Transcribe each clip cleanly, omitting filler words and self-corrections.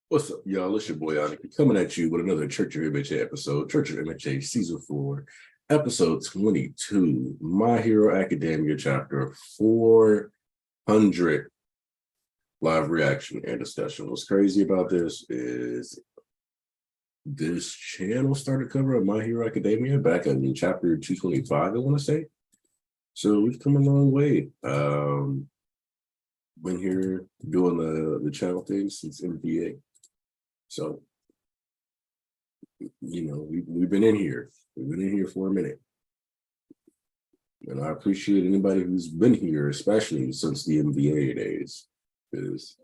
What's up, y'all? It's your boy Yannick coming at you with another Church of MHA episode. Church of MHA Season 4, Episode 22, My Hero Academia Chapter 400 live reaction and discussion. What's crazy about this is this channel started covering My Hero Academia back in chapter 225, I want to say. So we've come a long way. Been here doing the channel thing since MBA. So, we've been in here. We've been in here for a minute. And I appreciate anybody who's been here, especially since the MBA days, because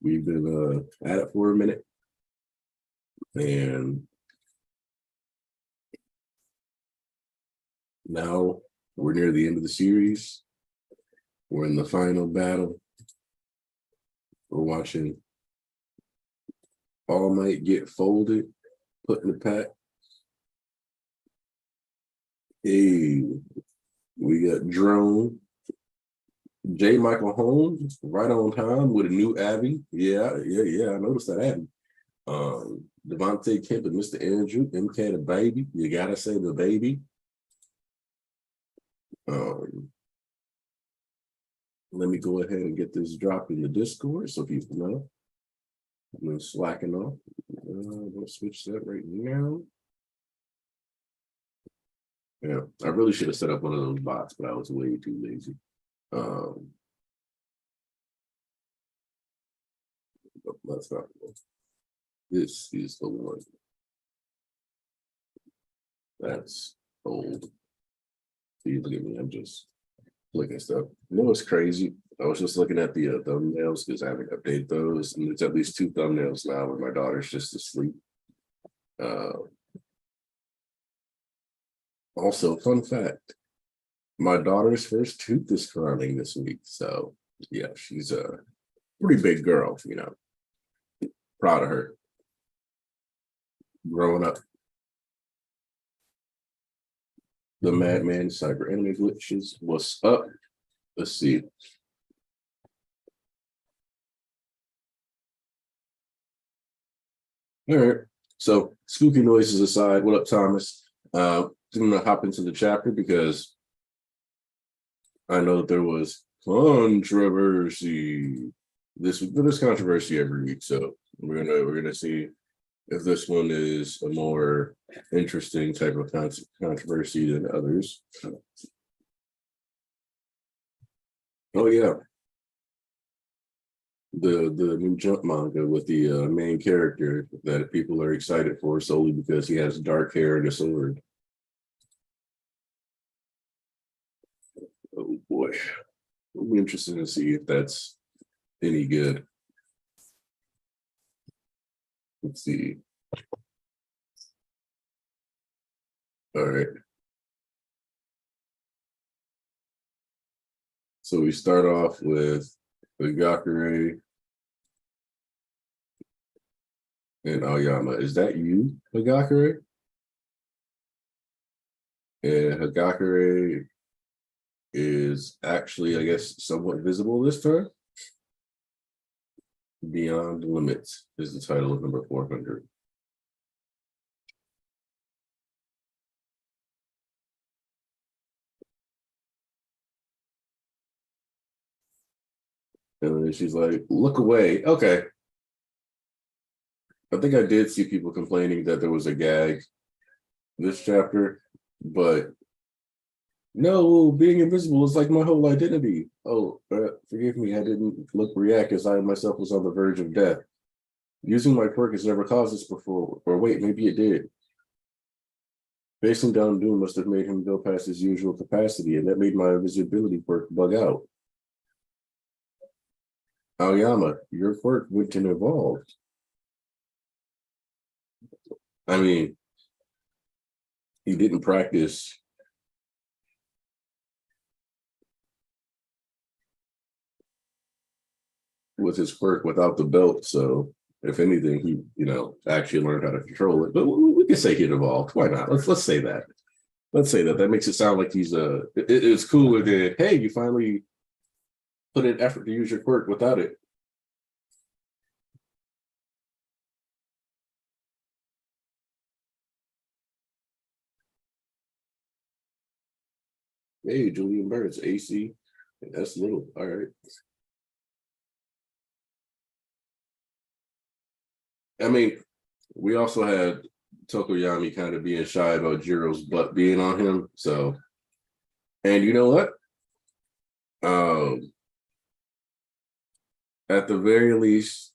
we've been at it for a minute. And now we're near the end of the series. We're in the final battle. We're watching All Might get folded, put in the pack. Hey, we got Drone, J. Michael Holmes, right on time with a new Abby. Yeah, I noticed that Abby. Devontae Kemp and Mr. Andrew, MK the baby. You gotta say the baby. Let me go ahead and get this dropped in the Discord so people know. I'm slacking off. I'm gonna switch that right now. Yeah, I really should have set up one of those bots, but I was way too lazy. That's not the one. This is the one. That's old. See, look at me, I'm just looking at stuff. You know what's crazy? I was just looking at the thumbnails because I haven't updated those, and it's at least 2 thumbnails now where my daughter's just asleep. Also, fun fact, my daughter's first tooth is curling this week. So yeah, she's a pretty big girl, proud of her. Growing up. The Madman Cyber Enemy Glitches. What's up? Let's see. All right. So spooky noises aside, what up, Thomas? I'm gonna hop into the chapter because I know that there was controversy this week. There's controversy every week, so we're gonna see if this one is a more interesting type of controversy than others. Oh yeah, the new Jump manga with the main character that people are excited for solely because he has dark hair and a sword. Oh boy, it'll be interesting to see if that's any good. Let's see. All right. So we start off with Hagakure and Aoyama. Is that you, Hagakure? And Hagakure is actually, I guess, somewhat visible this time. Beyond Limits is the title of number 400. And then she's like, look away. Okay. I think I did see people complaining that there was a gag this chapter, but no, being invisible is like my whole identity. Oh, forgive me, I didn't react as I myself was on the verge of death. Using my quirk has never caused this before. Or wait, maybe it did. Facing down Doom must have made him go past his usual capacity, and that made my invisibility quirk bug out. Aoyama, your quirk went and evolved. I mean, he didn't practice with his quirk without the belt, so if anything, he actually learned how to control it. But we can say he evolved. Why not? Let's say that. Let's say that. That makes it sound like he's it's cooler than, hey, you finally put in effort to use your quirk without it. Hey, Julian Burns, AC. That's little. All right. I mean, we also had Tokoyami kind of being shy about Jiro's butt being on him. So, and you know what? Um, at the very least,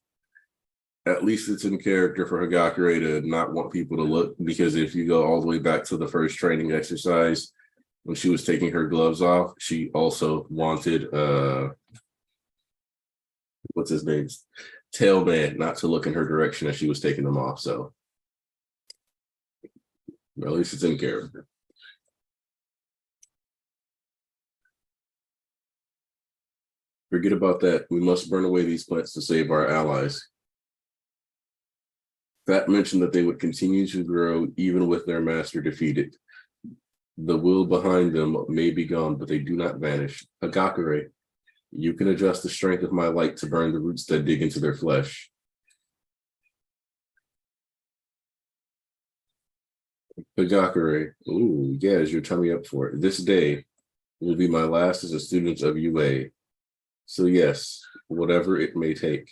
at least it's in character for Hagakure to not want people to look, because if you go all the way back to the first training exercise, when she was taking her gloves off, she also wanted what's his name? Tailman not to look in her direction as she was taking them off. So at least it's in character. Forget about that. We must burn away these plants to save our allies. That mentioned that they would continue to grow even with their master defeated. The will behind them may be gone, but they do not vanish. Hagakure, you can adjust the strength of my light to burn the roots that dig into their flesh. Hagakure, ooh, yes, you're telling me up for it. This day will be my last as a student of UA. So yes, whatever it may take.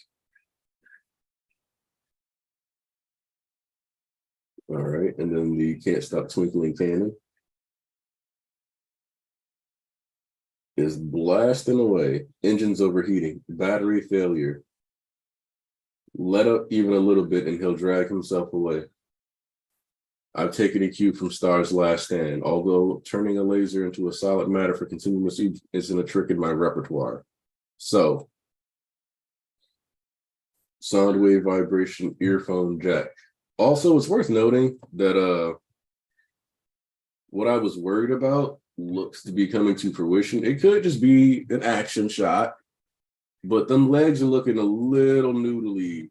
All right, and then the Can't Stop Twinkling Cannon is blasting away. Engines overheating, battery failure. Let up even a little bit and he'll drag himself away. I've taken a cue from Star's last stand, although turning a laser into a solid matter for continuous use isn't a trick in my repertoire. So, sound wave vibration earphone jack. Also, it's worth noting that what I was worried about looks to be coming to fruition. It could just be an action shot, but them legs are looking a little noodly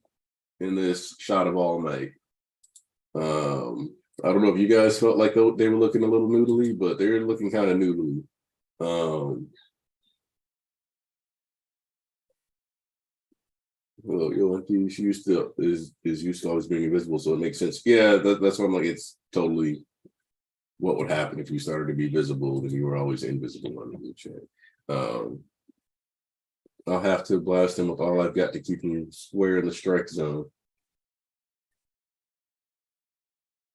in this shot of All Might. I don't know if you guys felt like they were looking a little noodly, but they're looking kind of noodly. Well, she used to is used to always being invisible, so it makes sense. Yeah, that's why I'm like, it's totally what would happen if you started to be visible and you were always invisible on the blue chat. I'll have to blast him with all I've got to keep him square in the strike zone.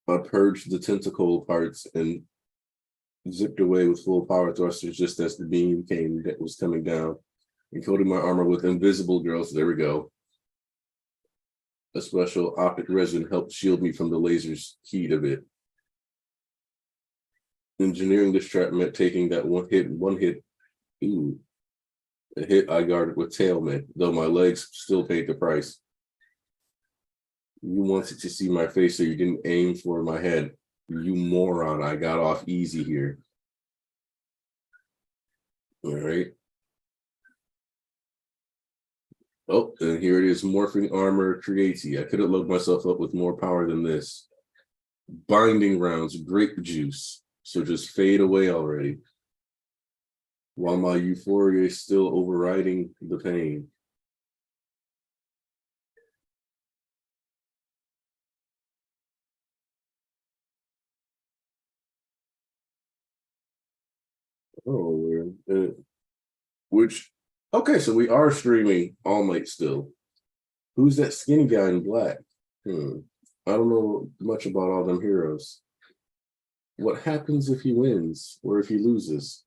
I purged the tentacle parts and zipped away with full power thrusters just as the beam was coming down, encoding my armor with invisible girls. There we go. A special optic resin helped shield me from the laser's heat of it. Engineering this trap meant taking that one hit. Ooh, a hit I guarded with tailman, though my legs still paid the price. You wanted to see my face, so you didn't aim for my head. You moron, I got off easy here. All right. Oh, and here it is, morphing armor creati. I couldn't load myself up with more power than this. Binding rounds, grape juice. So just fade away already. While my euphoria is still overriding the pain. Oh, okay, so we are streaming All Might still. Who's that skinny guy in black? I don't know much about all them heroes. What happens if he wins or if he loses?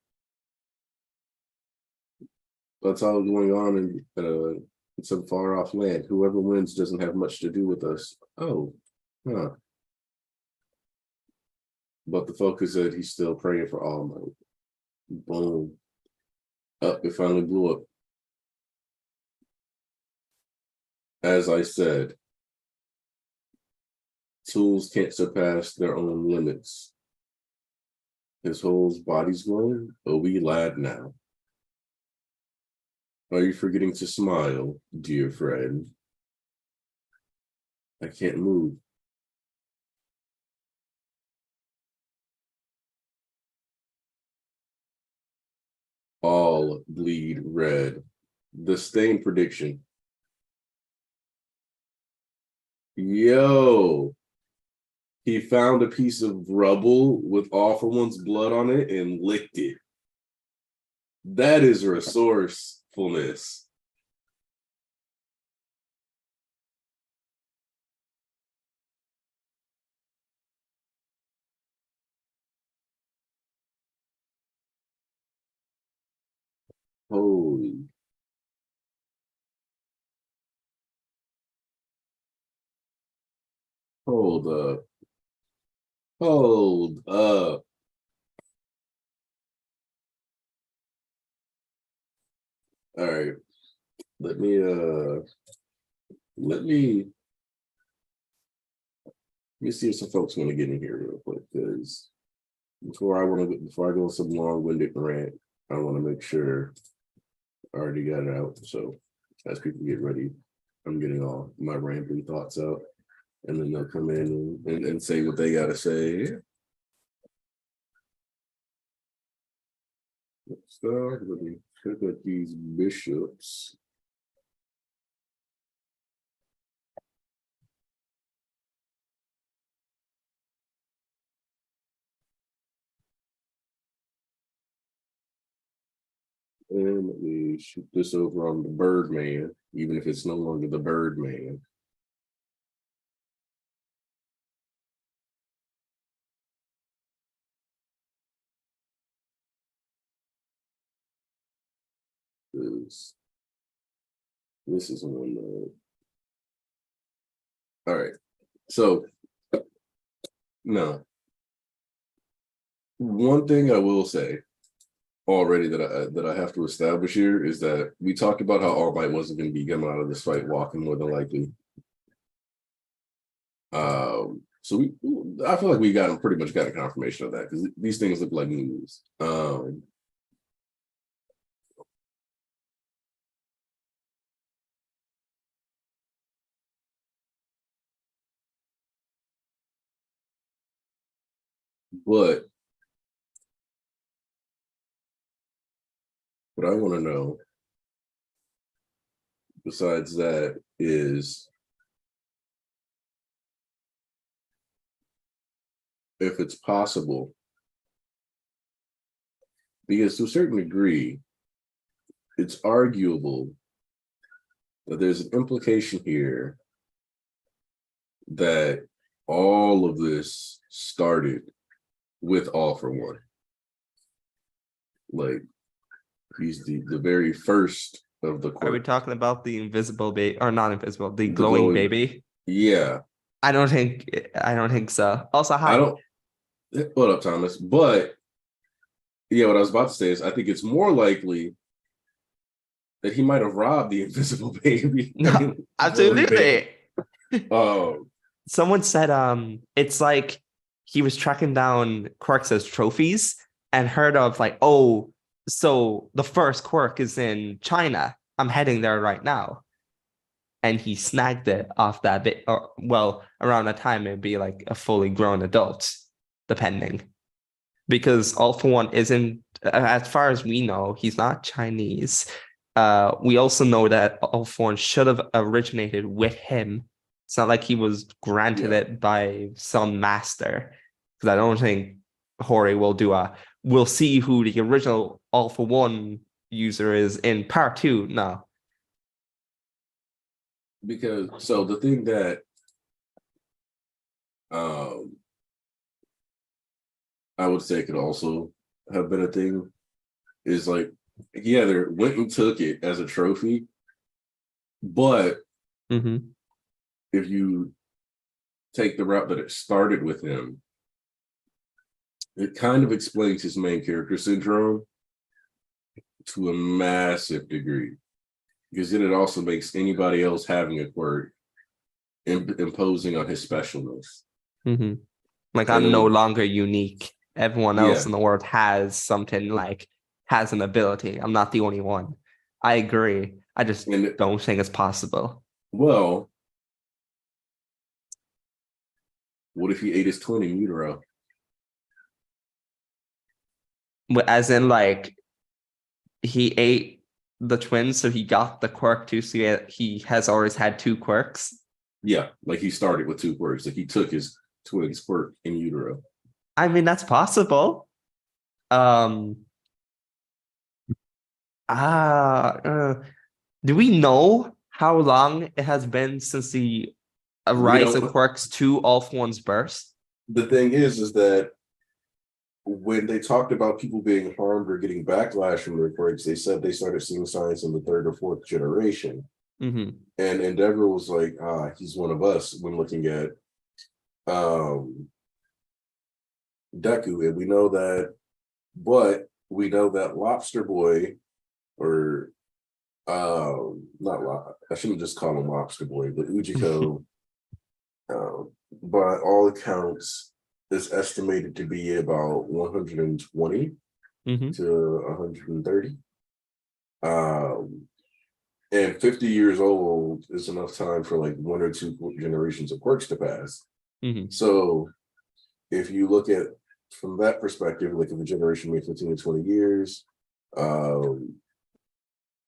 That's all going on in some far off land. Whoever wins doesn't have much to do with us. Oh, huh. But the focus said he's still praying for All Might. Boom. Up, it finally blew up. As I said, tools can't surpass their own limits. His whole body's glowing. A wee lad now. Are you forgetting to smile, dear friend? I can't move. All bleed red. The stain prediction. Yo, he found a piece of rubble with All For One's blood on it and licked it. That is resourcefulness. Holy. Hold up. Hold up. All right. Let me let me see if some folks want to get in here real quick, because before I go some long-winded rant, I want to make sure I already got it out. So as people get ready, I'm getting all my rambling thoughts out, and then they'll come in and say what they gotta say. So let me look at these bishops. And let me shoot this over on the Birdman, even if it's no longer the Birdman. This is one. All right. So, no. One thing I will say already that I have to establish here is that we talked about how All Might wasn't going to be coming out of this fight walking more than likely. So I feel like we pretty much got a confirmation of that, because these things look like news. But what I want to know, besides that, is if it's possible, because to a certain degree, it's arguable that there's an implication here that all of this started with All for One. Like, he's the very first of the Are we talking about the invisible baby, or not invisible, the glowing baby? Yeah. I don't think so. Also, hi. What up, Thomas? But yeah, what I was about to say is I think it's more likely that he might have robbed the invisible baby. No, absolutely. Someone said it's like he was tracking down quirks as trophies and heard of like, oh, so the first quirk is in China. I'm heading there right now. And he snagged it off that bit, or well, around that time it'd be like a fully grown adult, depending. Because All for One isn't, as far as we know, he's not Chinese. We also know that All for One should have originated with him. It's not like he was granted it by some master. Because I don't think Hori will do we'll see who the original All for One user is in part 2. No. Because so the thing that I would say could also have been a thing is like he either went and took it as a trophy, but if you take the route that it started with him, it kind of explains his main character syndrome to a massive degree, because then it also makes anybody else having a quirk imposing on his specialness. Like, I'm no longer unique. Everyone else in the world has something, like has an ability. I'm not the only one. I agree. I just don't think it's possible. Well, what if he ate his twin in utero? As in, like, he ate the twins, so he got the quirk too. So he has always had 2 quirks. Yeah, like he started with 2 quirks. Like he took his twin's quirk in utero. I mean, that's possible. Do we know how long it has been since the We rise of don't. quirks to All for One's burst? The thing is that when they talked about people being harmed or getting backlash from their quirks, they said they started seeing signs in the third or fourth generation. Mm-hmm. And Endeavor was like, he's one of us when looking at Deku. And we know that, but we know that Lobster Boy, or not I shouldn't just call him Lobster Boy, but Ujiko, by all accounts, is estimated to be about 120 Mm-hmm. to 130. And 50 years old is enough time for like one or two generations of quirks to pass. Mm-hmm. So if you look at from that perspective, like if a generation made 15 to 20 years, and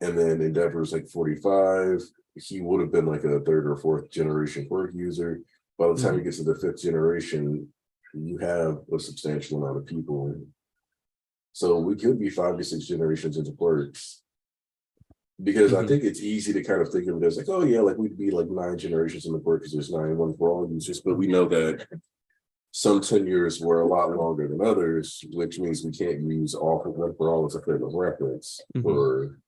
then Endeavor's like 45, he would have been like a third or fourth generation quirk user. By the time Mm-hmm. he gets to the fifth generation, you have a substantial amount of people. So we could be 5 to 6 generations into quirks. Because I Mm-hmm. think it's easy to kind of think of it as like, oh yeah, like we'd be like 9 generations in the quirk because there's 9 one for all users. But we know that some tenures were a lot longer than others, which means we can't use all for one for all as a frame of reference Mm-hmm. for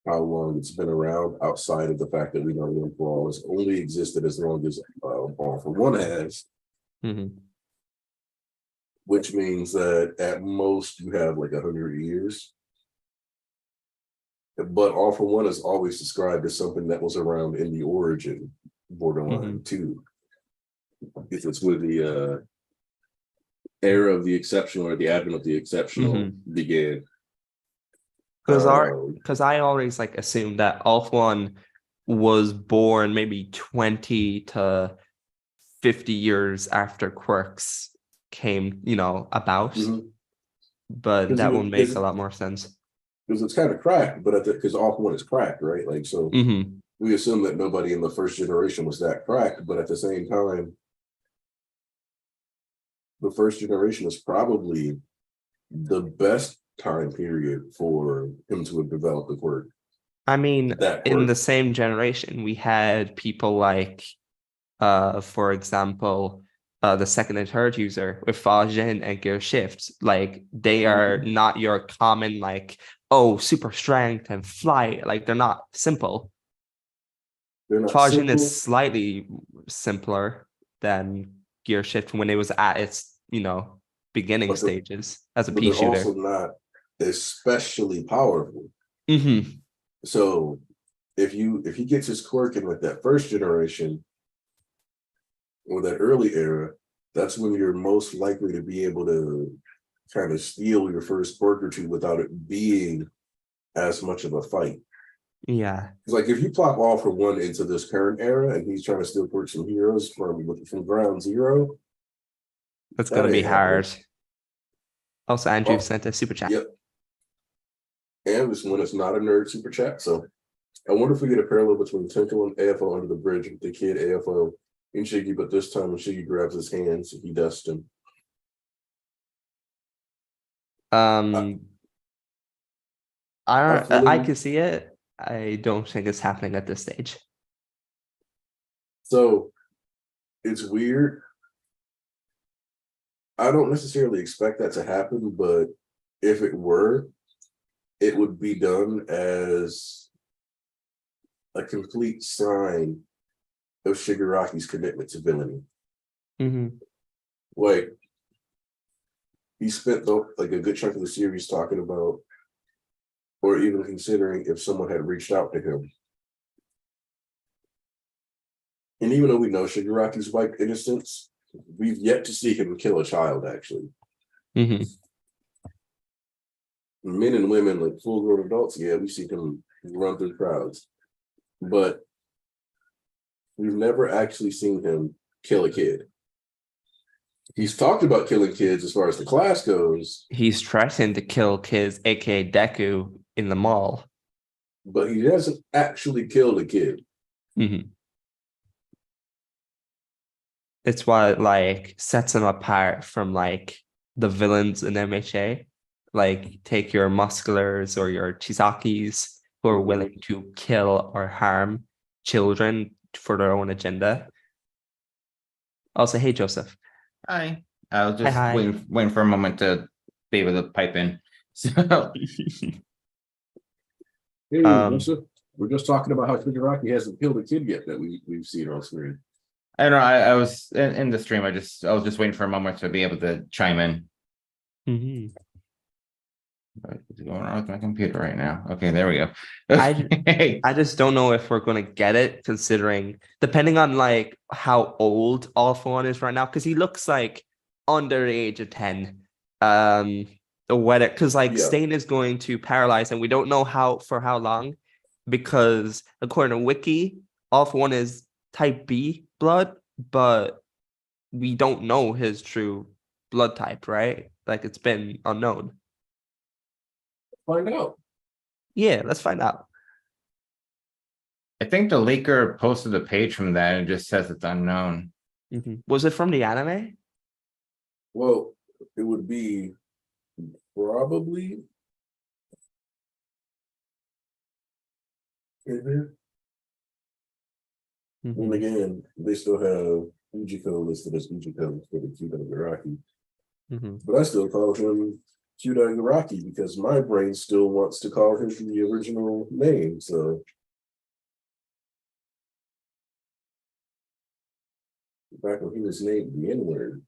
how long it's been around, outside of the fact that we know one for all has only existed as long as all for one has, Mm-hmm. which means that at most you have like 100 years. But all for one is always described as something that was around in the origin borderline too. If it's with the era of the exceptional or the advent of the exceptional began. Because I always like assumed that All for One was born maybe 20 to 50 years after quirks came, about. But that would make a lot more sense. Because it's kind of cracked, but because all for one is cracked, right? Like so, we assume that nobody in the first generation was that cracked, but at the same time, the first generation is probably the best time period for him to have developed the quirk. I mean, That in quirk. the same generation, we had people like, for example, the second and third user with Fajin and Gear Shift. Like they are not your common like, oh, super strength and flight. Like they're not simple. They're not Fajin simple. is slightly simpler than Gear Shift when it was at its, beginning stages as a But pea they're shooter. also not especially powerful. So if he gets his quirk in like that first generation or that early era, that's when you're most likely to be able to kind of steal your first quirk or two without it being as much of a fight. Yeah. It's like if you plop all for one into this current era and he's trying to steal quirks from heroes from ground zero, That's gonna be hard. Also, Andrew sent a super chat. Yep. And this one is not a nerd super chat, so I wonder if we get a parallel between Tinkle and AFO under the bridge with the kid AFO and Shiggy, but this time when Shiggy grabs his hands, he dusts him. I can see it. I don't think it's happening at this stage. So it's weird. I don't necessarily expect that to happen, but if it were, it would be done as a complete sign of Shigaraki's commitment to villainy. Like he spent like a good chunk of the series talking about, or even considering if someone had reached out to him. And even though we know Shigaraki's white innocence, we've yet to see him kill a child, actually. Men and women, like full-grown adults, yeah, we see him run through crowds. But we've never actually seen him kill a kid. He's talked about killing kids as far as the class goes. He's threatened to kill kids, aka Deku, in the mall. But he hasn't actually killed a kid. It's what like sets him apart from like the villains in MHA. like take your musculars or your chisakis who are willing to kill or harm children for their own agenda. Also, hey Joseph. Hi. I was Hi, just hi. waiting for a moment to be able to pipe in. So Hey, Um, Joseph, we're just talking about how Shigaraki hasn't killed a kid yet that we've seen on screen. I don't know. I was in the stream. I was just waiting for a moment to be able to chime in. mhm. What's going on with my computer right now? Okay, there we go. I just don't know if we're gonna get it, considering depending on like how old All For One is right now, because he looks like under the age of 10. Or whether because like Yeah. Stain is going to paralyze, and we don't know how long, because according to Wiki, All For One is type B blood, but we don't know his true blood type, right? Like it's been unknown. Find out. Yeah, let's find out. I think the leaker posted a page from that and just says it's unknown. Was it from the anime? Well, it would be probably. And again, they still have Ujiko listed as Ujiko for the Shigaraki. But I still call him Shigaraki because my brain still wants to call him the original name. So back when he was named the N-word.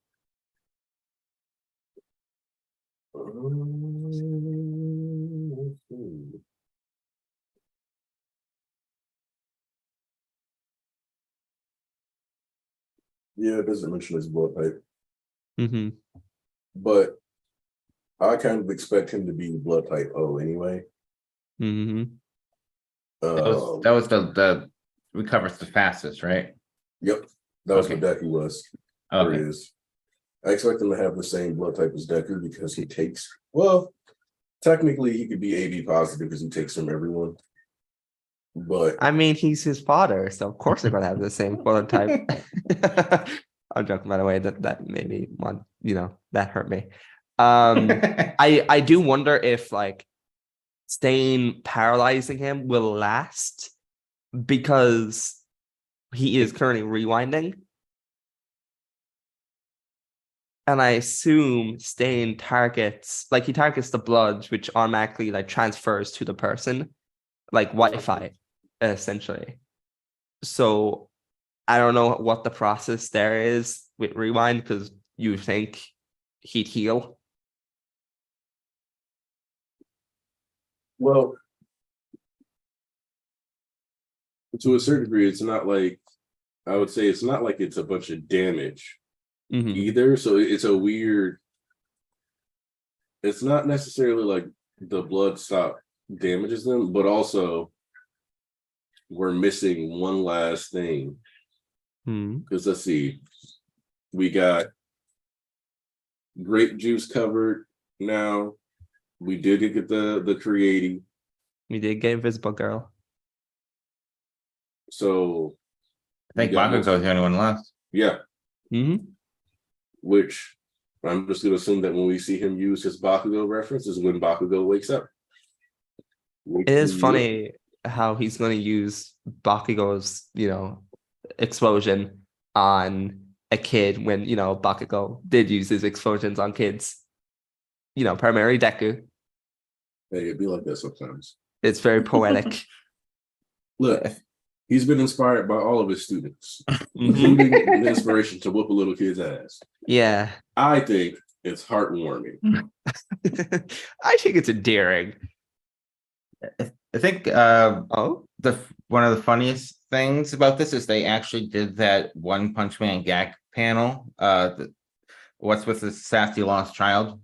Let's see. Yeah, it doesn't mention his blood type. But I kind of expect him to be blood type O anyway. That was the recovers the fastest, right? Yep, that was Okay. what Deku was. Okay. Or is. I expect him to have the same blood type as Deku because he takes. Well, technically, he could be AB positive because he takes from everyone. But I mean, he's his father, so of course they're gonna have the same blood type. I'm joking, by the way. That made me want, that hurt me. I do wonder if like Stain paralyzing him will last because he is currently rewinding. And I assume Stain targets the blood, which automatically like transfers to the person, like Wi-Fi, essentially. So I don't know what the process there is with rewind, because you think he'd heal. well, to a certain degree, it's not like I would say it's not like it's a bunch of damage either. So it's a weird. It's not necessarily like the blood stop damages them, but also we're missing one last thing. Because let's see, we got grape juice covered now. We did get the creating. We did get Invisible Girl. So I think Bakugo's the only one left. Yeah. Which I'm just gonna assume that when we see him use his Bakugo reference is when Bakugo wakes up. It is funny how he's going to use Bakugo's, explosion on a kid when, Bakugo did use his explosions on kids. Primarily Deku. Hey, it'd be like that sometimes. It's very poetic. Look, he's been inspired by all of his students, including the inspiration to whoop a little kid's ass. Yeah. I think it's heartwarming. I think it's endearing. I think one of the funniest things about this is they actually did that One Punch Man gag panel. What's with this sassy lost child?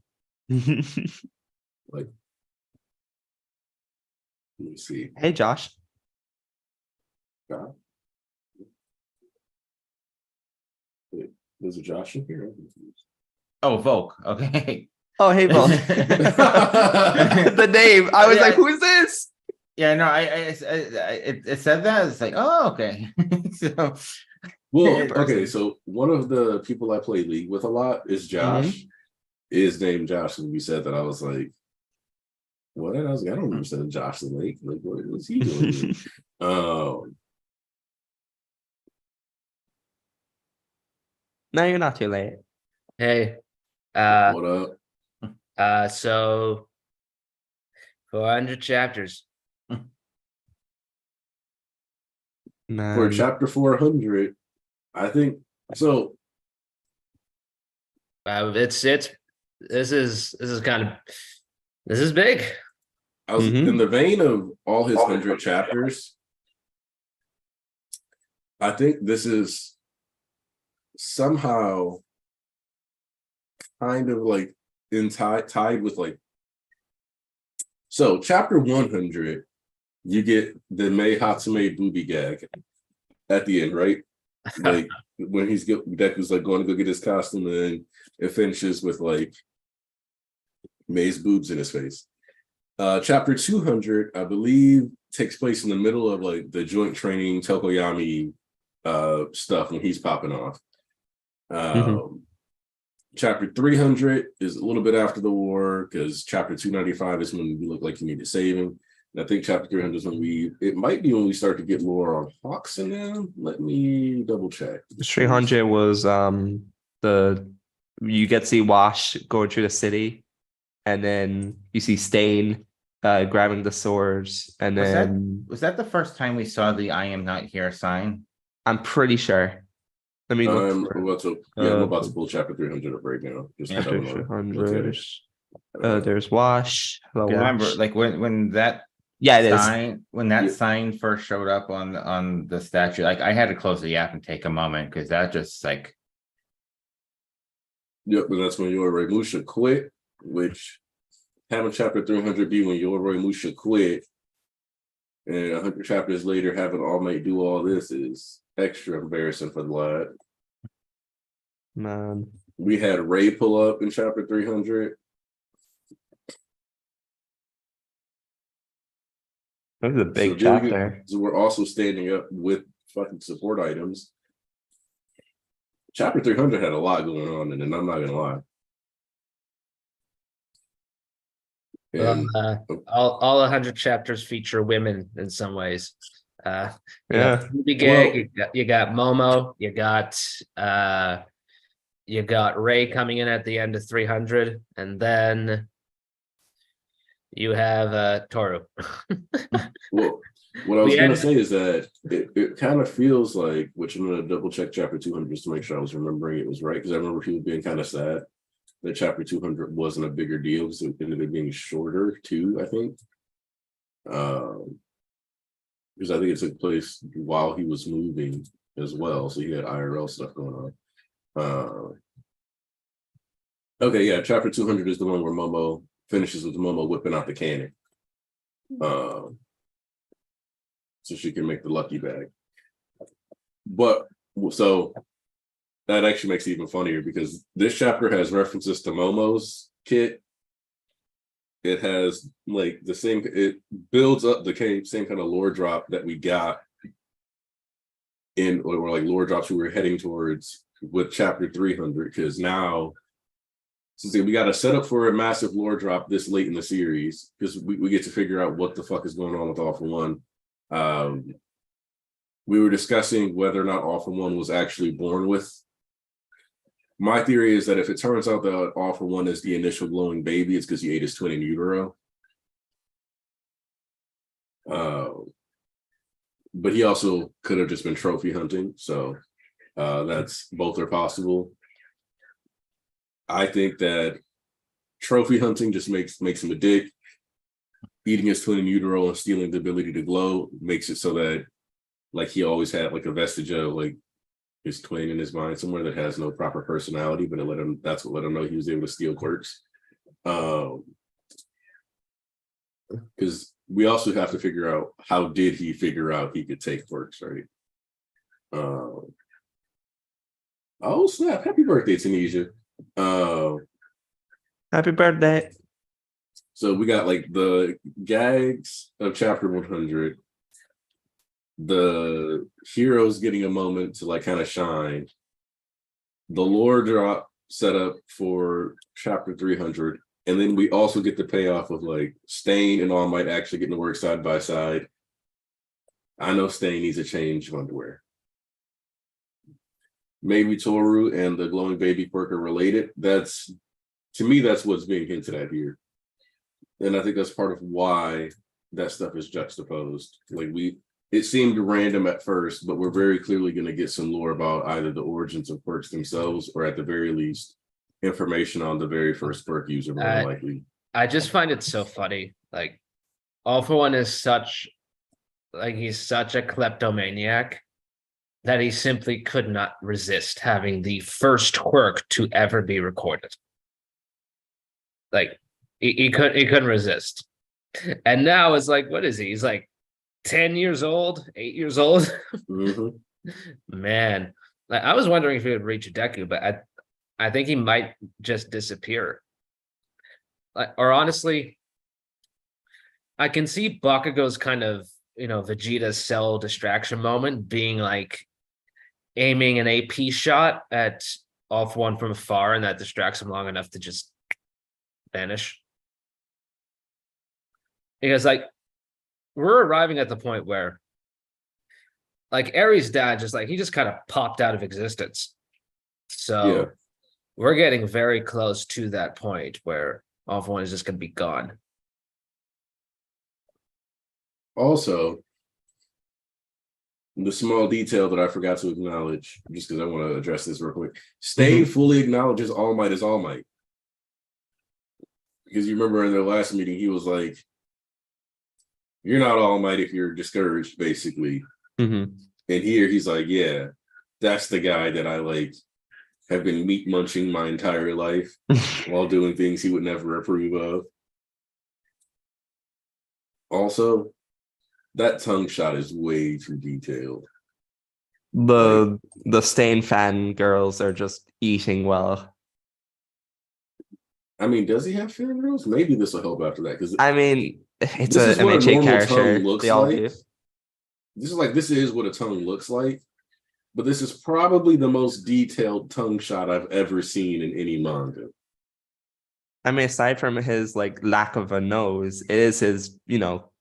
Like, let me see. Hey, Josh. There's a Josh in here. Oh, Volk. Okay. Oh, hey, Volk. The name. I was like, who is this? Yeah, no, it said that. It's like, oh, okay. So, well, okay. So one of the people I play League with a lot is Josh. Is named Josh, and we said that I was like, What? I was like, I don't understand Josh the Lake. Like, what was he doing here? No, you're not too late. Hey, What up? so 400 chapters. For Man. chapter 400, I think so. This is big. I was Mhm. in the vein of all his 100 chapters. I think this is somehow kind of like tied with like. So chapter 100, you get the Mei Hatsume booby gag at the end, right? Like when Deku's like going to go get his costume, and then it finishes with like Mei's boobs in his face. Chapter 200, I believe, takes place in the middle of like the joint training Tokoyami stuff when he's popping off. Chapter 300 is a little bit after the war, because chapter 295 is when you look like you need to save him. And I think chapter 300 is when it might be when we start to get lore on Hawks in them. Let me double check. 300 was you get to see Wash going through the city, and then you see Stain grabbing the swords, and then Was that the first time we saw the "I am not here" sign? I'm pretty sure. Let me look I'm for it. about to pull chapter 300 up right now. Just Chapter because I wanna look at 300. it. There's Wash. Hello, 'Cause I remember, Wash. like when that Yeah, it is. sign Yeah. sign first showed up on the statue, like I had to close the app and take a moment because that just like Yep, and that's when Yoroi Musha quit, which having chapter 300 be when Yoroi Musha quit, and 100 chapters later having All Might do all this is extra embarrassing for the lad. Man. We had Ray pull up in chapter 300. This is a big So chapter. So we're also standing up with fucking support items. Chapter 300 had a lot going on, and I'm not gonna lie. And All 100 chapters feature women in some ways. Yeah. Booby gag, you got Momo, you got Ray coming in at the end of 300, and then you have Toru. well, what I was We gonna had- say is that it kind of feels like, which I'm gonna double check chapter 200 just to make sure I was remembering it was right, because I remember people being kind of sad that chapter 200 wasn't a bigger deal because it ended up being shorter too, I think. Because I think it took place while he was moving as well, so he had IRL stuff going on. Okay, yeah, chapter 200 is the one where Momo finishes with Momo whipping out the cannon. So she can make the lucky bag. But so that actually makes it even funnier because this chapter has references to Momo's kit. It has like it builds up the same kind of lore drop that we got or like lore drops we were heading towards with chapter 300, because now since we got a setup for a massive lore drop this late in the series, because we get to figure out what the fuck is going on with All for One. We were discussing whether or not All for One was actually born with. My theory is that if it turns out that All for One is the initial glowing baby, it's because he ate his twin in utero. But he also could have just been trophy hunting, so that's both are possible. I think that trophy hunting just makes him a dick. Eating his twin in utero and stealing the ability to glow makes it so that like he always had like a vestige of like his twin in his mind somewhere that has no proper personality, but that's what let him know he was able to steal quirks. Because we also have to figure out how did he figure out he could take quirks, right? Oh snap! Happy birthday, Tunisia. Happy birthday. So we got like the gags of chapter 100, the heroes getting a moment to like kind of shine, the lore drop set up for chapter 300, And then we also get the payoff of like Stain and All Might actually getting to work side by side. I know Stain needs a change of underwear. Maybe Toru and the glowing baby quirk are related. That's, to me, that's what's being hinted at here. And I think that's part of why that stuff is juxtaposed. Like it seemed random at first, but we're very clearly going to get some lore about either the origins of quirks themselves, or at the very least, information on the very first quirk user, more than likely. I just find it so funny. Like, All For One is he's such a kleptomaniac that he simply could not resist having the first quirk to ever be recorded. Like, he couldn't resist. And now it's like, what is he? He's like 10 years old, 8 years old. Mm-hmm. Man, like, I was wondering if he would reach a Deku, but I think he might just disappear. Or honestly, I can see Bakugo's kind of, Vegeta's cell distraction moment being like aiming an AP shot at All For One from afar, and that distracts him long enough to just vanish. Because like we're arriving at the point where like Aries' dad he just kind of popped out of existence. So Yeah. We're getting very close to that point where All For One is just going to be gone. Also, the small detail that I forgot to acknowledge, just because I want to address this real quick. Stain fully acknowledges All Might as All Might. Because you remember in their last meeting, he was like, "You're not All Might if you're discouraged," basically. Mm-hmm. And here he's like, "Yeah, that's the guy that I like have been meat munching my entire life while doing things he would never approve of." Also, that tongue shot is way too detailed. The Stain fan girls are just eating well. I mean, does he have fangirls? Maybe this will help after that. Because I mean, it's this is an what a MHA normal character. tongue looks They all like. do. This is what a tongue looks like. But this is probably the most detailed tongue shot I've ever seen in any manga. I mean, aside from his like lack of a nose, it is his,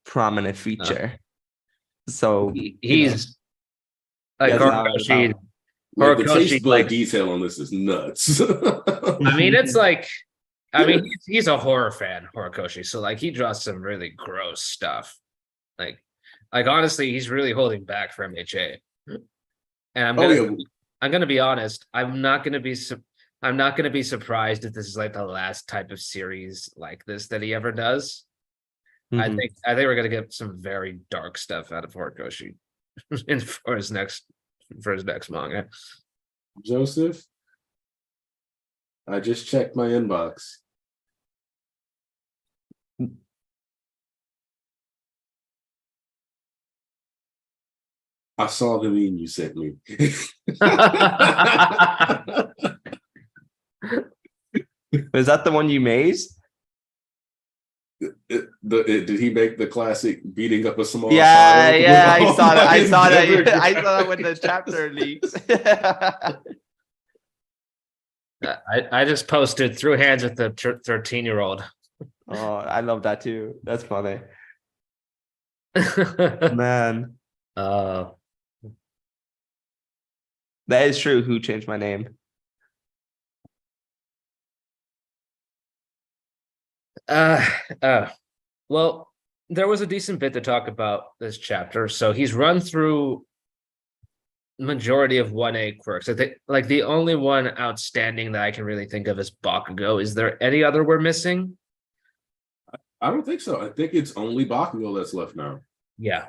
prominent feature. So He's like Yes, Horikoshi. Like the Horikoshi, taste bud detail on this is nuts. I mean, it's like, he's a horror fan, Horikoshi. So like he draws some really gross stuff. Like honestly, he's really holding back for MHA. And I'm gonna be honest. I'm not gonna be surprised if this is like the last type of series like this that he ever does. Mhm. I think we're gonna get some very dark stuff out of Horikoshi for his next manga. Joseph, I just checked my inbox. I saw the meme you sent me. is that the one you made? Did he make the classic beating up a small Yeah, child? yeah, I saw that. I saw that. Never- I saw that when the chapter leaks. I just posted through hands with the 13-year-old. Oh, I love that too. That's funny, man. That is true. Who changed my name? Well, there was a decent bit to talk about this chapter. So he's run through majority of 1A quirks. I think like the only one outstanding that I can really think of is Bakugo. Is there any other we're missing? I don't think so. I think it's only Bakugo that's left now. Yeah.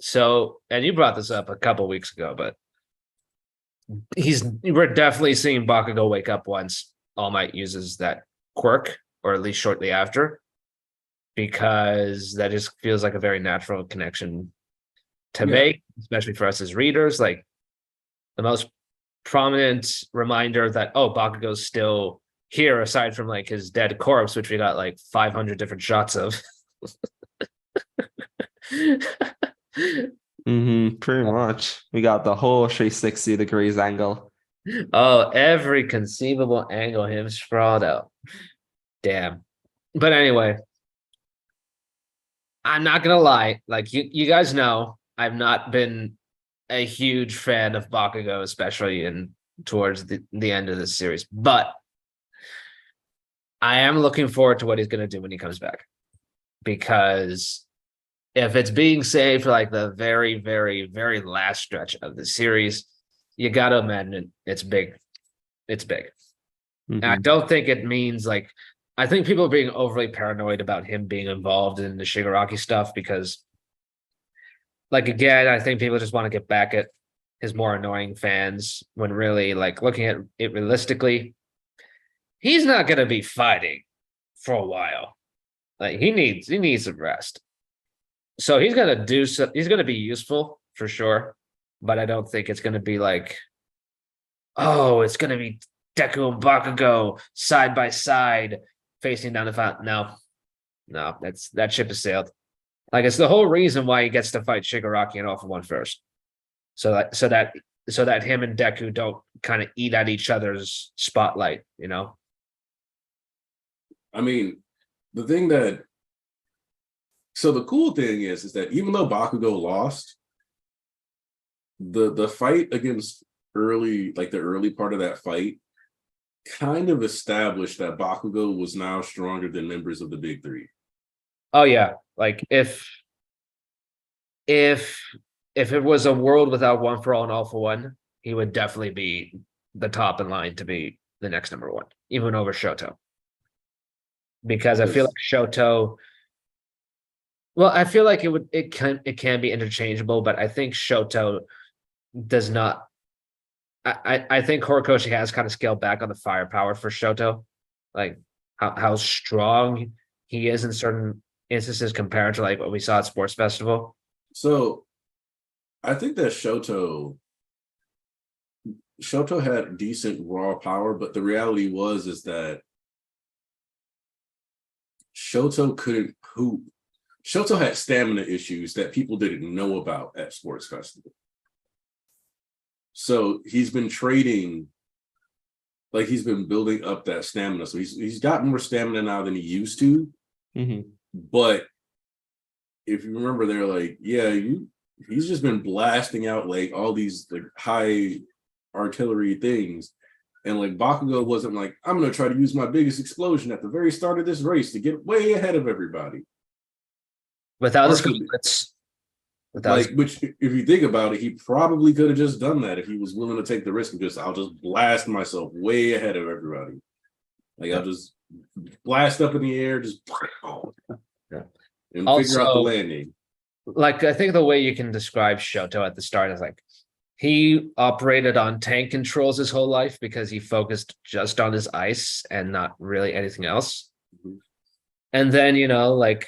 So, and you brought this up a couple weeks ago, but we're definitely seeing Bakugo wake up once All Might uses that quirk, or at least shortly after, because that just feels like a very natural connection to make, especially for us as readers. Like the most prominent reminder that, oh, Bakugo's still here, aside from like his dead corpse, which we got like 500 different shots of. Pretty much. We got the whole 360 degrees angle. Oh, every conceivable angle him sprawled out. Damn. But anyway, I'm not gonna lie. Like you guys know, I've not been a huge fan of Bakugo, especially in towards the end of this series. But I am looking forward to what he's gonna do when he comes back. Because if it's being saved for like the very, very, very last stretch of the series, you gotta imagine it's big. It's big. And I don't think it means like I think people are being overly paranoid about him being involved in the Shigaraki stuff because, like, again, I think people just want to get back at his more annoying fans when really, like, looking at it realistically, he's not going to be fighting for a while. Like, he needs some rest. So he's going to do so. He's going to be useful for sure, but I don't think it's going to be like, oh, it's going to be Deku and Bakugo side by side facing down the fight. No, that ship has sailed. Like it's the whole reason why he gets to fight Shigaraki and All For One first, so that him and Deku don't kind of eat at each other's spotlight. You know. I mean, the cool thing is that even though Bakugo lost, the fight against the early part of that fight kind of established that Bakugo was now stronger than members of the Big Three. Oh yeah, like if it was a world without One For All and All For One, he would definitely be the top in line to be the next number one, even over Shoto. Because I feel like Shoto. Well, I feel like it can be interchangeable, but I think Shoto does not. I think Horikoshi has kind of scaled back on the firepower for Shoto, like how strong he is in certain instances compared to like what we saw at Sports Festival. So I think that Shoto had decent raw power, but the reality is that Shoto couldn't hoop. Shoto had stamina issues that people didn't know about at Sports Festival. So he's been trading, like he's been building up that stamina. So he's got more stamina now than he used to. Mm-hmm. But if you remember, they're like, yeah, he's just been blasting out like all these like high artillery things. And like Bakugo wasn't like, I'm gonna try to use my biggest explosion at the very start of this race to get way ahead of everybody. Without his confidence. Which, if you think about it, he probably could have just done that if he was willing to take the risk of I'll just blast myself way ahead of everybody. Like I'll just blast up in the air, and also, figure out the landing. Like I think the way you can describe Shoto at the start is like he operated on tank controls his whole life because he focused just on his ice and not really anything else. Mm-hmm. And then like.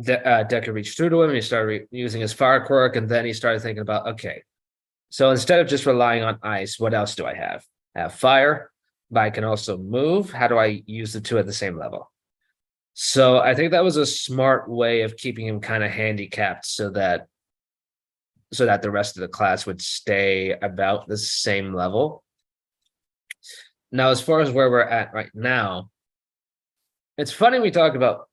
Deku reached through to him. He started using his fire quirk, and then he started thinking about, okay, so instead of just relying on ice, what else do I have? I have fire, but I can also move. How do I use the two at the same level? So I think that was a smart way of keeping him kind of handicapped so that the rest of the class would stay about the same level. Now, as far as where we're at right now, it's funny we talk about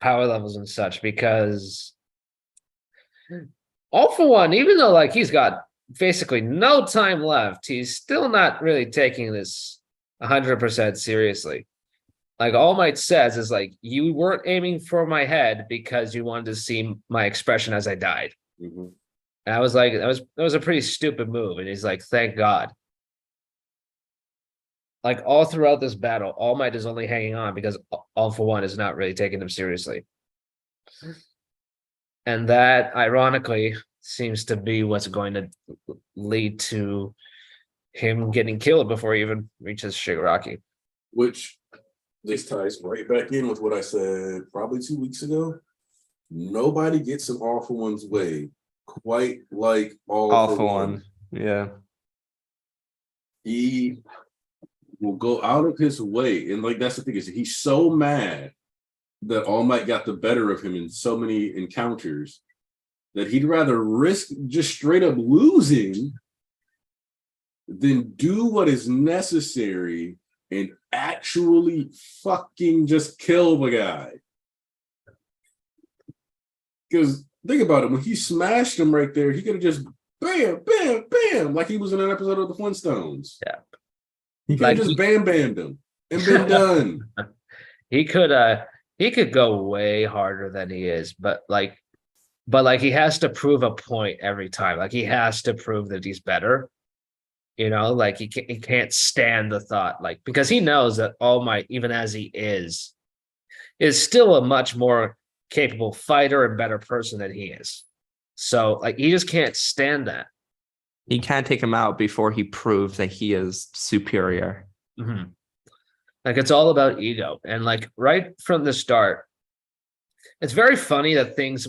power levels and such because All For One, even though like he's got basically no time left, he's still not really taking this 100% seriously. Like All Might says is like, you weren't aiming for my head because you wanted to see my expression as I died. Mm-hmm. And I was like, that was a pretty stupid move. And he's like, thank God. Like all throughout this battle, All Might is only hanging on because All For One is not really taking them seriously. And that, ironically, seems to be what's going to lead to him getting killed before he even reaches Shigaraki. Which this ties right back in with what I said probably 2 weeks ago. Nobody gets in All For One's way quite like All For One. Yeah. He will go out of his way. And like that's the thing is he's so mad that All Might got the better of him in so many encounters that he'd rather risk just straight up losing than do what is necessary and actually fucking just kill the guy. Because think about it, when he smashed him right there, he could have just bam, bam, bam, like he was in an episode of the Flintstones. Yeah. He could have just bam-bammed him and been done. He could go way harder than he is, but he has to prove a point every time. Like he has to prove that he's better. You know, like he can't stand the thought, like, because he knows that All Might, even as he is still a much more capable fighter and better person than he is. So like he just can't stand that. You can't take him out before he proves that he is superior. Mm-hmm. Like it's all about ego. And like right from the start, it's very funny that things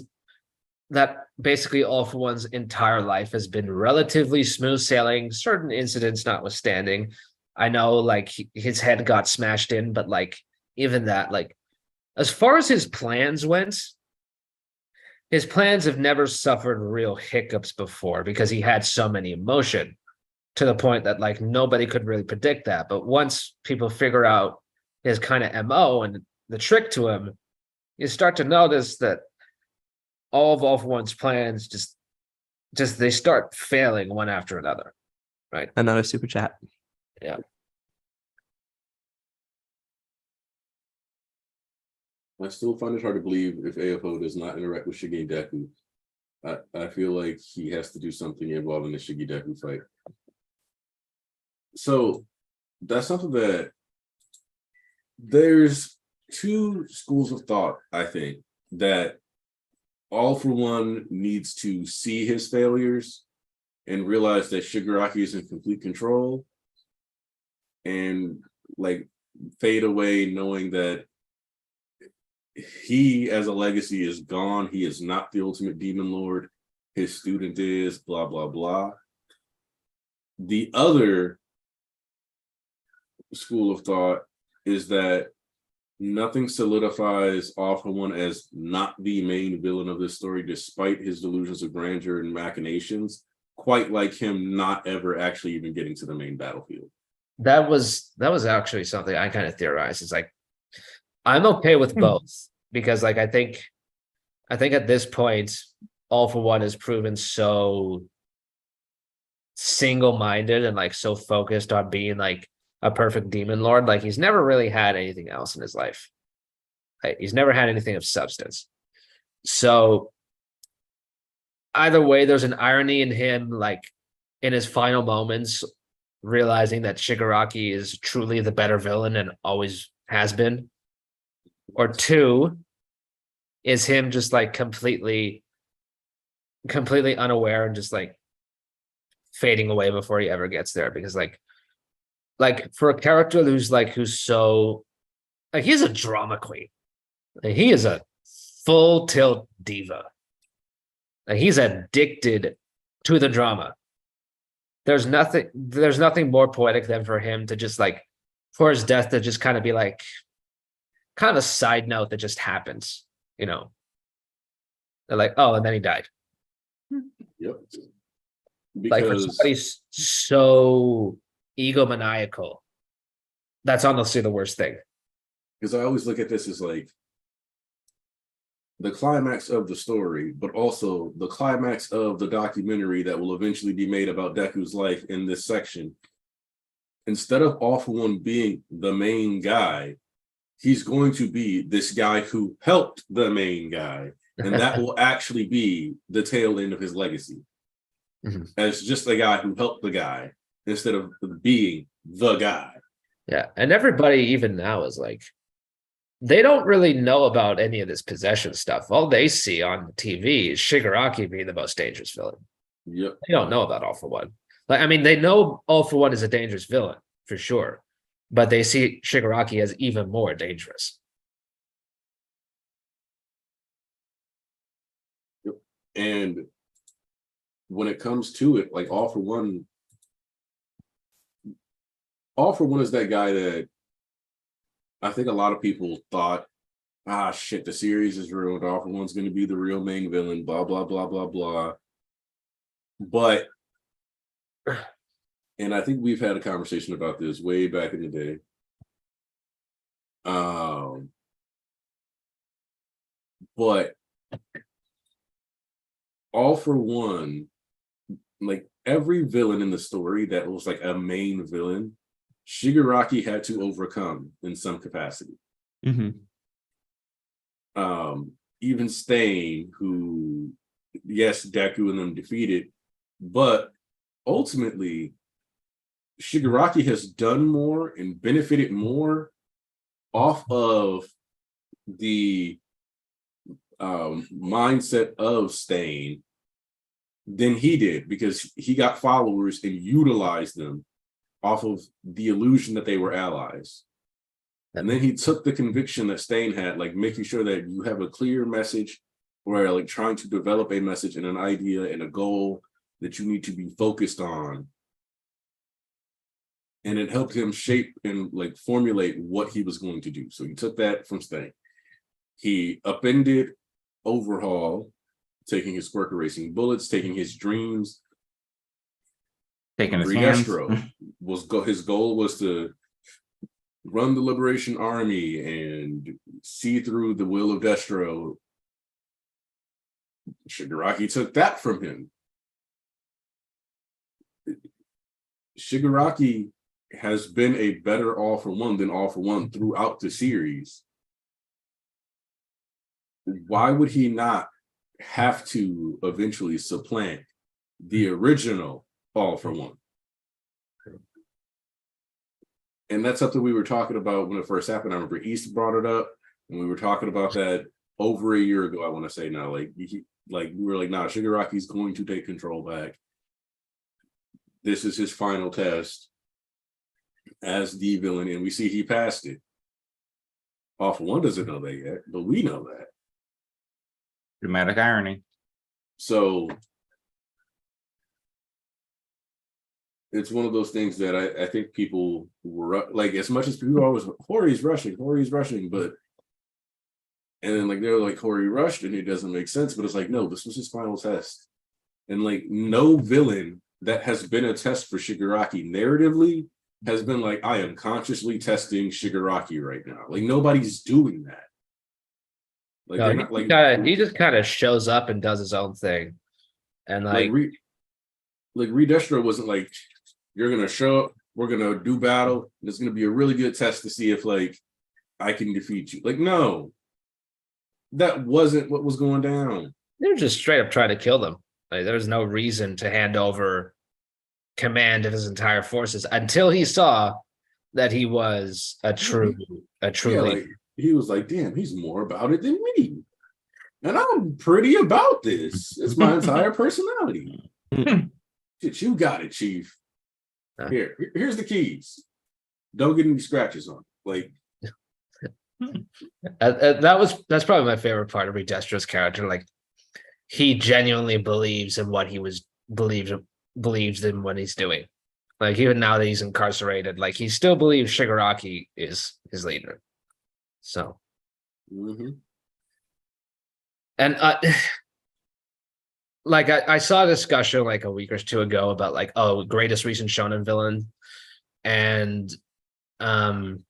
that basically All For One's entire life has been relatively smooth sailing, certain incidents notwithstanding. I know like his head got smashed in, but like even that, like as far as his plans went, his plans have never suffered real hiccups before because he had so many emotion to the point that like nobody could really predict that. But once people figure out his kind of MO and the trick to him, you start to notice that all for One's plans just they start failing one after another, right? Another super chat. Yeah. I still find it hard to believe if AFO does not interact with Shigedeku. I feel like he has to do something involving the Shigedeku fight. So that's something that there's two schools of thought, I think, that All For One needs to see his failures and realize that Shigaraki is in complete control and like fade away knowing that he as a legacy is gone. He is not the ultimate demon lord. His student is, blah, blah, blah. The other school of thought is that nothing solidifies All For One as not the main villain of this story, despite his delusions of grandeur and machinations, quite like him not ever actually even getting to the main battlefield. That was actually something I kind of theorized. It's like I'm okay with both because like I think at this point, All For One has proven so single-minded and like so focused on being like a perfect demon lord. Like he's never really had anything else in his life. Like, he's never had anything of substance. So either way, there's an irony in him, like in his final moments, realizing that Shigaraki is truly the better villain and always has been. Or two, is him just like completely unaware and just like fading away before he ever gets there. Because like for a character who's so like he's a drama queen. Like, he is a full tilt diva. Like, he's addicted to the drama. There's nothing more poetic than for him to just like for his death to just kind of be like kind of a side note that just happens, you know. They're like, oh, and then he died. Yep. Like for somebody's so egomaniacal, that's honestly the worst thing. Because I always look at this as like the climax of the story, but also the climax of the documentary that will eventually be made about Deku's life in this section. Instead of All For One being the main guy, he's going to be this guy who helped the main guy. And that will actually be the tail end of his legacy. Mm-hmm. As just a guy who helped the guy instead of being the guy. Yeah. And everybody even now is like, they don't really know about any of this possession stuff. All they see on TV is Shigaraki being the most dangerous villain. Yep. They don't know about All For One. Like, I mean, they know All For One is a dangerous villain for sure, but they see Shigaraki as even more dangerous. Yep. And when it comes to it, like All For One is that guy that I think a lot of people thought, shit, the series is ruined. All For One's going to be the real main villain, blah, blah, blah, blah, blah. But, and I think we've had a conversation about this way back in the day. But All for One, like every villain in the story that was like a main villain, Shigaraki had to overcome in some capacity. Mm-hmm. Even Stain, who, yes, Deku and them defeated, but ultimately, Shigaraki has done more and benefited more off of the mindset of Stain than he did, because he got followers and utilized them off of the illusion that they were allies. And then he took the conviction that Stain had, like making sure that you have a clear message, or like trying to develop a message and an idea and a goal that you need to be focused on. And it helped him shape and like formulate what he was going to do. So he took that from Stain. He upended Overhaul, taking his quirk erasing bullets, taking his dreams. Taking his hands. Destro his goal was to run the Liberation Army and see through the will of Destro. Shigaraki took that from him. Shigaraki has been a better All for One than All for One throughout the series. Why would he not have to eventually supplant the original All for One? And that's something we were talking about when it first happened. I remember East brought it up, and we were talking about that over a year ago, I want to say now. Like we were like, nah, Shigaraki's going to take control back. This is his final test as the villain, and we see he passed it. All for One doesn't know that yet, but we know that. Dramatic irony. So it's one of those things that I think people were like, as much as people always, Hori's rushing, but and then like they're like, Hori rushed and it doesn't make sense, but it's like, no, this was his final test. And like no villain that has been a test for Shigaraki narratively has been like, I am consciously testing Shigaraki right now. Like nobody's doing that. Like, No, they're not, he just kind of shows up and does his own thing. And like Redestro wasn't like, you're gonna show up, we're gonna do battle, and it's gonna be a really good test to see if like I can defeat you. Like, no, that wasn't what was going down. they're just straight up trying to kill them. Like there's no reason to hand over command of his entire forces until he saw that he was a true Yeah, leader. like he was like, damn, he's more about it than me. And I'm pretty about this. It's my entire personality. Shit, you got it, Chief. Here's the keys. Don't get any scratches on it. Like that's probably my favorite part of Redestro's character. Like he genuinely believes in what he believes in what he's doing. Like even now that he's incarcerated, like he still believes Shigaraki is his leader. So, and like I saw a discussion like a week or two ago about like, oh, greatest recent shonen villain, and the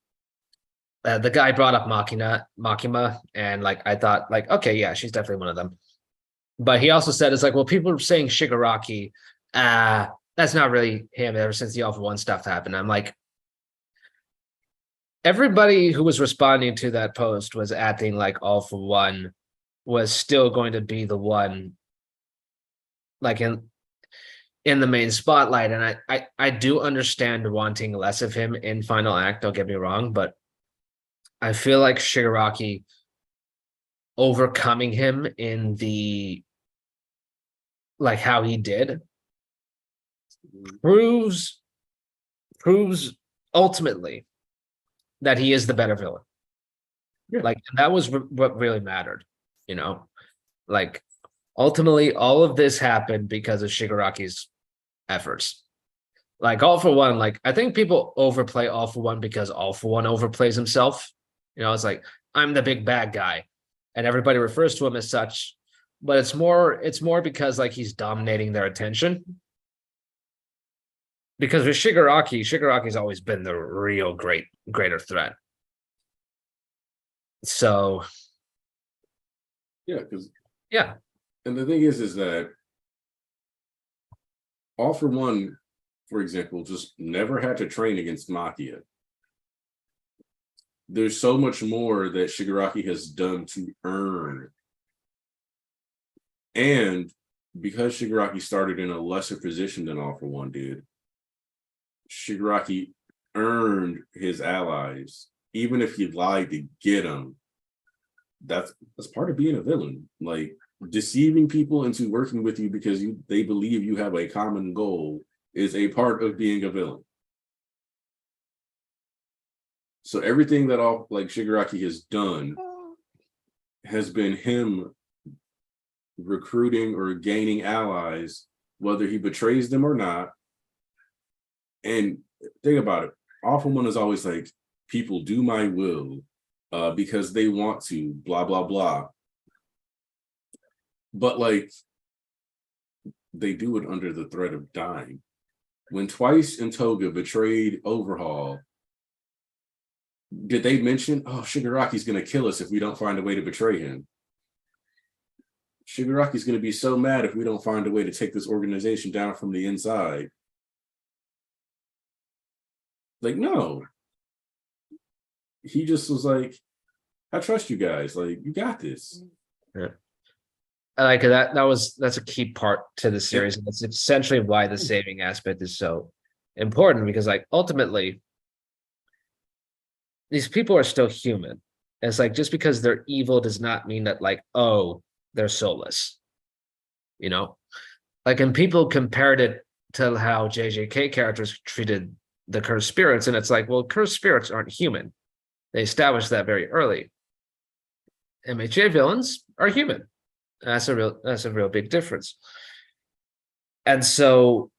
guy brought up Makima, and like I thought like, okay, yeah, she's definitely one of them. But he also said it's like, well, people are saying Shigaraki, that's not really him ever since the All for One stuff happened. I'm like, everybody who was responding to that post was acting like All for One was still going to be the one like in the main spotlight. And I do understand wanting less of him in Final Act, don't get me wrong, but I feel like Shigaraki overcoming him in the like how he did proves ultimately that he is the better villain. Yeah. Like that was what really mattered, you know, like ultimately all of this happened because of Shigaraki's efforts. Like All for One, like I think people overplay All for One because All for One overplays himself. You know, it's like, I'm the big bad guy, and everybody refers to him as such, but it's more because like he's dominating their attention. Because with Shigaraki's always been the real greater threat. So Yeah, because yeah, and the thing is that All For One, for example, just never had to train against Makia. There's so much more that Shigaraki has done to earn. And because Shigaraki started in a lesser position than All For One did, Shigaraki earned his allies, even if he lied to get them. That's part of being a villain. Like deceiving people into working with you because they believe you have a common goal is a part of being a villain. So everything that Shigaraki has done has been him recruiting or gaining allies, whether he betrays them or not. And think about it. All For One is always like, people do my will because they want to, blah, blah, blah. But like, they do it under the threat of dying. When Twice and Toga betrayed Overhaul, did they mention, oh, Shigaraki's going to kill us if we don't find a way to betray him? Shigaraki's going to be so mad if we don't find a way to take this organization down from the inside. Like, no. He just was like, I trust you guys. Like, you got this. yeah. I like that. That's a key part to the series, and that's essentially why the saving aspect is so important, because like ultimately, these people are still human. And it's like, just because they're evil does not mean that like, oh, they're soulless. You know, like, and people compared it to how JJK characters treated the cursed spirits, and it's like, well, cursed spirits aren't human. They established that very early. MHA villains are human. That's a real big difference. And so,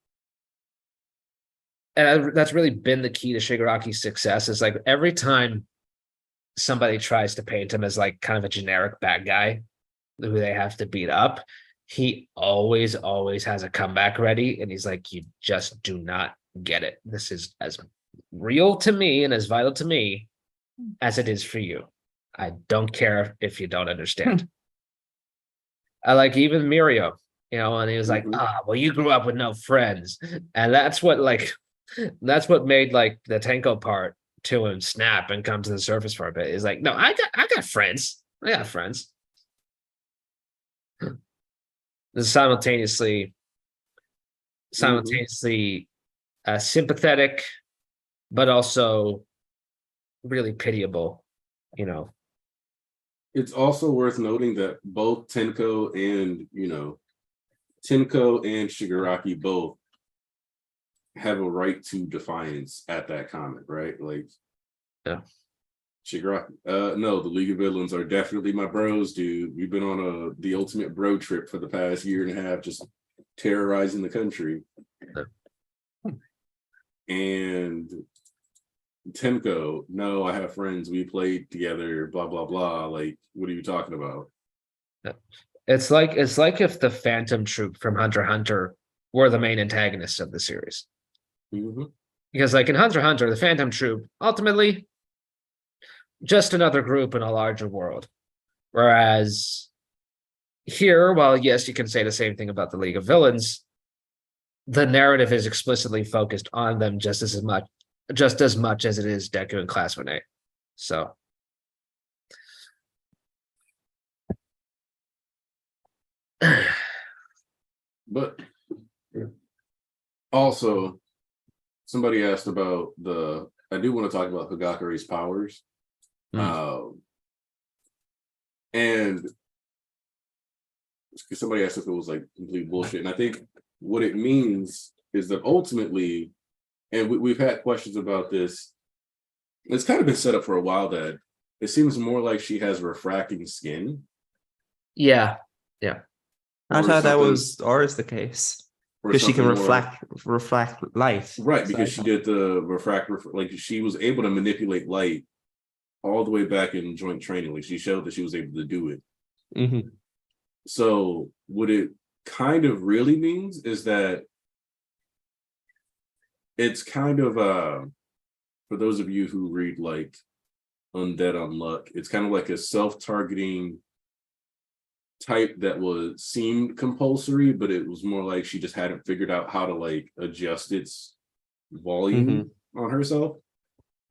and that's really been the key to Shigaraki's success, is like every time somebody tries to paint him as like kind of a generic bad guy who they have to beat up, he always has a comeback ready. And he's like, you just do not get it. This is as real to me and as vital to me as it is for you. I don't care if you don't understand. I like even Mirio, and he was like, well, you grew up with no friends. And that's what made like the Tenko part to him snap and come to the surface for a bit. Is like, no, I got friends. I got friends. Simultaneously sympathetic, but also really pitiable, It's also worth noting that both Tenko and Shigaraki both have a right to defiance at that comment, right? Like, yeah. Shigaraki, no, the League of Villains are definitely my bros, dude. We've been on the ultimate bro trip for the past year and a half, just terrorizing the country. Yeah. And Tenko, no, I have friends. We played together, blah, blah, blah. Like, what are you talking about? It's like if the Phantom Troop from Hunter x Hunter were the main antagonists of the series. Mm-hmm. Because like in Hunter x Hunter, the Phantom Troop, ultimately, just another group in a larger world. Whereas here, while yes, you can say the same thing about the League of Villains, the narrative is explicitly focused on them just as much as it is Deku and Class 1A. So but also somebody asked about I do want to talk about Hagakure's powers. And somebody asked if it was like complete bullshit. And I think what it means is that ultimately, and we've had questions about this, it's kind of been set up for a while that it seems more like she has refracting skin. Yeah. I thought that was always the case. Because she can reflect light. Right, because she did the refractor, like she was able to manipulate light all the way back in joint training. Like she showed that she was able to do it. Mm-hmm. So what it kind of really means is that it's kind of for those of you who read like undead unluck. It's kind of like a self-targeting type that was seemed compulsory, but it was more like she just hadn't figured out how to like adjust its volume on herself.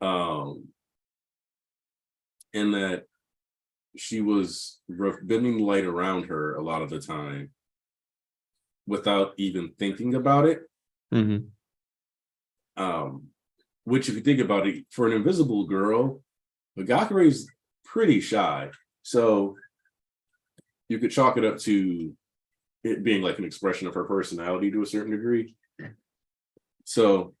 And that she was bending light around her a lot of the time without even thinking about it. Which, if you think about it, for an invisible girl, Hagakure is pretty shy. So you could chalk it up to it being like an expression of her personality to a certain degree. So,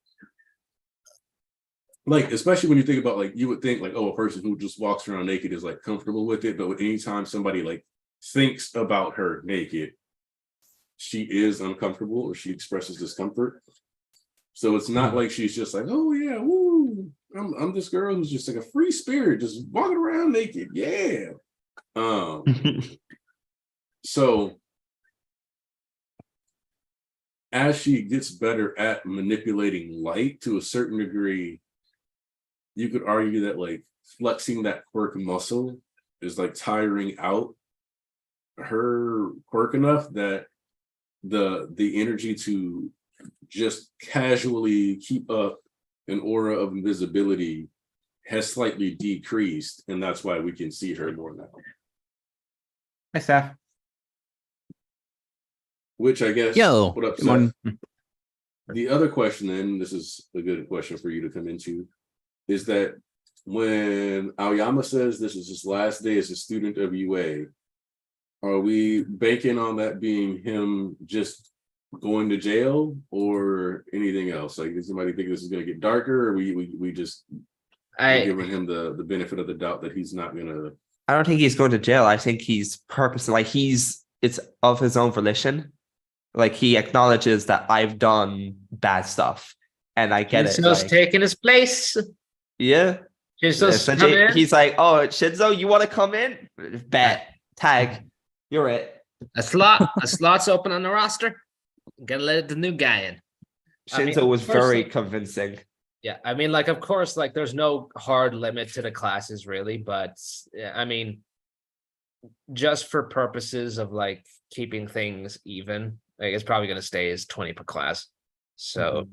like, especially when you think about, like, you would think like, oh, a person who just walks around naked is like comfortable with it. But anytime somebody like thinks about her naked, she is uncomfortable or she expresses discomfort. So it's not like she's just like, oh yeah, woo, I'm this girl who's just like a free spirit, just walking around naked. Yeah. So as she gets better at manipulating light to a certain degree, you could argue that like flexing that quirk muscle is like tiring out her quirk enough that the energy to just casually keep up an aura of invisibility has slightly decreased, and that's why we can see her more now. Hi, Steph. Which I guess Yo, what up, good morning. Seth? The other question, then, this is a good question for you to come into, is that when Aoyama says this is his last day as a student of UA, are we banking on that being him just going to jail or anything else? Like, does somebody think this is going to get darker, or we just giving him the benefit of the doubt that he's not going to? I don't think he's going to jail. I think he's purposely, like, it's of his own volition. Like, he acknowledges that I've done bad stuff, and I get it. Shinzo's Like, taking his place. yeah. Shinzo's come Essentially, in. he's like, oh, Shinzo, you want to come in? Bet. Tag. You're it. A slot's open on the roster. Gotta let the new guy in. I mean, Shinzo was of course, very like, convincing. Yeah, I mean, like, of course, like, there's no hard limit to the classes, really, but yeah, I mean, just for purposes of like keeping things even, like, it's probably going to stay as 20 per class. So,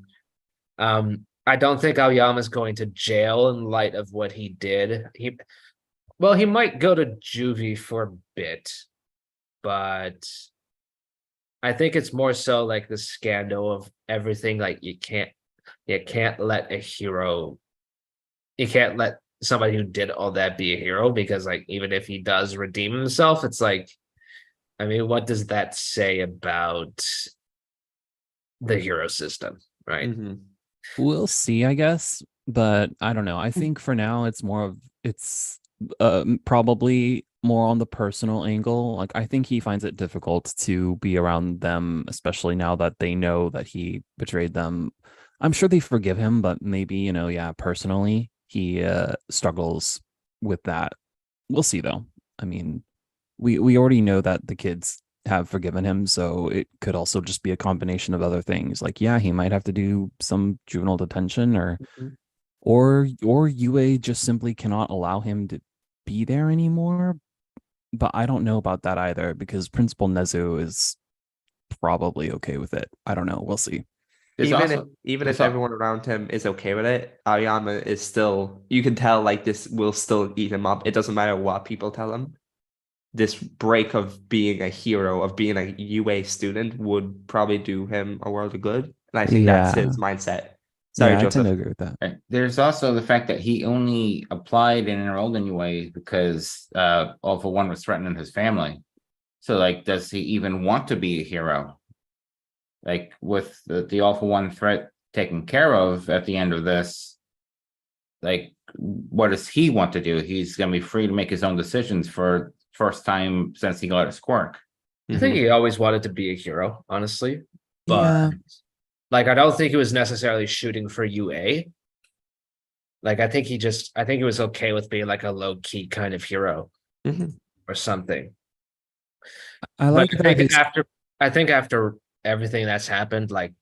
I don't think Aoyama's going to jail in light of what he did. He might go to juvie for a bit, but I think it's more so like the scandal of everything. Like, you can't let somebody who did all that be a hero, because like, even if he does redeem himself, it's like, I mean, what does that say about the hero system, right? We'll see, I guess, but I don't know. I think for now it's probably more on the personal angle. Like, I think he finds it difficult to be around them, especially now that they know that he betrayed them. I'm sure they forgive him, but maybe, personally, he struggles with that. We'll see, though. I mean, we already know that the kids have forgiven him, so it could also just be a combination of other things. Like, yeah, he might have to do some juvenile detention, or UA just simply cannot allow him to be there anymore. But I don't know about that either, because Principal Nezu is probably okay with it. I don't know. We'll see. Even if everyone around him is okay with it, Aoyama is still, you can tell, like, this will still eat him up. It doesn't matter what people tell him. This break of being a hero, of being a UA student, would probably do him a world of good. And I think that's his mindset. Sorry, I Joseph. tend to agree with that. Right. There's also the fact that he only applied and enrolled in UA because All for One was threatening his family. So, like, does he even want to be a hero? Like, with the All for One threat taken care of at the end of this, like, what does he want to do? He's going to be free to make his own decisions for first time since he got his quirk. I think he always wanted to be a hero, honestly. But like, I don't think he was necessarily shooting for UA. Like, I think he was okay with being like a low-key kind of hero or something. I like that. I think after everything that's happened, like,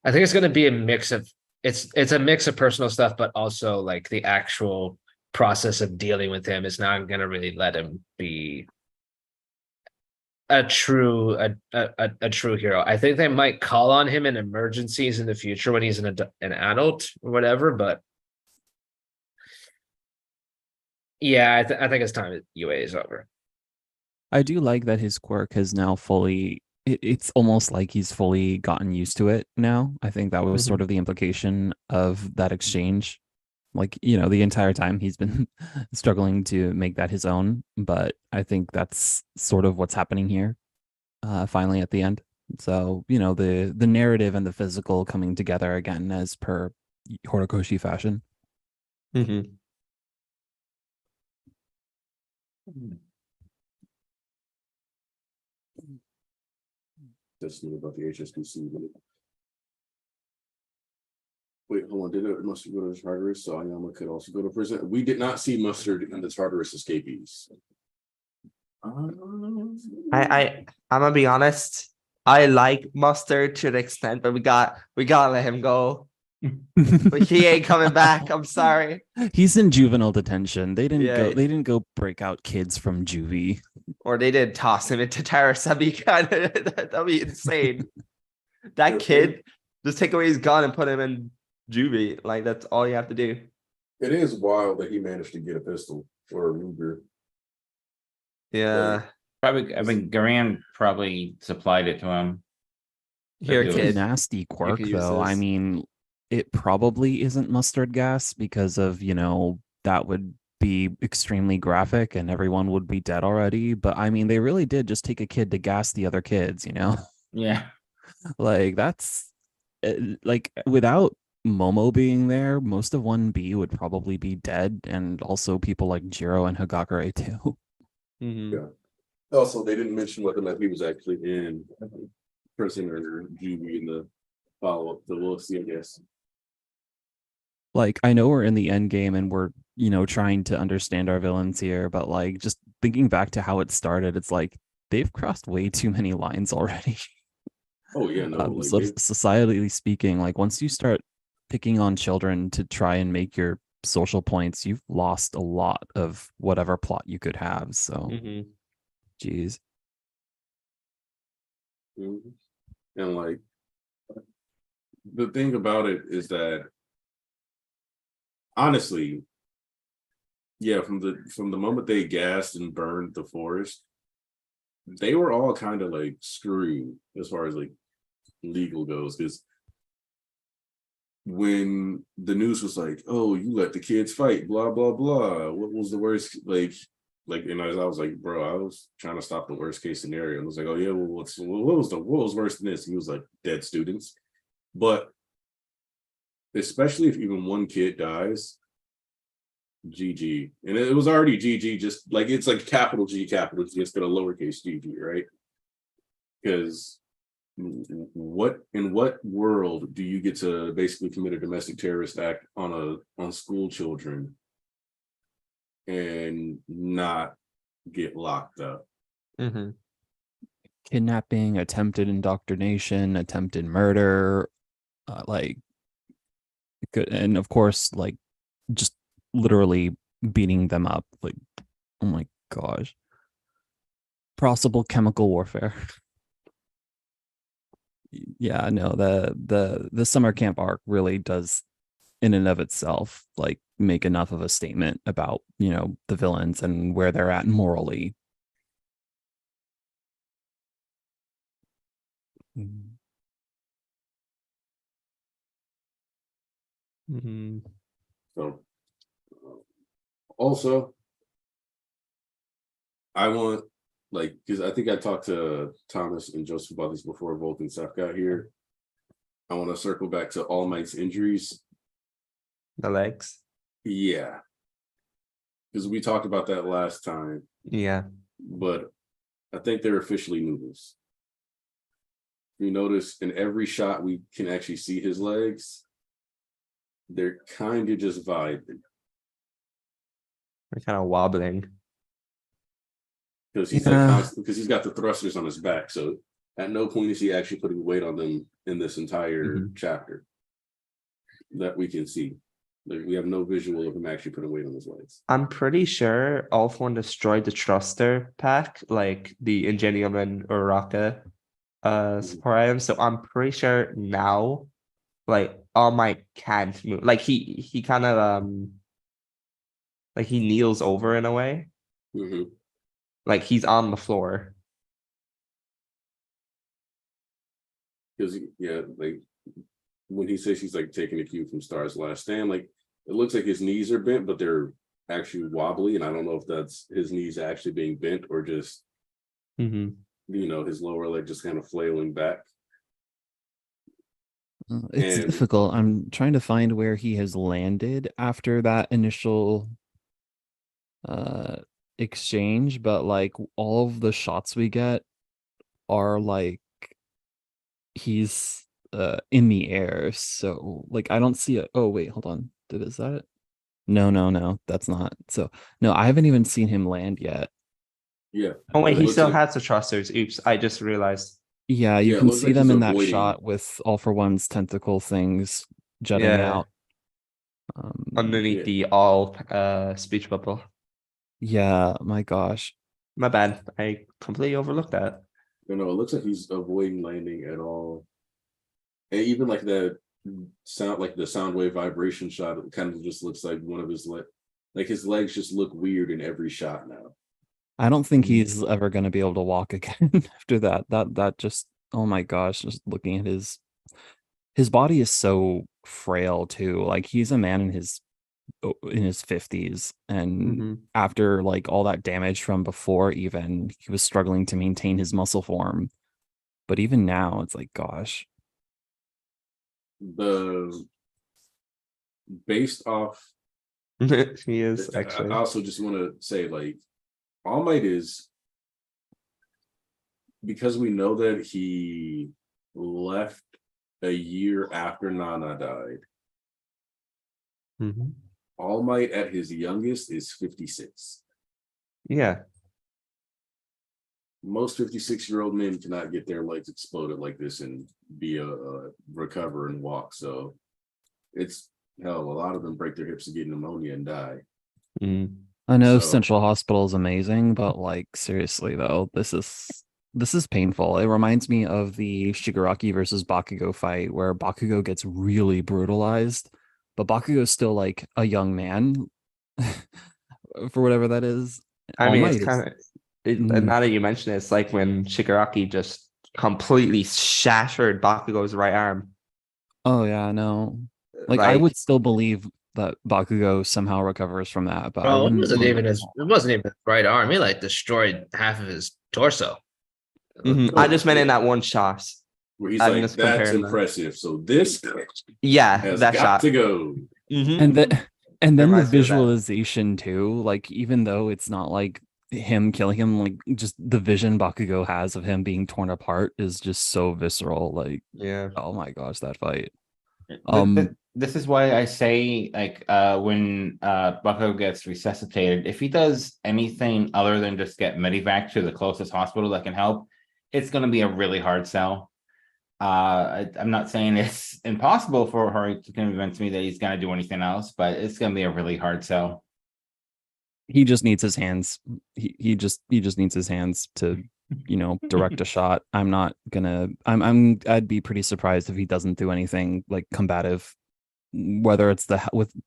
I think it's going to be a mix of it's a mix of personal stuff, but also like the actual process of dealing with him is not going to really let him be a true hero. I think they might call on him in emergencies in the future when he's an adult or whatever, but yeah, I think it's time UA is over. I do like that his quirk has now fully. It's almost like he's fully gotten used to it now. I think that was sort of the implication of that exchange. Like, you know, the entire time he's been struggling to make that his own. But I think that's sort of what's happening here, finally at the end. So, you know, the narrative and the physical coming together again as per Horikoshi fashion. Mm-hmm. Just about the HSBC. Wait, hold on. Did it Mustard go to the Tartarus? So Ayama could also go to prison. We did not see Mustard in the Tartarus escapees. I'm gonna be honest. I like Mustard to an extent, but we gotta let him go. But he ain't coming back. I'm sorry. He's in juvenile detention. They didn't Yeah. go. They didn't go break out kids from juvie. Or they did toss him into terrace. That'd be that'd be insane. That kid, just take away his gun and put him in juvie. Like that's all you have to do. It is wild that he managed to get a pistol or a Ruger. Yeah. Probably, I mean, Garan probably supplied it to him. Here, It was kid. Nasty quirk could use though. I this. mean, it probably isn't mustard gas because of, you know, that would be extremely graphic and everyone would be dead already. But I mean, they really did just take a kid to gas the other kids, you know? Yeah. Like that's like without Momo being there, most of 1B would probably be dead, and also people like Jiro and Hagakure too. Mhm. Yeah. Also, they didn't mention whether or not he was actually in prison or juvie in the follow-up. So we'll see, I guess. Like, I know we're in the end game and we're, you know, trying to understand our villains here, but like just thinking back to how it started, it's like they've crossed way too many lines already. Oh yeah, no. Like, So societally speaking, like once you start picking on children to try and make your social points, you've lost a lot of whatever plot you could have. So, Mhm. geez. mhm. And like the thing about it is that honestly, yeah, from the moment they gassed and burned the forest, they were all kind of like screwed as far as like legal goes, because when the news was like, "Oh, you let the kids fight," blah blah blah. What was the worst? And I was like, "Bro, I was trying to stop the worst case scenario." And I was like, "Oh yeah, well, what was worse than this?" And he was like, "Dead students." But especially if even one kid dies, GG. And it was already GG. Just like it's like capital G, capital G. It's got a lowercase GG, right? Because what in what world do you get to basically commit a domestic terrorist act on school children and not get locked up? Mhm. Kidnapping, attempted indoctrination, attempted murder, like good, and of course, like just literally beating them up. Like, oh my gosh, possible chemical warfare. Yeah, no, the summer camp arc really does in and of itself like make enough of a statement about, you know, the villains and where they're at morally. Mhm. So also I want, like, because I think I talked to Thomas and Joseph about this before Volk and Seth got here. I want to circle back to All Might's injuries. The legs. Yeah. Because we talked about that last time, Yeah. but I think they're officially noodles. You notice in every shot we can actually see his legs. They're kind of just vibing. They're kind of wobbling. Because he's because he's got the thrusters on his back. So at no point is he actually putting weight on them in this entire chapter that we can see. Like, we have no visual of him actually putting weight on his legs. I'm pretty sure All For One destroyed the Thruster pack, like the Ingenium and Uraka support items. So I'm pretty sure now, like All Might can't move. Like he kind of like he kneels over in a way. Mhm. Like he's on the floor. Because yeah, like when he says he's like taking a cue from Star's Last Stand, like it looks like his knees are bent, but they're actually wobbly, and I don't know if that's his knees actually being bent or just his lower leg just kind of flailing back. It's And- difficult. I'm trying to find where he has landed after that initial exchange, but like all of the shots we get are like he's in the air. So like I don't see it. Oh wait, hold on. Is that it? No, that's not. So no, I haven't even seen him land yet. Yeah. Oh wait, It he looks still like- has the Thrusters. Oops, I just realized. Yeah, you Yeah, it can looks see like them he's in that avoiding. shot with All For One's tentacle things jutting Yeah. out. Underneath Yeah. the all speech bubble. Yeah, my gosh. My bad. I completely overlooked that. It looks like he's avoiding landing at all. And even like the sound, like the sound wave vibration shot, it kind of just looks like one of his like his legs just look weird in every shot now. I don't think he's ever going to be able to walk again after that. That just, oh my gosh, just looking at his body is so frail too. Like he's a man in his 50s, and after like all that damage from before, even he was struggling to maintain his muscle form. But even now, it's like, gosh. Based off, he is I actually. also just want to say, like, All Might is, because we know that he left a year after Nana died. All Might at his youngest is 56. Yeah. Most 56-year-old men cannot get their legs exploded like this and be a recover and walk. So it's hell, a lot of them break their hips and get pneumonia and die. I know So- Central Hospital is amazing, but like seriously though, this is painful. It reminds me of the Shigaraki versus Bakugo fight where Bakugo gets really brutalized, but Bakugo's still like a young man for whatever that is. I All mean, Might it's is- kind of now that you mention it, it's like when Shigaraki just completely shattered Bakugo's right arm. Oh yeah, no. Like I would still believe that Bakugo somehow recovers from that, but I Bro, it wouldn't wasn't believe even his right arm. He like destroyed half of his torso. I just meant in that one shot. Where he's I'm like, just that's comparing them. impressive. So this Yeah, has that got shot. to go. and then the Reminds me of that. visualization too, like even though it's not like him killing him, like just the vision Bakugo has of him being torn apart is just so visceral. Like, Yeah. oh my gosh, that fight. This is why I say, like, when Bucko gets resuscitated, if he does anything other than just get medevac to the closest hospital that can help, it's going to be a really hard sell. I'm not saying it's impossible for her to convince me that he's going to do anything else, but it's going to be a really hard sell. He just needs his hands. He just needs his hands to, direct a shot. I'd be pretty surprised if he doesn't do anything like combative, whether it's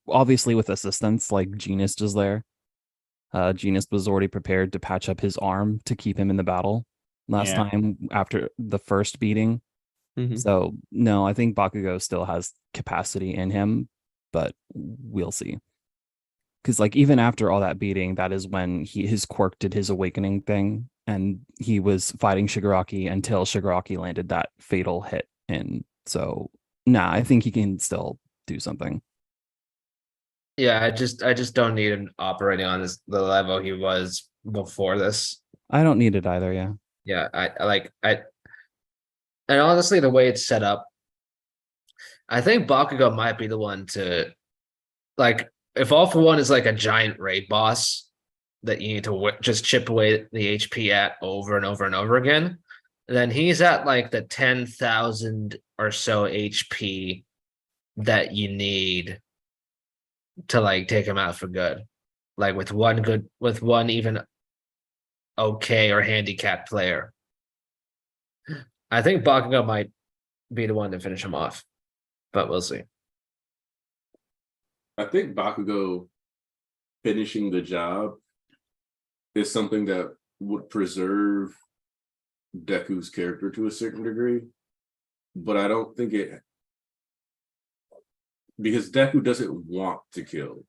obviously with assistance like Genist is there. Genist was already prepared to patch up his arm to keep him in the battle last time after the first beating. So no, I think Bakugo still has capacity in him, but we'll see. Because like even after all that beating, that is when his quirk did his awakening thing, and he was fighting Shigaraki until Shigaraki landed that fatal hit. And so, I think he can still do something. Yeah, I just don't need him operating on the level he was before this. I don't need it either. Yeah. Yeah, and honestly, the way it's set up, I think Bakugo might be the one to, like, if All For One is like a giant raid boss that you need to just chip away the HP at over and over and over again, then he's at like the 10,000 or so HP that you need to like take him out for good. Like with one even okay or handicapped player. I think Bakugo might be the one to finish him off, but we'll see. I think Bakugo finishing the job is something that would preserve Deku's character to a certain degree, but I don't think it, because Deku doesn't want to kill.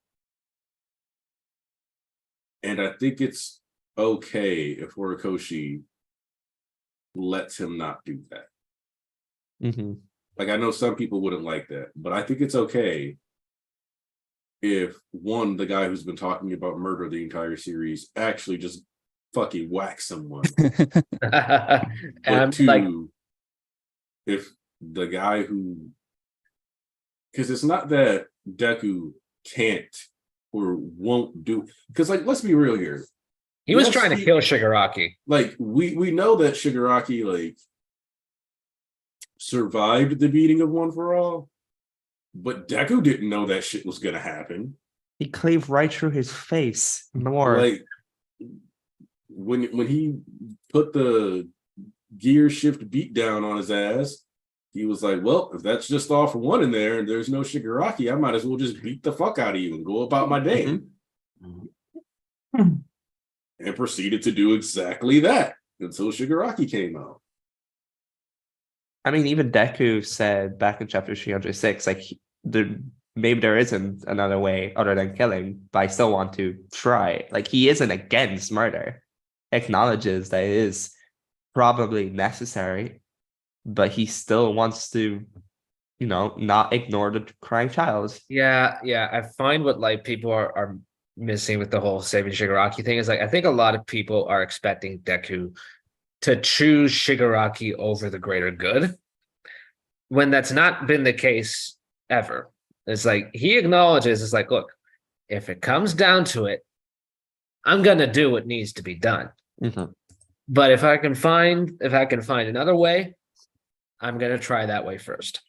And I think it's okay if Horikoshi lets him not do that. Mm-hmm. Like, I know some people wouldn't like that, but I think it's okay if one, the guy who's been talking about murder the entire series actually just fucking whacks someone. But And two, like, if the guy who, because it's not that Deku can't or won't do, because like, let's be real here. he was Yes, trying to kill Shigaraki. Like, we know that Shigaraki like survived the beating of One for All, but Deku didn't know that shit was gonna happen. He cleaved right through his face. More. Like, when he put the gear shift beat down on his ass, he was like, well, if that's just all for one in there and there's no Shigaraki, I might as well just beat the fuck out of you and go about my day. And proceeded to do exactly that until Shigaraki came out. I mean, even Deku said back in chapter 306, like, maybe there isn't another way other than killing, but I still want to try. Like, he isn't against murder, acknowledges that it is probably necessary, but he still wants to, not ignore the crying child. Yeah. I find what like people are missing with the whole saving Shigaraki thing is like I think a lot of people are expecting Deku to choose Shigaraki over the greater good, when that's not been the case ever. It's like he acknowledges, it's like, look, if it comes down to it, I'm gonna do what needs to be done. Mm-hmm. But if I can find another way, I'm gonna try that way first.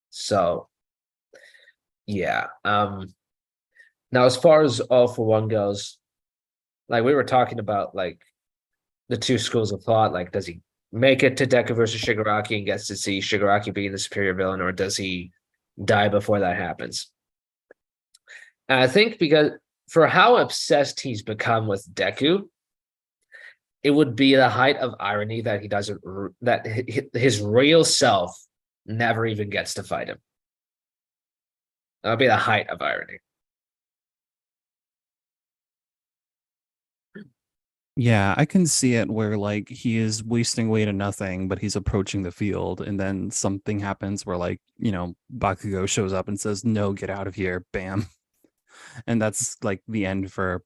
So yeah. Now as far as All for One goes, like we were talking about like the two schools of thought, like does he make it to Deku versus Shigaraki and gets to see Shigaraki being the superior villain, or does he die before that happens? And I think because for how obsessed he's become with Deku, it would be the height of irony that he doesn't, that his real self never even gets to fight him. That would be the height of irony. Yeah, I can see it where like he is wasting away to nothing, but he's approaching the field, and then something happens where like, Bakugo shows up and says, no, get out of here, bam. And that's like the end for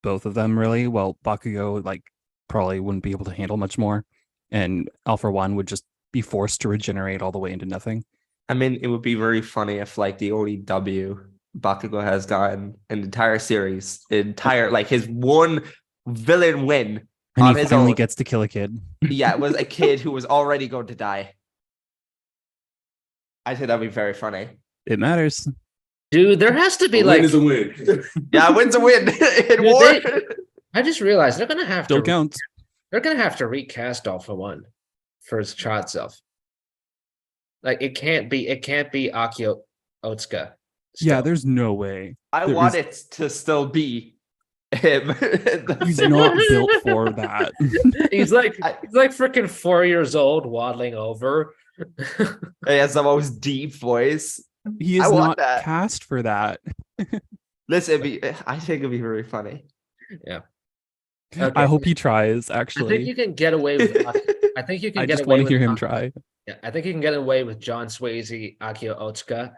both of them, really. Well, Bakugo like probably wouldn't be able to handle much more, and All for One would just be forced to regenerate all the way into nothing. I mean, it would be very funny if like the only W Bakugo has gotten in the entire series, like his one villain win And on he his finally own. gets to kill a kid. Yeah, it was a kid who was already going to die. I think that'd be very funny. It matters. Dude, there has to be A like win is a win. Yeah, win's a win in Dude, war. I just realized they're gonna have Still to counts. they're gonna have to recast All for One for his child self. Like it can't be Akio Otsuka. Yeah, there's no way. I There want is- it to still be him. He's not built for that. He's like freaking 4 years old waddling over. He has the most deep voice. He I is want not that. cast for that. Listen, I think it'd be very funny. Yeah. I hope he tries, I think actually. you can get away with I think you can I get just away want to with hear him try. Yeah, I think you can get away with John Swayze, Akio Otsuka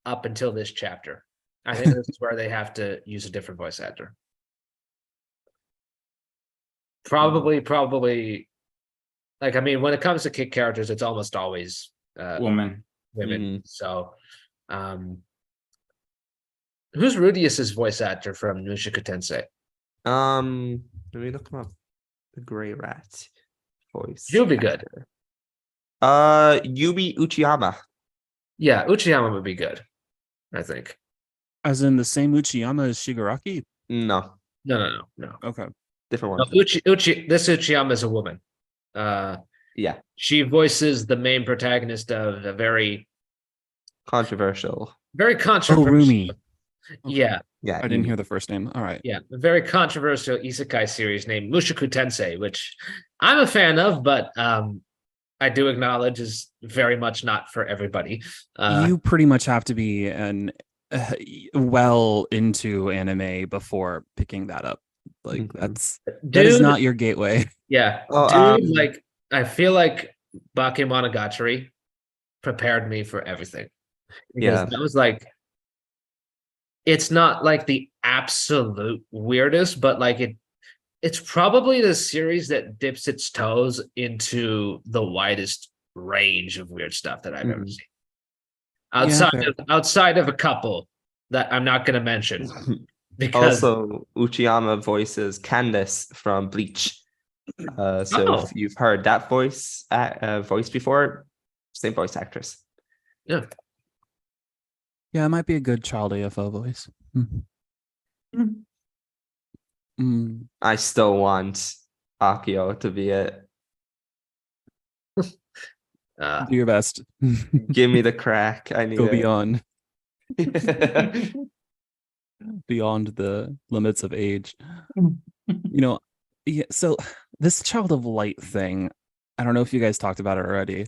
up until this chapter. I think this is where they have to use a different voice actor. Probably. Like, I mean, when it comes to kid characters, it's almost always Woman. women. So, who's Rudius's voice actor from Mushoku Tensei? Let me look him up. The Gray Rat voice. He'll be good. Yumi Uchiyama. Yeah, Uchiyama would be good, I think. As in the same Uchiyama as Shigaraki? No, No. Okay. different No, one. This Uchiyama is a woman. Yeah, She voices the main protagonist of a very controversial. very Oh, controversial. Rumi. Yeah, Yeah, I didn't hear the first name. All right. yeah, a very controversial isekai series named Mushoku Tensei, which I'm a fan of, but I do acknowledge is very much not for everybody. You pretty much have to be an well into anime before picking that up. Like Mhm. that is Dude, not your gateway. yeah, Oh, dude, like I feel like Bakemonogatari prepared me for everything. Because Yeah. that was like, it's not like the absolute weirdest, but like it's probably the series that dips its toes into the widest range of weird stuff that I've ever Mhm. seen. Yeah, fair. Outside of a couple that I'm not going to mention because Also, Uchiyama voices Candace from Bleach. So Oh. if you've heard that voice before, same voice actress. yeah, Yeah, it might be a good child AFO voice. I still want Akio to be it. Do your best. Give me the crack. I need Go it. beyond the limits of age. Yeah, so this child of light thing, I don't know if you guys talked about it already.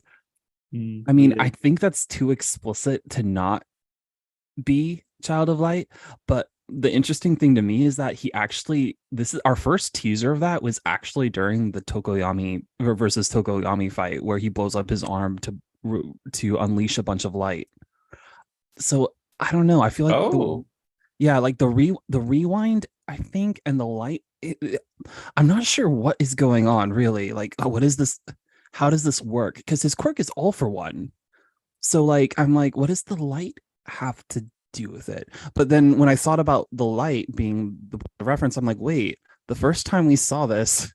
I mean, I think that's too explicit to not be child of light, but the interesting thing to me is that this is our first teaser of that was actually during the Tokoyami versus Tokoyami fight where he blows up his arm to unleash a bunch of light. So I don't know. I feel like the rewind, I think, and the light. I'm not sure what is going on really. Like, what is this? How does this work? Because his quirk is all for one. So like, I'm like, what does the light have to do with it? But then when I thought about the light being the reference, I'm like, wait, the first time we saw this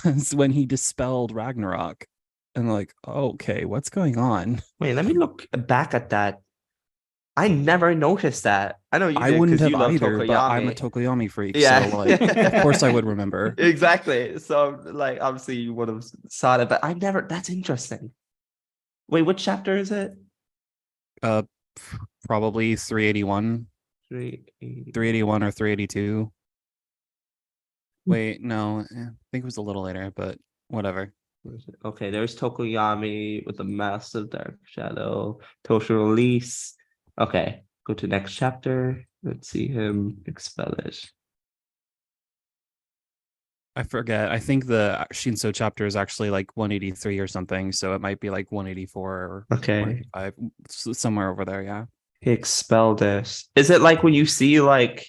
was when he dispelled Ragnarok. And like, okay, what's going on? Wait, let me look back at that. I never noticed that. I know you I did wouldn't because you have love either, but I'm a Tokoyami. Tokoyami freak. Yeah. So like, of course I would remember. Exactly. So like obviously you would have saw it, but I never. That's interesting. Wait, what chapter is it? Probably 381. 381 or 382. Wait, no, I think it was a little later, but whatever. Okay, there's Tokoyami with the massive dark shadow, Toshiro release. Okay, go to next chapter. Let's see him expel it. I forget. I think the Shinso chapter is actually like 183 or something, so it might be like 184 or Okay. 185, somewhere over there. Yeah, He expelled it. Is it like when you see like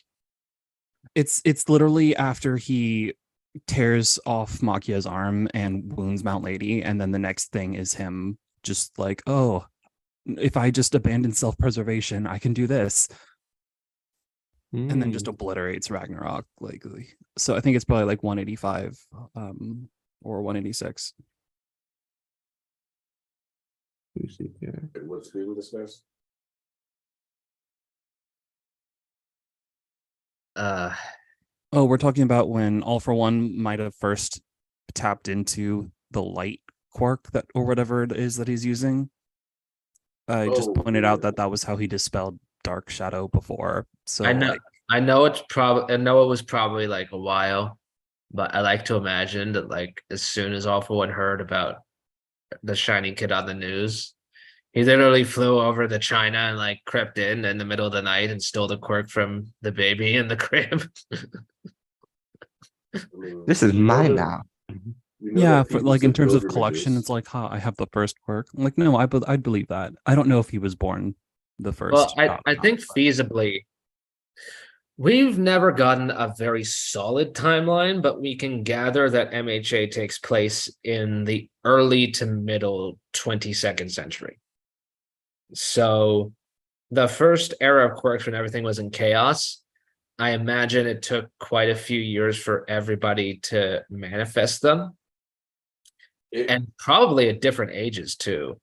it's literally after he tears off Makia's arm and wounds Mount Lady, and then the next thing is him just like, oh, if I just abandon self-preservation, I can do this. And then just obliterates Ragnarok. Like, so I think it's probably like 185 or 186. What's being discussed? Oh, we're talking about when All for One might have first tapped into the light quirk that or whatever it is that he's using. I just pointed out that was how he dispelled Dark Shadow before. So I know. like, I know it was probably like a while, but I like to imagine that like as soon as All for One heard about the Shining Kid on the news, he literally flew over to China and like crept in the middle of the night and stole the quirk from the baby in the crib. this is mine now. yeah, for like in terms of collection, it's like, I have the first quirk. I'm like, no, I'd believe that. I don't know if he was born the first. Well, I think feasibly, we've never gotten a very solid timeline, but we can gather that MHA takes place in the early to middle 22nd century. So the first era of quirks when everything was in chaos, I imagine it took quite a few years for everybody to manifest them. And probably at different ages too.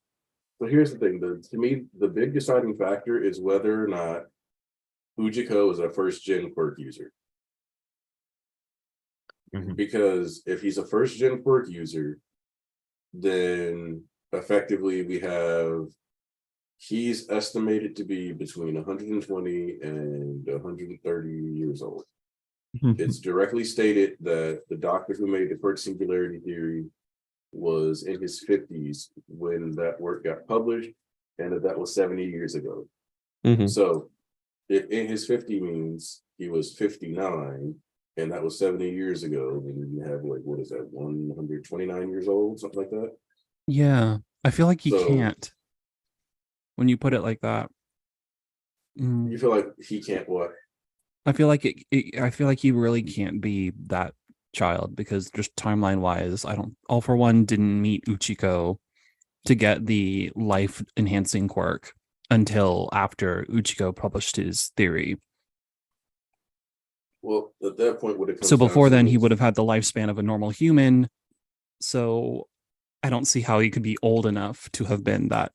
So here's the thing, to me, the big deciding factor is whether or not Ujiko is a first gen quirk user. Mhm. Because if he's a first gen quirk user, then effectively we have he's estimated to be between 120 and 130 years old. It's directly stated that the doctor who made the quirk singularity theory was in his 50s when that work got published, and that was 70 years ago. Mhm. So if in his 50 means he was 59, and that was 70 years ago, then you have like, what is that, 129 years old, something like that? Yeah, I feel like he So- can't when you put it like that. You feel like he can't what? I feel like I feel like he really can't be that child because just timeline wise, I don't. All for One didn't meet Uchiko to get the life enhancing quirk until after Uchiko published his theory. Well, at that point, what it comes So down before to then, he is- would have had the lifespan of a normal human. So I don't see how he could be old enough to have been that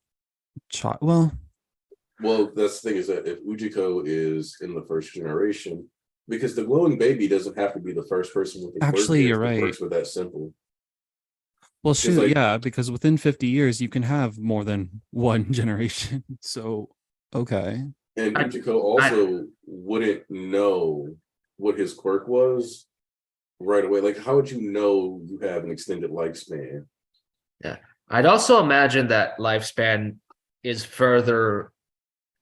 child. Well, that's the thing is that if Ujiko is in the first generation, because the glowing baby doesn't have to be the first person with the quirk, Actually, if you're the right. quirks were that simple. Well, Just shoot, like- yeah, because within 50 years, you can have more than one generation. So, okay. And I- Ujiko also wouldn't know what his quirk was right away. Like, how would you know you have an extended lifespan? I'd also imagine that lifespan is further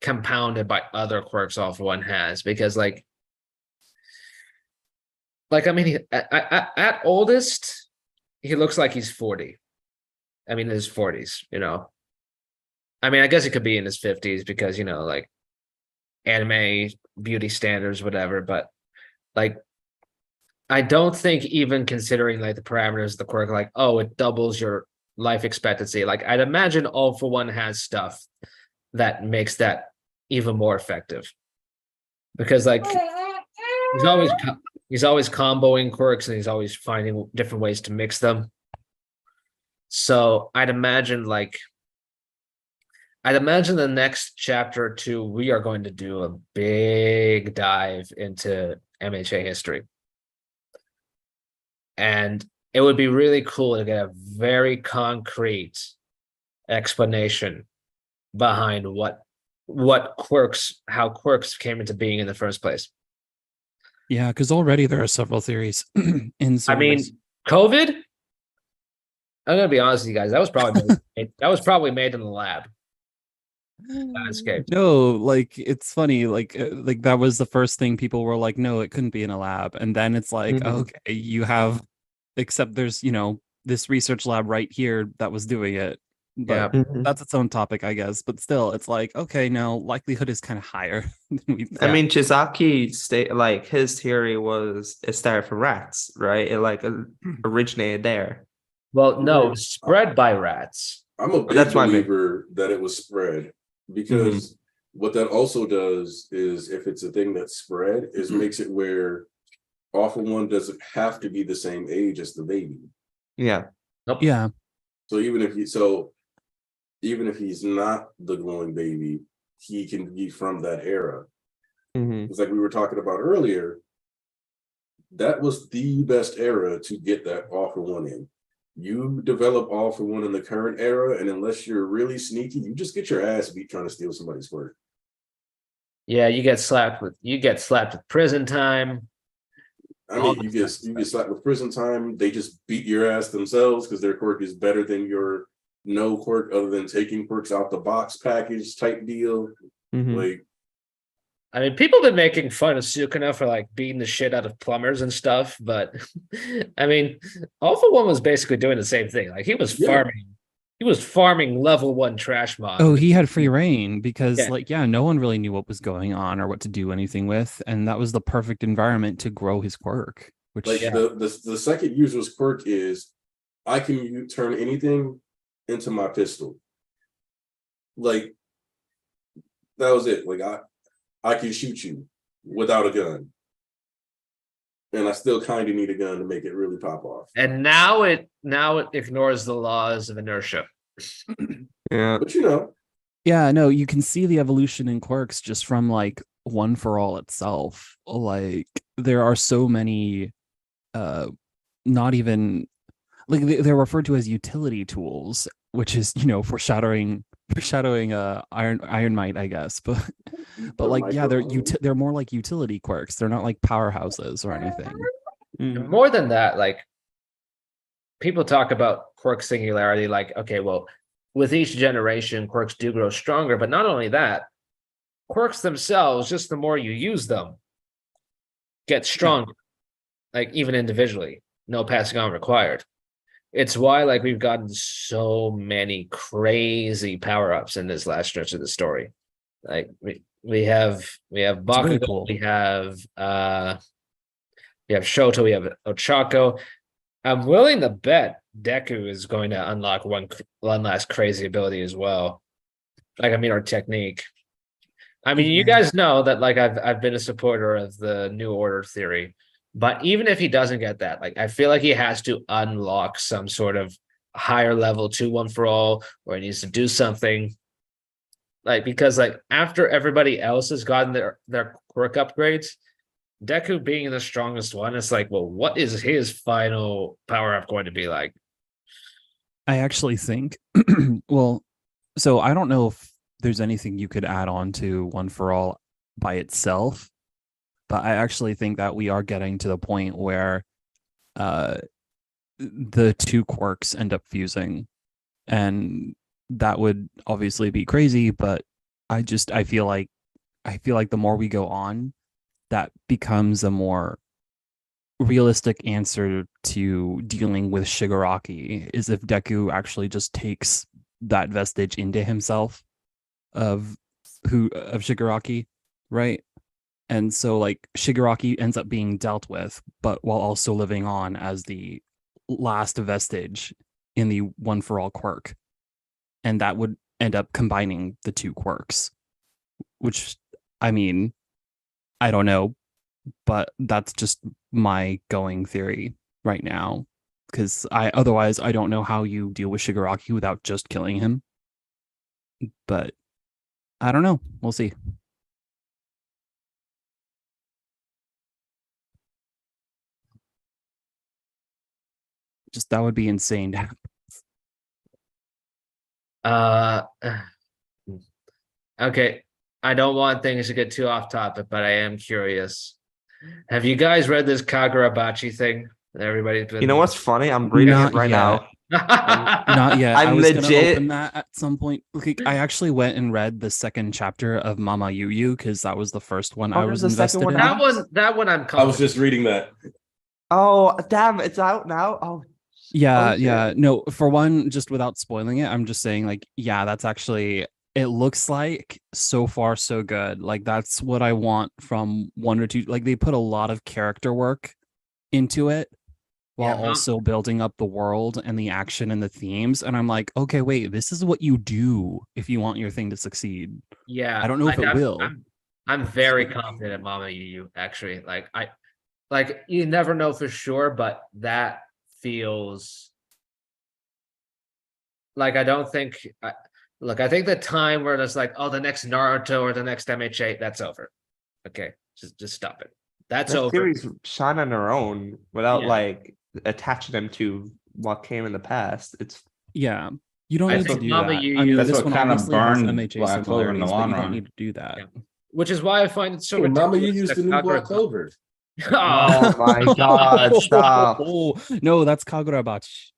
compounded by other quirks All For One has, because like I mean, at oldest, he looks like he's 40. I mean, in his 40s, you know. I mean, I guess he could be in his 50s because, you know, like anime beauty standards, whatever. But like, I don't think even considering like the parameters of the quirk, like, oh, it doubles your life expectancy. Like, I'd imagine All For One has stuff that makes that even more effective. Because like he's always comboing quirks and he's always finding different ways to mix them. So I'd imagine the next chapter or two, we are going to do a big dive into MHA history. And it would be really cool to get a very concrete explanation behind how quirks came into being in the first place. Yeah, because already there are several theories in series. I mean, COVID. I'm gonna be honest with you guys. That was probably made in the lab. Landscape. No, like it's funny, like that was the first thing people were like, no, it couldn't be in a lab, and then it's like, Mhm. okay, you have, except there's this research lab right here that was doing it, but Mhm. that's its own topic, I guess. But still, it's like, okay, now likelihood is kind of higher than we I thought. mean, Shigaraki state like his theory was it started from rats, right? It like originated there. Well, no, spread by rats. I'm a big That's what I mean. believer that it was spread because what that also does is if it's a thing that's spread, is makes it where All For One doesn't have to be the same age as the baby. Yeah. Nope. Yeah, So even if he's not the glowing baby, he can be from that era. Mhm. It's like we were talking about earlier. That was the best era to get that All For One in. You develop All For One in the current era, and unless you're really sneaky, you just get your ass beat trying to steal somebody's work. Yeah, you get slapped with prison time. I mean, you get slapped with prison time. They just beat your ass themselves because their quirk is better than your no quirk, other than taking quirks out the box package type deal. Mhm. Like, I mean, people have been making fun of Sukuna for like beating the shit out of plumbers and stuff, but I mean, All For One was basically doing the same thing. Like he was farming level 1 trash mod. oh, he had free reign because Yeah. no one really knew what was going on or what to do anything with, and that was the perfect environment to grow his quirk. Which like the second user's quirk is I can turn anything into my pistol. Like that was it. Like I can shoot you without a gun. And I still kind of need a gun to make it really pop off. And now it ignores the laws of inertia. Yeah. But yeah, no, you can see the evolution in quirks just from like One for All itself. Like there are so many not even like they're referred to as utility tools, which is, foreshadowing Iron Might, I guess. But like yeah, they're more like utility quirks. They're not like powerhouses or anything. Mm. More than that, like people talk about quirk singularity, like, okay, well, with each generation, quirks do grow stronger, but not only that, quirks themselves, just the more you use them, get stronger, like even individually, no passing on required. It's why like we've gotten so many crazy power-ups in this last stretch of the story. Like we have Bakugo, really cool. we have Shoto, we have Ochako. I'm willing to bet Deku is going to unlock one last crazy ability as well. Like, I mean, our technique. I mean, you guys know that like I've been a supporter of the New Order theory, but even if he doesn't get that, like I feel like he has to unlock some sort of higher level 2-1 for all, or he needs to do something. Like, because like after everybody else has gotten their quirk upgrades, Deku being the strongest one, it's like, well, what is his final power up going to be like? I actually think, well, so I don't know if there's anything you could add on to One for All by itself, but I actually think that we are getting to the point where the two quirks end up fusing, and that would obviously be crazy, but I feel like the more we go on, that becomes a more realistic answer to dealing with Shigaraki, is if Deku actually just takes that vestige into himself of Shigaraki, right? And so like Shigaraki ends up being dealt with, but while also living on as the last vestige in the One for All quirk. And that would end up combining the two quirks, which, I mean, I don't know, but that's just my going theory right now, because otherwise I don't know how you deal with Shigaraki without just killing him. But I don't know. We'll see. Just that would be insane to happen. Okay. I don't want things to get too off topic, but I am curious. Have you guys read this Kagurabachi thing that everybody's been? You know what's funny? I'm reading Not it right yet. now. Not yet. I'm I was gonna legit- open that at some point. Like, I actually went and read the second chapter of Mama Yu because that was the first one I was there's a second invested one in. out? That one I'm I was confident. just reading that. Oh, damn, it's out now. Oh, Yeah, shit. yeah. No, for one, just without spoiling it, I'm just saying, like, yeah, that's actually, it looks like so far so good. Like, that's what I want from one or two. Like, they put a lot of character work into it while also building up the world and the action and the themes. And I'm like, okay, wait, this is what you do if you want your thing to succeed. Yeah, I don't know if it will. I'm very confident in Mama Yu. Actually, like you never know for sure, but that feels like I don't think. Look, I think the time where it's like, oh, the next Naruto or the next MHA, that's over. Okay, just stop it. That's That over. series shine on their own without Yeah. like attaching them to what came in the past. It's Yeah. You don't I need to think do Mama that. Yu I mean, That's this what one kind of obviously has burned MHA Black Clover in the similarities, but long you don't run. need to do that. Yeah. Which is why I find it so Hey, Mama, you ridiculous used that the new Black Kagura- Clover. oh my god, stop. No, that's Kagurabachi.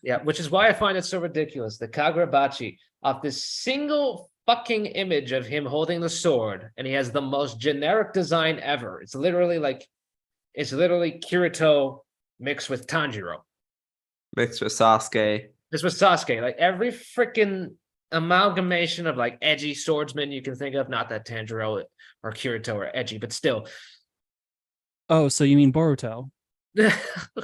Yeah, which is why I find it so ridiculous that Kagurabachi, off this single fucking image of him holding the sword, and he has the most generic design ever. It's literally Kirito mixed with Tanjiro. Mixed with Sasuke. This was Sasuke. Like every freaking amalgamation of like edgy swordsman you can think of. Not that Tanjiro or Kirito are edgy, but still. Oh, so you mean Boruto?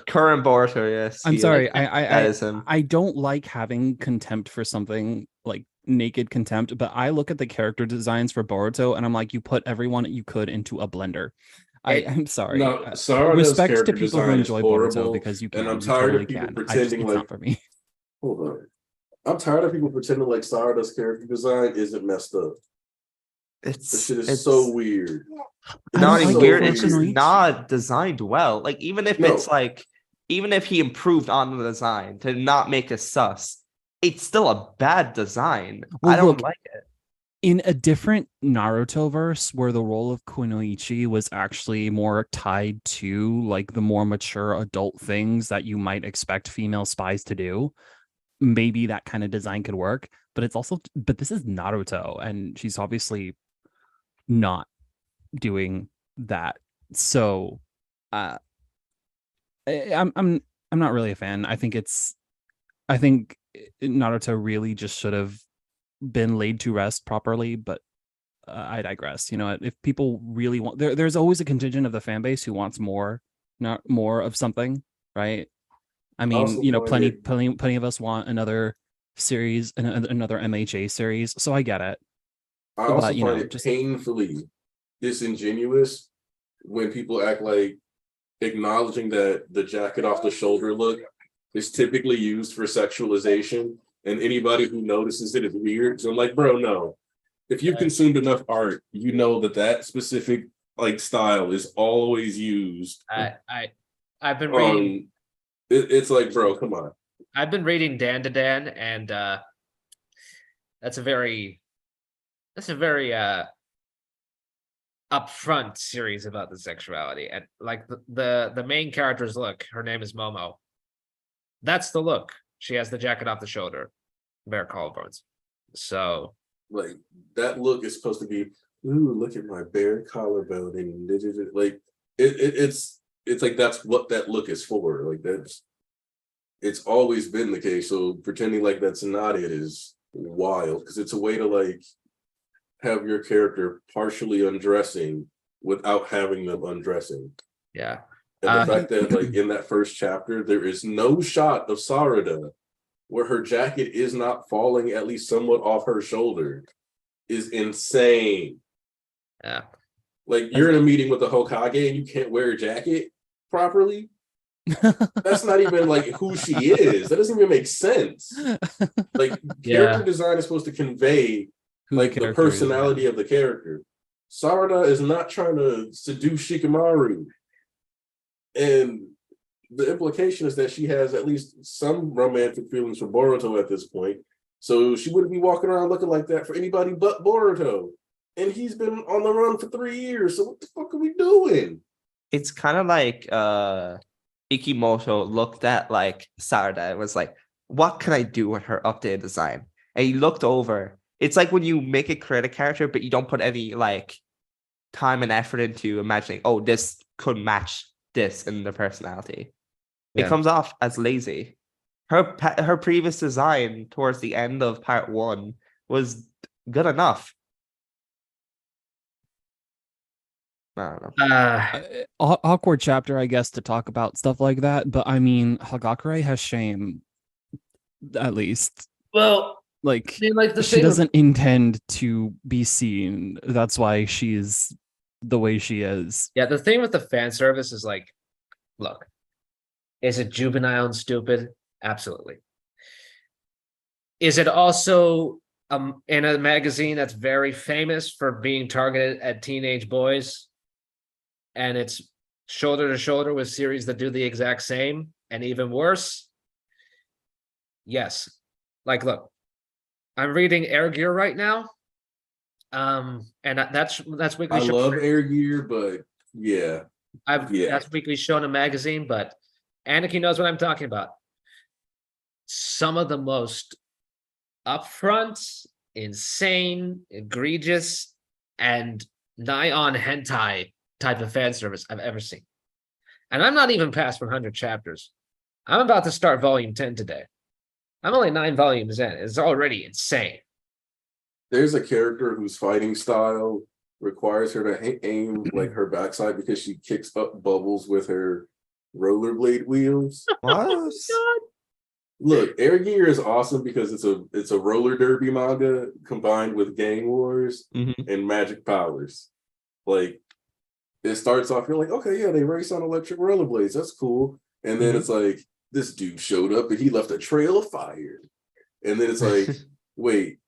Current Boruto, yes. I'm sorry. That is him. I don't like having contempt for something like naked contempt, but I look at the character designs for Boruto and I'm like, you put everyone you could into a blender. I'm sorry. No, Sarada's Respect character to people who design is enjoy horrible, Boruto because you can. and I'm You tired totally of people can. pretending it's like not for me. Hold on. I'm tired of people pretending like Sarada's character design isn't messed up. This shit is so weird. I Not don't even like weird. it It's for just Kunoichi. not designed well. Like even if it's No. like, even if he improved on the design to not make us sus, it's still a bad design. Well, I don't look, like it. in a different Naruto verse where the role of Kunoichi was actually more tied to like the more mature adult things that you might expect female spies to do, maybe that kind of design could work. But this is Naruto, and she's obviously not doing that. So I'm not really a fan. I think Naruto really just should have been laid to rest properly, but I digress. You know, if people really want, there's always a contingent of the fan base who wants more, not more of something, right? I mean, also you know, find it- plenty of us want another series, another MHA series, so I get it. I also But, you find know, it just painfully disingenuous when people act like acknowledging that the jacket off the shoulder look is typically used for sexualization, and anybody who notices it is weird. So I'm like, bro, no. If you've consumed enough art, you know that specific like style is always used. I've been reading. It's like, bro, come on. I've been reading Dan to Dan, and that's a very upfront series about the sexuality, and like the main character's look. Her name is Momo. That's the look. She has the jacket off the shoulder, bare collarbones. So Like that look is supposed to be, ooh, look at my bare collarbone, and like it's like that's what that look is for. Like it's always been the case. So pretending like that's not it is wild, because it's a way to like have your character partially undressing without having them undressing. yeah, And the fact that like in that first chapter, there is no shot of Sarada where her jacket is not falling at least somewhat off her shoulder is insane. yeah. Like you're in a meeting with the Hokage and you can't wear a jacket properly. That's not even like who she is. That doesn't even make sense. Like character design is supposed to convey Who like the character is, personality yeah. of the character. Sarada is not trying to seduce Shikamaru. And the implication is that she has at least some romantic feelings for Boruto at this point. So she wouldn't be walking around looking like that for anybody but Boruto. And he's been on the run for 3 years. So what the fuck are we doing? It's kind of like Ikimoto looked at like Sarada and was like, what can I do with her updated design? And he looked over. It's like when you make a creative character, but you don't put any like time and effort into imagining, oh, this could match this in the personality. It Yeah. comes off as lazy. Her previous design towards the end of part 1 was good enough. I don't know. Awkward chapter, I guess, to talk about stuff like that. But I mean, Hagakure has shame, at least. Well, Like, I mean, like the she thing with- doesn't intend to be seen. That's why she's the way she is. Yeah, the thing with the fan service is like, look, is it juvenile and stupid? Absolutely. Is it also in a magazine that's very famous for being targeted at teenage boys? And it's shoulder to shoulder with series that do the exact same and even worse? Yes. Like, look, I'm reading Air Gear right now. And that's weekly. I love Air Gear, but yeah. That's weekly Shonen magazine, but Anarchy knows what I'm talking about. Some of the most upfront, insane, egregious, and nigh on hentai type of fan service I've ever seen. And I'm not even past 100 chapters. I'm about to start volume 10 today. I'm only 9 volumes in. It's already insane. There's a character whose fighting style requires her to aim like her backside because she kicks up bubbles with her rollerblade wheels. What? Look, Air Gear is awesome because it's a roller derby manga combined with gang wars and magic powers. Like it starts off, you're like, okay, yeah, they race on electric rollerblades. That's cool. And then it's like, this dude showed up and he left a trail of fire. And then it's like, wait,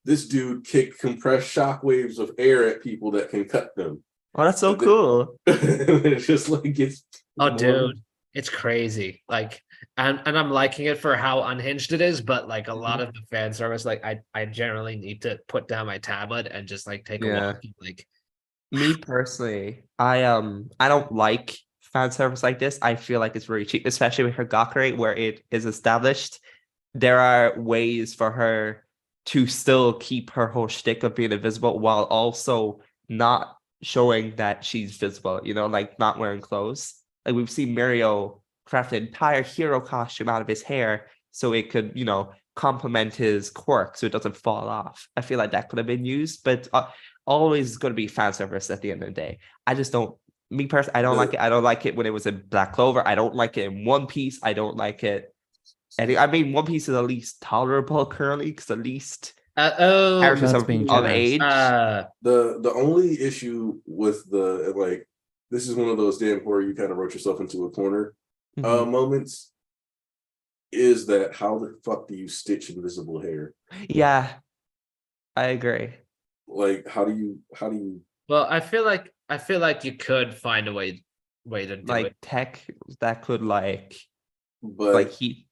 this dude kicked compressed shockwaves of air at people that can cut them. Oh, that's so And then- cool. And it's just like it's Oh, more- dude, it's crazy. Like, and I'm liking it for how unhinged it is, but like a lot of the fan service, like I generally need to put down my tablet and just like take a Yeah. walk. And, like, Me personally, I don't like fan service like this. I feel like it's really cheap, especially with her Gakure, where it is established. There are ways for her to still keep her whole shtick of being invisible while also not showing that she's visible, you know, like not wearing clothes. Like we've seen Mirio craft an entire hero costume out of his hair so it could, you know, complement his quirk so it doesn't fall off. I feel like that could have been used, but always going to be fan service at the end of the day. I just don't, me personally, I don't like it. I don't like it when it was in Black Clover. I don't like it in One Piece. I don't like it. I mean, One Piece is at least tolerable currently because at least characters That's of being age. the only issue with the like this is one of those damn where you kind of wrote yourself into a corner Mhm. moments is that how the fuck do you stitch invisible hair? Yeah, I agree. Like how do you well, I feel like you could find a way to do Like it. tech that could like but heat,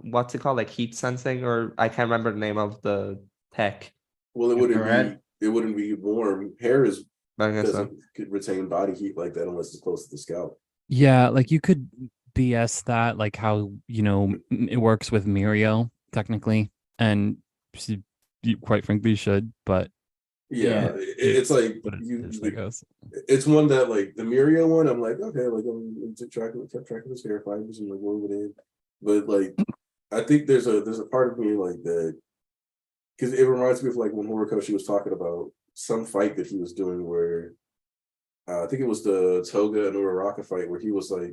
what's it called? Like heat sensing, or I can't remember the name of the tech. well Infrared? it wouldn't be warm. Hair is I guess so. doesn't could retain body heat like that unless it's close to the scalp. Yeah, like you could BS that, like how it works with Mirio technically, and she, you quite frankly should, but Yeah, it's like what it is, I guess. it's one that like the Mirio one. I'm like, okay, like I'm kept track of his hair fibers and like what it is. But like, I think there's a part of me like that because it reminds me of like when Horikoshi was talking about some fight that he was doing where I think it was the Toga and Uraraka fight where he was like,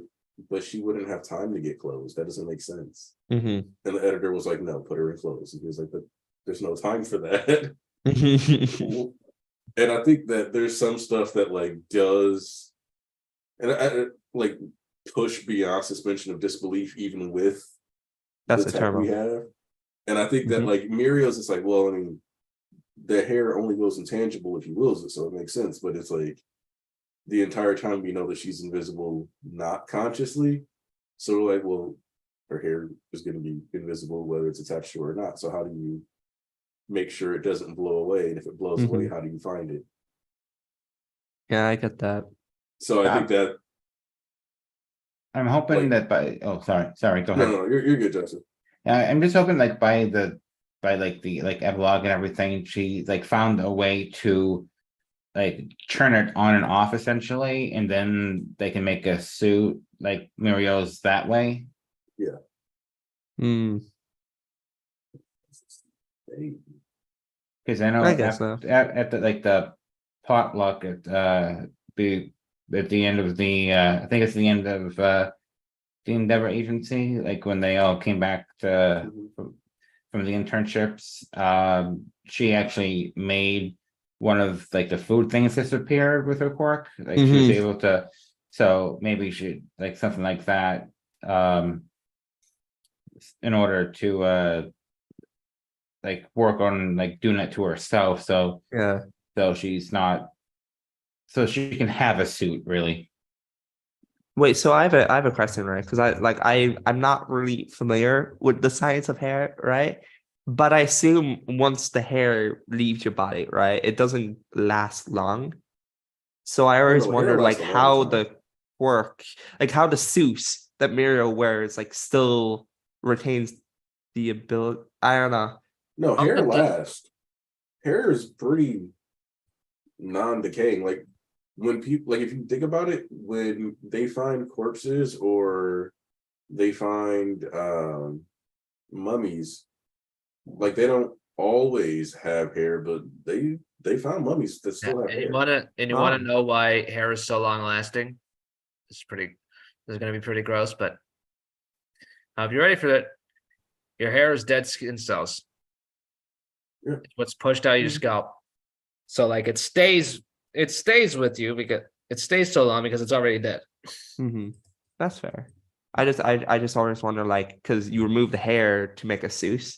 but she wouldn't have time to get clothes. That doesn't make sense. Mhm. And the editor was like, no, put her in clothes. And he was like, but there's no time for that. And I think that there's some stuff that like does and I like push beyond suspension of disbelief even with That's the a tech we term. have. And I think that Mhm. like Mirio's it's like, well, I mean, the hair only goes intangible if he wills it, so it makes sense. But it's like the entire time we know that she's invisible, not consciously. So we're like, well, her hair is going to be invisible whether it's attached to her or not. So how do you make sure it doesn't blow away? And if it blows away, how do you find it? Yeah, I get that. So I think that I'm hoping Like- that sorry, go no, ahead. no, you're good, Justin. I'm just hoping like by like the like epilogue and everything, she like found a way to like turn it on and off essentially, and then they can make a suit like Mirio's that way. Mm, Hey, Because I know I guess so. at the like the potluck at the end of the I think it's the end of the Endeavor Agency, like when they all came back to from the internships, she actually made one of like the food things disappear with her quirk. Like she was able to, so maybe she like something like that, in order to like work on like doing it to herself. So yeah. she's not, so she can have a suit really. Wait, so I have a question, right? Because I'm not really familiar with the science of hair, right? But I assume once the hair leaves your body, right, it doesn't last long. So I always no, hair wonder like lasts a long how time. the quirk, like how the suit that Mirio wears, like still retains the ability. I don't know. No, Oh, hair but the- lasts. Hair is pretty non-decaying. Like when people like if you think about it, when they find corpses or they find mummies, like they don't always have hair, but they found mummies that still have And you hair. wanna Oh. know why hair is so long lasting? This is gonna be pretty gross, but if you're ready for that, your hair is dead skin cells. Yeah. It's what's pushed out of your scalp. So like it stays with you because it stays so long because it's already dead. That's fair. I just always wonder, like, because you remove the hair to make a suit.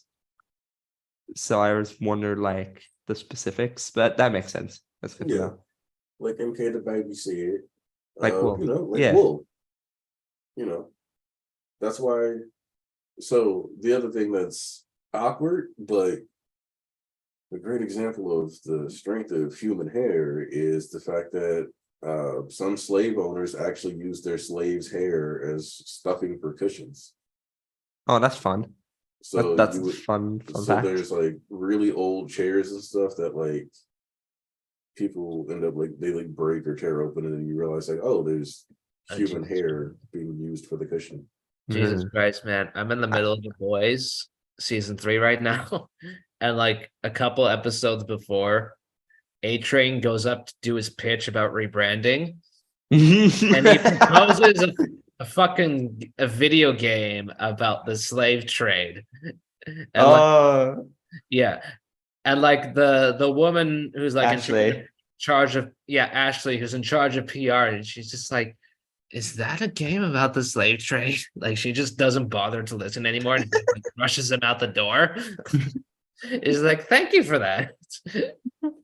So I was wondering like the specifics, but that makes sense. That's good to Yeah. know. Like MK the baby said, Like wool. you know, like Yeah. wool. You know, that's why. So the other thing that's awkward, but a great example of the strength of human hair is the fact that some slave owners actually use their slaves' hair as stuffing for cushions. Oh, that's fun. So That's you a would, fun so fact. there's like really old chairs and stuff that like people end up like they like break or tear open, and then you realize like, oh, there's Oh, human Jesus. hair being used for the cushion. Jesus Mhm. Christ, man. I'm in the middle of The Boys season 3 right now. And like a couple episodes before, A-Train goes up to do his pitch about rebranding. And he proposes a video game about the slave trade. And like, Oh, yeah. And like the woman who's like in Ashley. charge of Ashley, who's in charge of PR, and she's just like, is that a game about the slave trade? Like she just doesn't bother to listen anymore and just, like, rushes him out the door. Is like, thank you for that.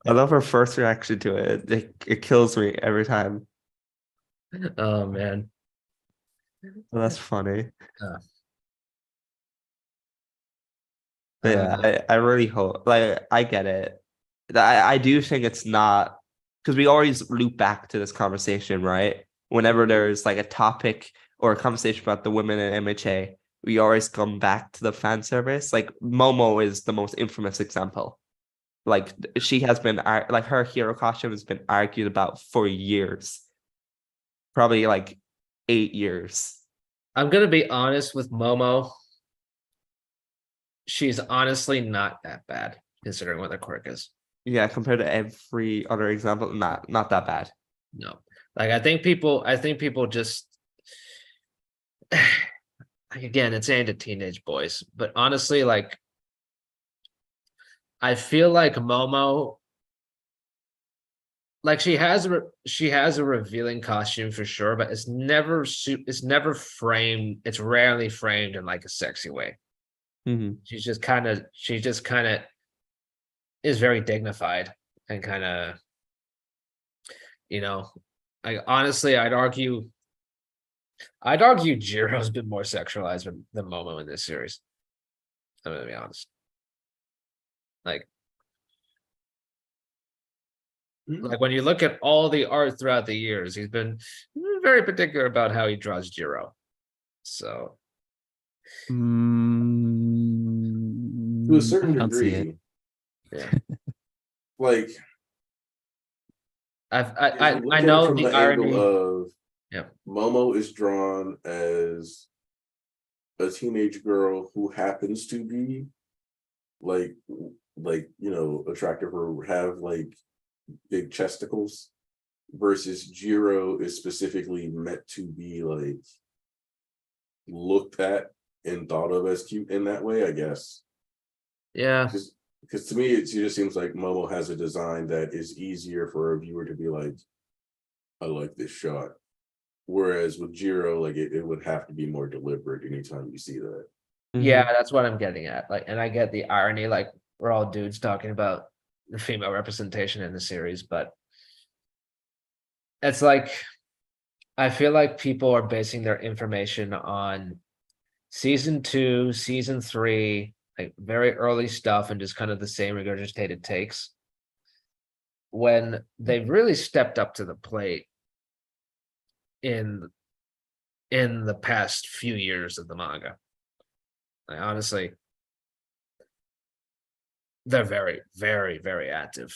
I love her first reaction to it. It kills me every time. Oh man. That's funny. Uh, But yeah, I really hope like I get it. I do think it's not because we always loop back to this conversation, right? Whenever there's like a topic or a conversation about the women in MHA, we always come back to the fan service. Like Momo is the most infamous example. Like she has been like her hero costume has been argued about for years, probably like 8 years. I'm gonna be honest with Momo. She's honestly not that bad considering what the quirk is. Yeah, compared to every other example, not that bad. No. Like I think people just like again, it's aimed at teenage boys, but honestly, like I feel like Momo, like she has a revealing costume for sure, but it's never framed. It's rarely framed in like a sexy way. Mm-hmm. She just kind of is very dignified and kind of, I honestly I'd argue Jiro's been more sexualized than Momo in this series. I'm gonna be honest. Like when you look at all the art throughout the years, he's been very particular about how he draws Jiro. So To a certain I don't see it. degree, yeah, like I if you I look I at it know from the the irony. angle of Yeah. Momo is drawn as a teenage girl who happens to be like attractive or have like big chesticles, versus Jiro is specifically meant to be like looked at and thought of as cute in that way, I guess. Yeah. Because to me it just seems like Momo has a design that is easier for a viewer to be like, I like this shot. Whereas with Jiro, like it would have to be more deliberate anytime you see that. Yeah, that's what I'm getting at. Like, and I get the irony, like we're all dudes talking about the female representation in the series, but it's like I feel like people are basing their information on season 2, season 3, like very early stuff, and just kind of the same regurgitated takes. When they've really stepped up to the plate in the past few years of the manga. Like, honestly, they're very, very, very active.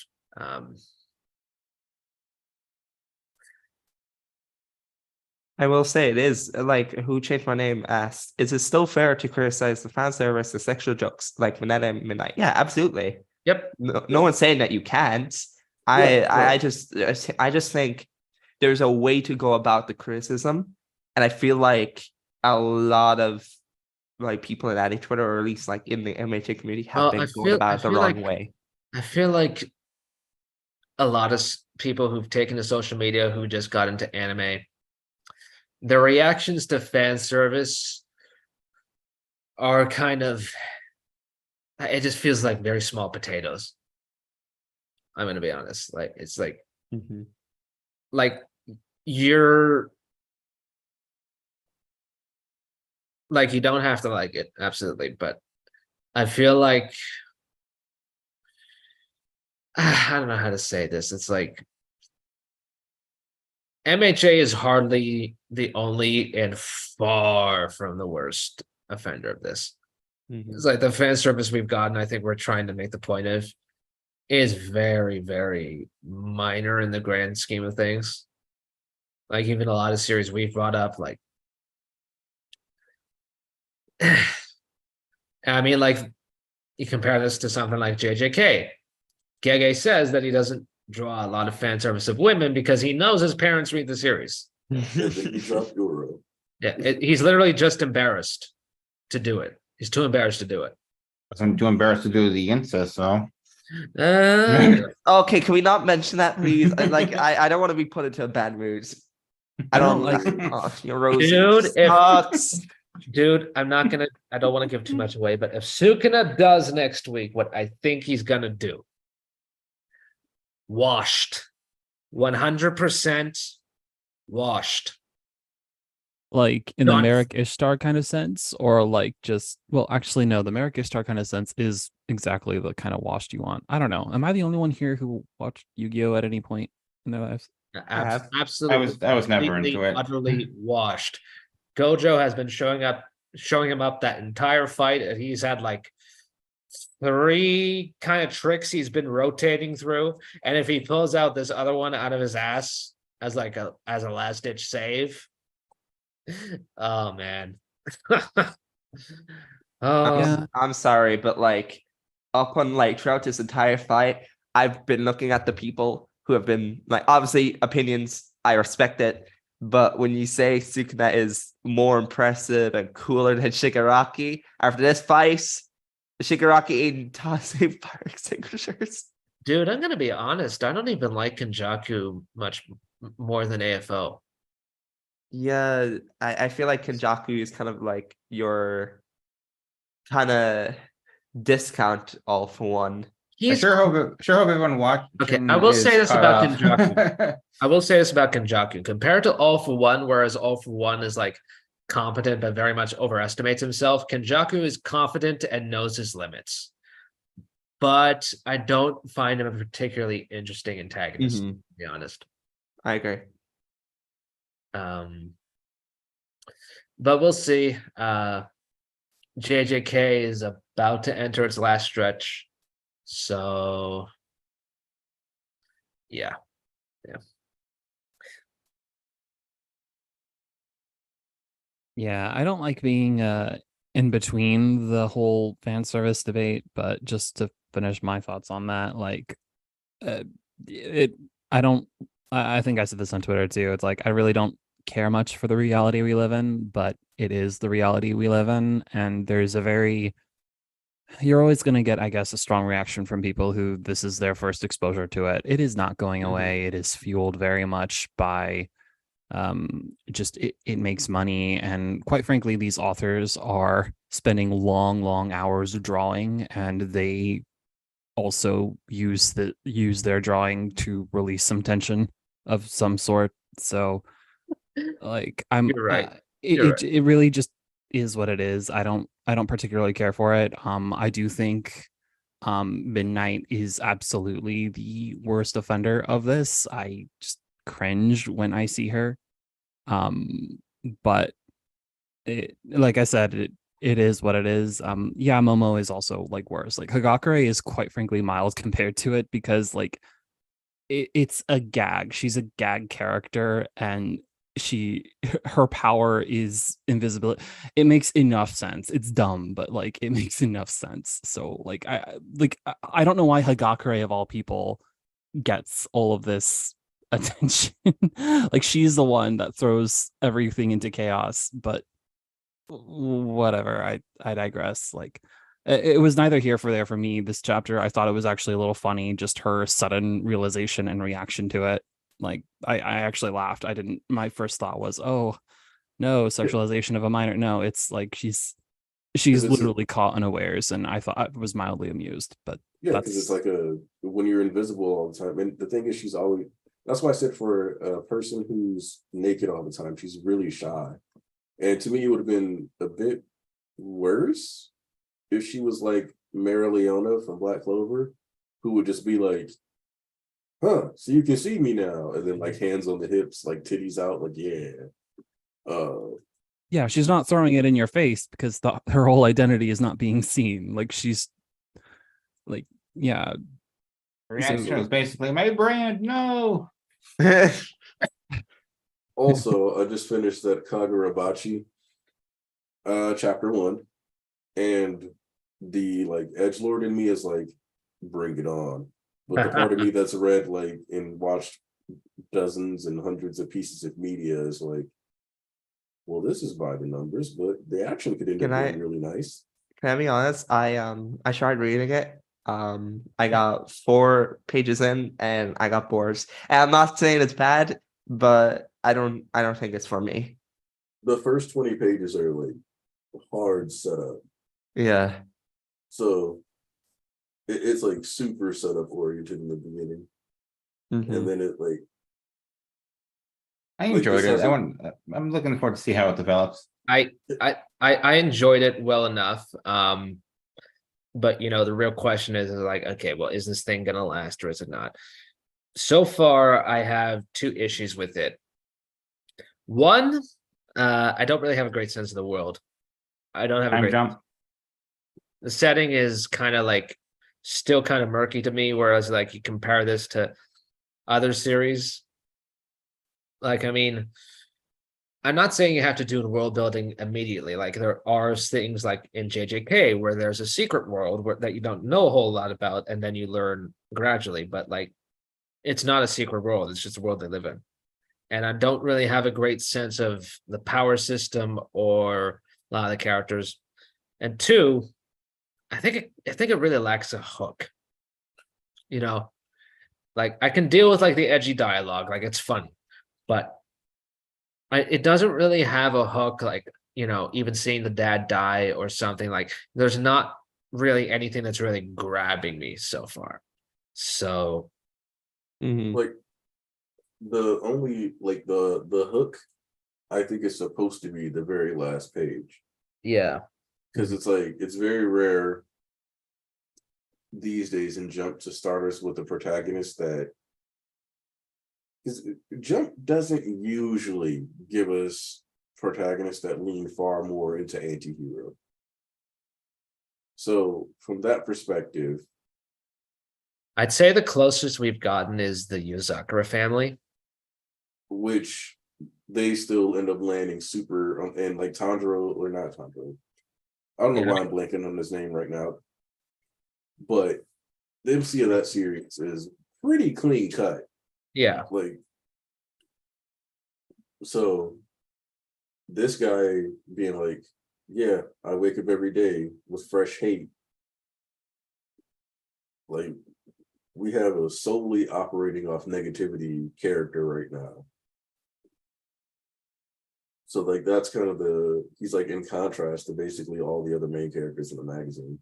I will say it is like Who Changed My Name asked, is it still fair to criticize the fan service, the sexual jokes like Minetta and Midnight? Yeah, absolutely. Yep. No one's saying that you can't. Yeah, I just think there's a way to go about the criticism, and I feel like a lot of like people in Addy Twitter, or at least like in the MHA community, have been going about it the wrong way. I feel like a lot of people who've taken to social media who just got into anime, their reactions to fan service are kind of it just feels like very small potatoes. I'm gonna be honest. Like it's like you're like you don't have to like it, absolutely, but I feel like I don't know how to say this. It's like MHA is hardly the only and far from the worst offender of this. It's like the fan service we've gotten, I think we're trying to make the point of, is very, very minor in the grand scheme of things. Like even a lot of series we've brought up, like I mean, like you compare this to something like JJK. Gege says that he doesn't draw a lot of fan service of women because he knows his parents read the series. I think he dropped Guru. Yeah, he's literally just embarrassed to do it. He's too embarrassed to do it. I'm too embarrassed to do the incest, so. Okay, can we not mention that, please? I don't want to be put into a bad mood. I don't like your rose. Dude, I don't want to give too much away, but if Sukuna does next week what I think he's gonna do, washed. 100% washed. Like in the Done. Merrick Ishtar kind of sense, or like just, well, actually, no, the Merrick Ishtar kind of sense is exactly the kind of washed you want. I don't know. Am I the only one here who watched Yu-Gi-Oh at any point in their lives? Absolutely. I was never completely, into it. Utterly washed. Gojo has been showing him up that entire fight, and he's had like 3 kind of tricks he's been rotating through. And if he pulls out this other one out of his ass as like a last ditch save, oh man. Oh Yeah. I'm sorry, but like up on like throughout this entire fight, I've been looking at the people who have been like, obviously opinions, I respect it. But when you say Sukuna is more impressive and cooler than Shigaraki, after this fight, Shigaraki ain't tossing fire extinguishers. dude, I'm gonna be honest. I don't even like Kenjaku much more than AFO. Yeah, I feel like Kenjaku is kind of like your kind of discount all for one. I sure hope everyone watched. Okay, I will say this about Kenjaku. I will say this about Kenjaku. Compared to All for One, whereas All for One is like competent but very much overestimates himself, Kenjaku is confident and knows his limits. But I don't find him a particularly interesting antagonist, to be honest. I agree. But we'll see. JJK is about to enter its last stretch. So yeah. Yeah, I don't like being in between the whole fan service debate, but just to finish my thoughts on that, like I think I said this on Twitter too. It's like I really don't care much for the reality we live in, but it is the reality we live in, and you're always going to get, I guess, a strong reaction from people who this is their first exposure to it. It is not going away. It is fueled very much by just it makes money, and quite frankly, these authors are spending long hours drawing, and they also use their drawing to release some tension of some sort. So like You're right. It really just is what it is. I don't particularly care for it. I do think Midnight is absolutely the worst offender of this. I just cringe when I see her. But like I said, it is what it is. Yeah, Momo is also like worse. Like Hagakure is quite frankly mild compared to it, because like it's a gag. She's a gag character, and her power is invisibility. It makes enough sense. It's dumb, but like it makes enough sense. So like I don't know why Hagakure of all people gets all of this attention. Like she's the one that throws everything into chaos, but whatever. I digress. Like it was neither here for there for me this chapter. I thought it was actually a little funny, just her sudden realization and reaction to it. Like I actually laughed. My first thought was, oh no, sexualization of a minor. No, it's like she's she's it's literally caught unawares, and I thought I was mildly amused, but Yeah, because it's like when you're invisible all the time. And the thing is, she's always, that's why I said for a person who's naked all the time, she's really shy. And to me, it would have been a bit worse if she was like Mara Leona from Black Clover, who would just be like, huh, so you can see me now. And then like hands on the hips, like titties out, like, yeah. yeah, she's not throwing it in your face because her whole identity is not being seen. Like she's like, yeah, Reaction was basically my brand. No. Also, I just finished that Kagurabachi chapter 1, and the like edgelord in me is like, bring it on. But the part of me that's read like and watched dozens and hundreds of pieces of media is like, well, this is by the numbers, but the action could end up being really nice. Can I be honest? I tried reading it. I got 4 pages in and I got bored. And I'm not saying it's bad, but I don't think it's for me. The first 20 pages are like hard setup. Yeah. So it's like super setup oriented in the beginning. Mhm. And then it like I Like, enjoyed this it. hasn't- I'm looking forward to see how it develops. I enjoyed it well enough. But you know, the real question is like, okay, well, is this thing gonna last or is it not? So far, I have 2 issues with it. One, I don't really have a great sense of the world. I don't have a Time great. jump. The setting is kind of like still kind of murky to me, whereas like you compare this to other series. Like, I mean, I'm not saying you have to do world building immediately. Like there are things like in JJK where there's a secret world that you don't know a whole lot about, and then you learn gradually. But like, it's not a secret world; it's just a world they live in. And I don't really have a great sense of the power system or a lot of the characters. And 2, I think it really lacks a hook. You know, like I can deal with like the edgy dialogue, like it's funny, but it doesn't really have a hook, like, you know, even seeing the dad die or something. Like there's not really anything that's really grabbing me so far. So Mhm. like the only like the hook I think is supposed to be the very last page. yeah. Because it's like it's very rare these days in Jump to start us with a protagonist that is Jump doesn't usually give us protagonists that lean far more into anti-hero. So from that perspective, I'd say the closest we've gotten is the Yuzakura family. which they still end up landing super and like Tanjiro or not Tanjiro. I don't know why I'm blanking on his name right now, but the MC of that series is pretty clean cut. Yeah. Like, so this guy being like, yeah, I wake up every day with fresh hate. Like, we have a solely operating off negativity character right now. So like that's kind of he's like in contrast to basically all the other main characters in the magazine.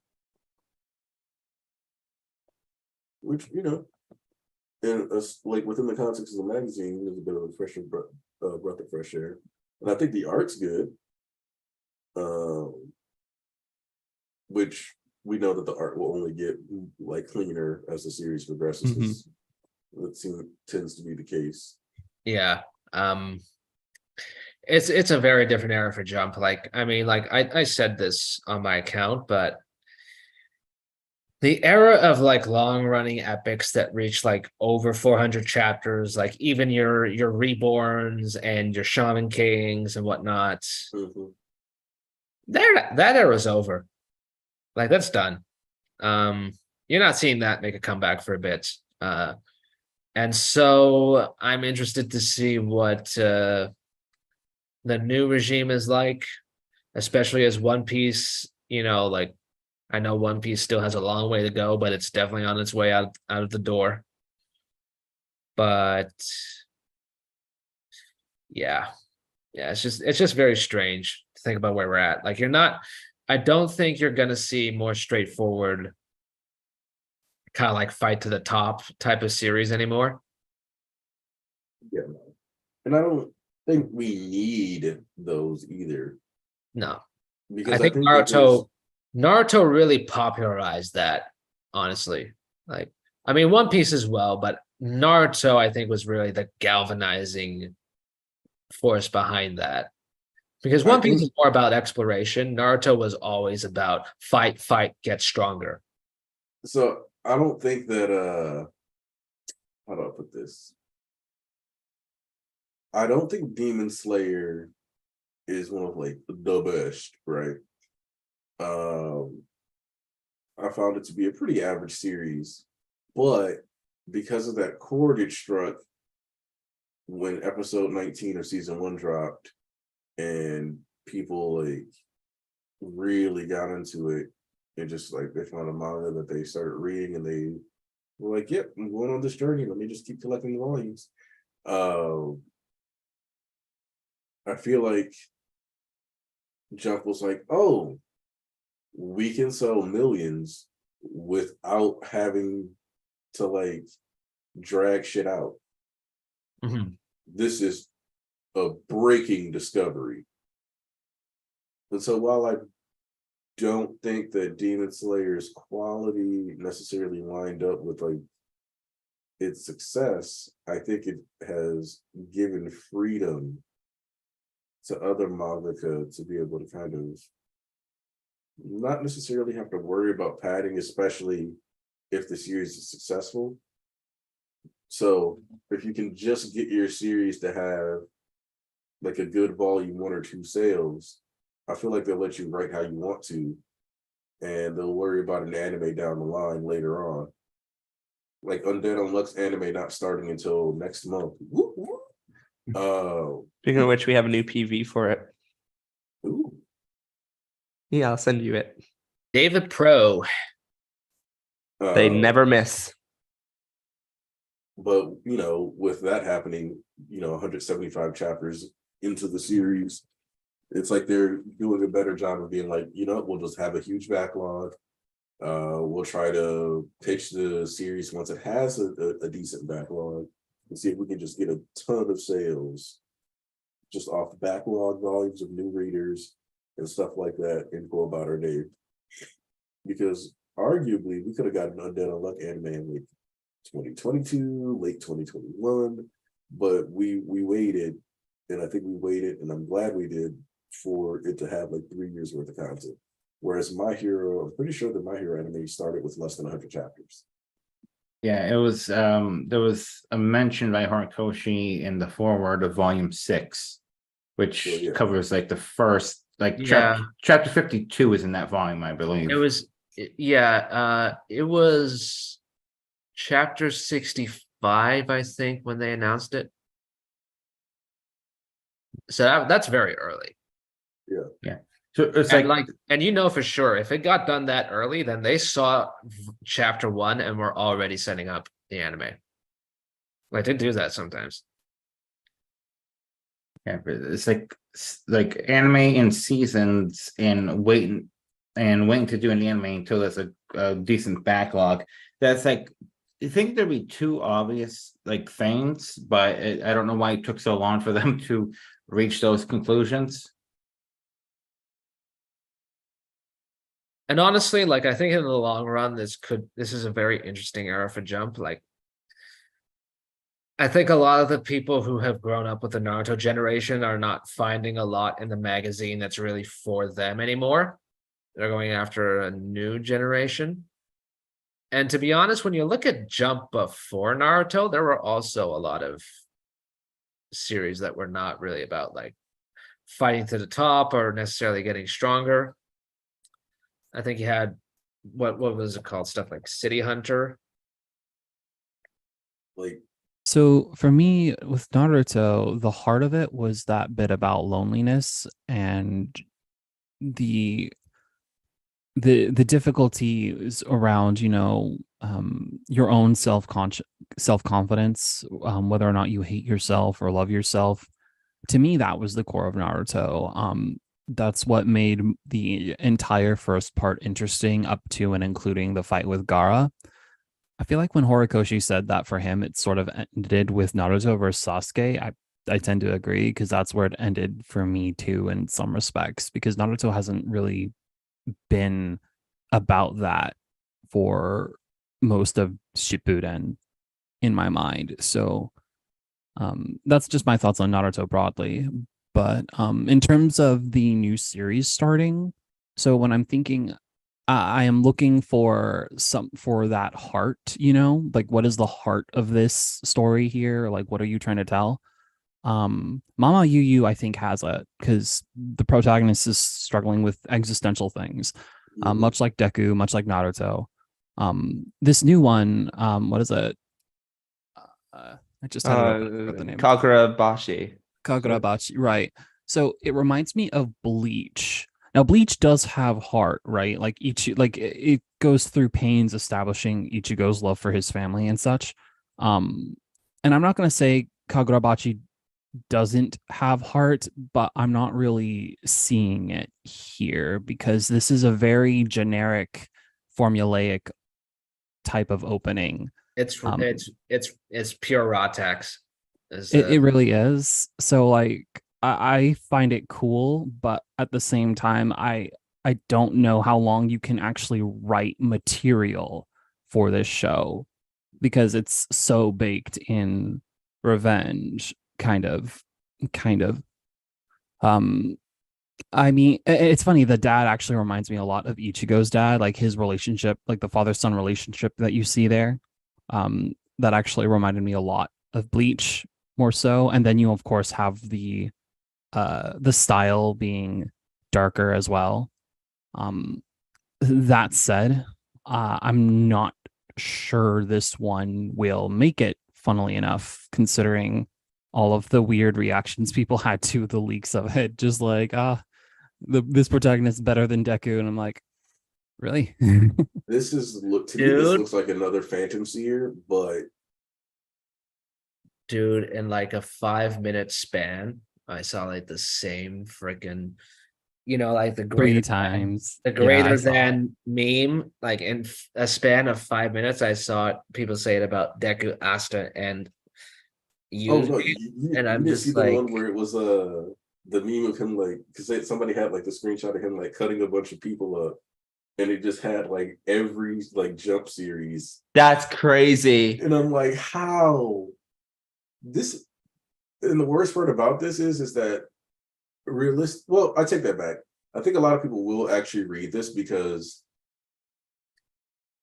Which, you know, and like within the context of the magazine, there's a bit of a fresh breath of fresh air. And I think the art's good. Which we know that the art will only get like cleaner as the series progresses. That tends to be the case. Yeah. It's a very different era for Jump. Like, I mean, like I said this on my account, but the era of like long running epics that reach like over 400 chapters, like even your Reborns and your Shaman Kings and whatnot, that era's over. Like that's done. You're not seeing that make a comeback for a bit. And so I'm interested to see what the new regime is like, especially as One Piece, you know, like I know One Piece still has a long way to go, but it's definitely on its way out of the door. But yeah, it's just very strange to think about where we're at. Like you're not I don't think you're gonna see more straightforward, kind of like fight to the top type of series anymore. Yeah, and I don't think we need those either, No, because I I think think that there's Naruto really popularized that, honestly. Like, I mean, One Piece as well, but Naruto, I think, was really the galvanizing force behind that. Because I One Piece think is more about exploration. Naruto was always about fight, fight, get stronger. so. I don't think that how do I put this? I don't think Demon Slayer is one of like the best, right? Um, I found it to be a pretty average series, but because of that chord it struck when episode 19 of season 1 dropped, and people like really got into it, and just like they found a manga that they started reading, and they were like, "Yep, I'm going on this journey. Let me just keep collecting the volumes." Um, I feel like Jump was like, "Oh, we can sell millions without having to like drag shit out. Mhm. This is a breaking discovery." And so while I don't think that Demon Slayer's quality necessarily lined up with like its success, I think it has given freedom to other mangaka to be able to kind of not necessarily have to worry about padding, especially if the series is successful. So if you can just get your series to have like a good volume 1 or 2 sales, I feel like they'll let you write how you want to, and they'll worry about an anime down the line later on. Like Undead Unluck's anime not starting until next month. Whoop, whoop. Speaking of which, we have a new PV for it. Ooh. Yeah, I'll send you it. David Pro. They Uh, never miss. But with that happening, 175 chapters into the series, it's like they're doing a better job of being like, we'll just have a huge backlog. We'll try to pitch the series once it has a decent backlog, and see if we can just get a ton of sales just off backlog volumes of new readers and stuff like that, and go about our day. Because arguably we could have gotten Undead Unluck anime in like 2022, late 2021, but we waited, and I think we waited, and I'm glad we did, for it to have like 3 years worth of content. Whereas My Hero, I'm pretty sure that My Hero anime started with less than 100 chapters. Yeah, it was there was a mention by Horikoshi in the foreword of volume 6, which So, yeah. covers like the first Yeah. chapter 52 is in that volume, I believe. It was, it was chapter 65, I think, when they announced it. So that's very early. So it's And like and for sure, if it got done that early, then they saw chapter 1 and were already setting up the anime. Like they do that sometimes. yeah, but it's like anime in seasons and waiting to do an anime until there's a decent backlog. That's like, I think there'd be two obvious like things, but I don't know why it took so long for them to reach those conclusions. And honestly, like I think in the long run, this is a very interesting era for Jump. Like I think a lot of the people who have grown up with the Naruto generation are not finding a lot in the magazine that's really for them anymore. They're going after a new generation. And to be honest, when you look at Jump before Naruto, there were also a lot of series that were not really about like fighting to the top or necessarily getting stronger. I think you had what was it called? Stuff like City Hunter. Like, So for me with Naruto, the heart of it was that bit about loneliness and the difficulties around, your own self-confidence, whether or not you hate yourself or love yourself. To me, that was the core of Naruto. that's what made the entire first part interesting up to and including the fight with Gaara. I feel like when Horikoshi said that for him, it sort of ended with Naruto versus Sasuke. I tend to agree because that's where it ended for me too in some respects, because Naruto hasn't really been about that for most of Shippuden in my mind. So that's just my thoughts on Naruto broadly. But in terms of the new series starting, so when I'm thinking, I am looking for that heart, like what is the heart of this story here? Like, what are you trying to tell? Mama Yu Yu, I think, has it because the protagonist is struggling with existential things, much like Deku, much like Naruto. This new one, what is it? I just had it up. I forgot the name. Kagurabashi. Kagurabachi, right. So it reminds me of Bleach. Now, Bleach does have heart, right? Like it goes through pains establishing Ichigo's love for his family and such. And I'm not gonna say Kagurabachi doesn't have heart, but I'm not really seeing it here because this is a very generic, formulaic type of opening. It's pure raw text. It really is. So like I find it cool, but at the same time, I don't know how long you can actually write material for this show because it's so baked in revenge, kind of. I mean, it's funny. The dad actually reminds me a lot of Ichigo's dad, like his relationship, like the father-son relationship that you see there. That actually reminded me a lot of Bleach more so. And then you of course have the style being darker as well. That said, I'm not sure this one will make it, funnily enough, considering all of the weird reactions people had to the leaks of it. Just like, this protagonist is better than Deku. And I'm like, really? This is to me, this Dude. looks like another Phantom Seer, but Dude, in like a 5-minute span, I saw like the same freaking, like the 3 times. the Yeah, I greater saw it. than meme. Like in a span of 5 minutes, I saw people say it about Deku, Asta, and oh Yuji, no, and you I'm didn't see just the like, one where it was the meme of him like because somebody had like the screenshot of him like cutting a bunch of people up, and it just had like every like jump series, That's crazy. and I'm like, how this? And the worst part about this is that realistic. Well, I take that back. I think a lot of people will actually read this because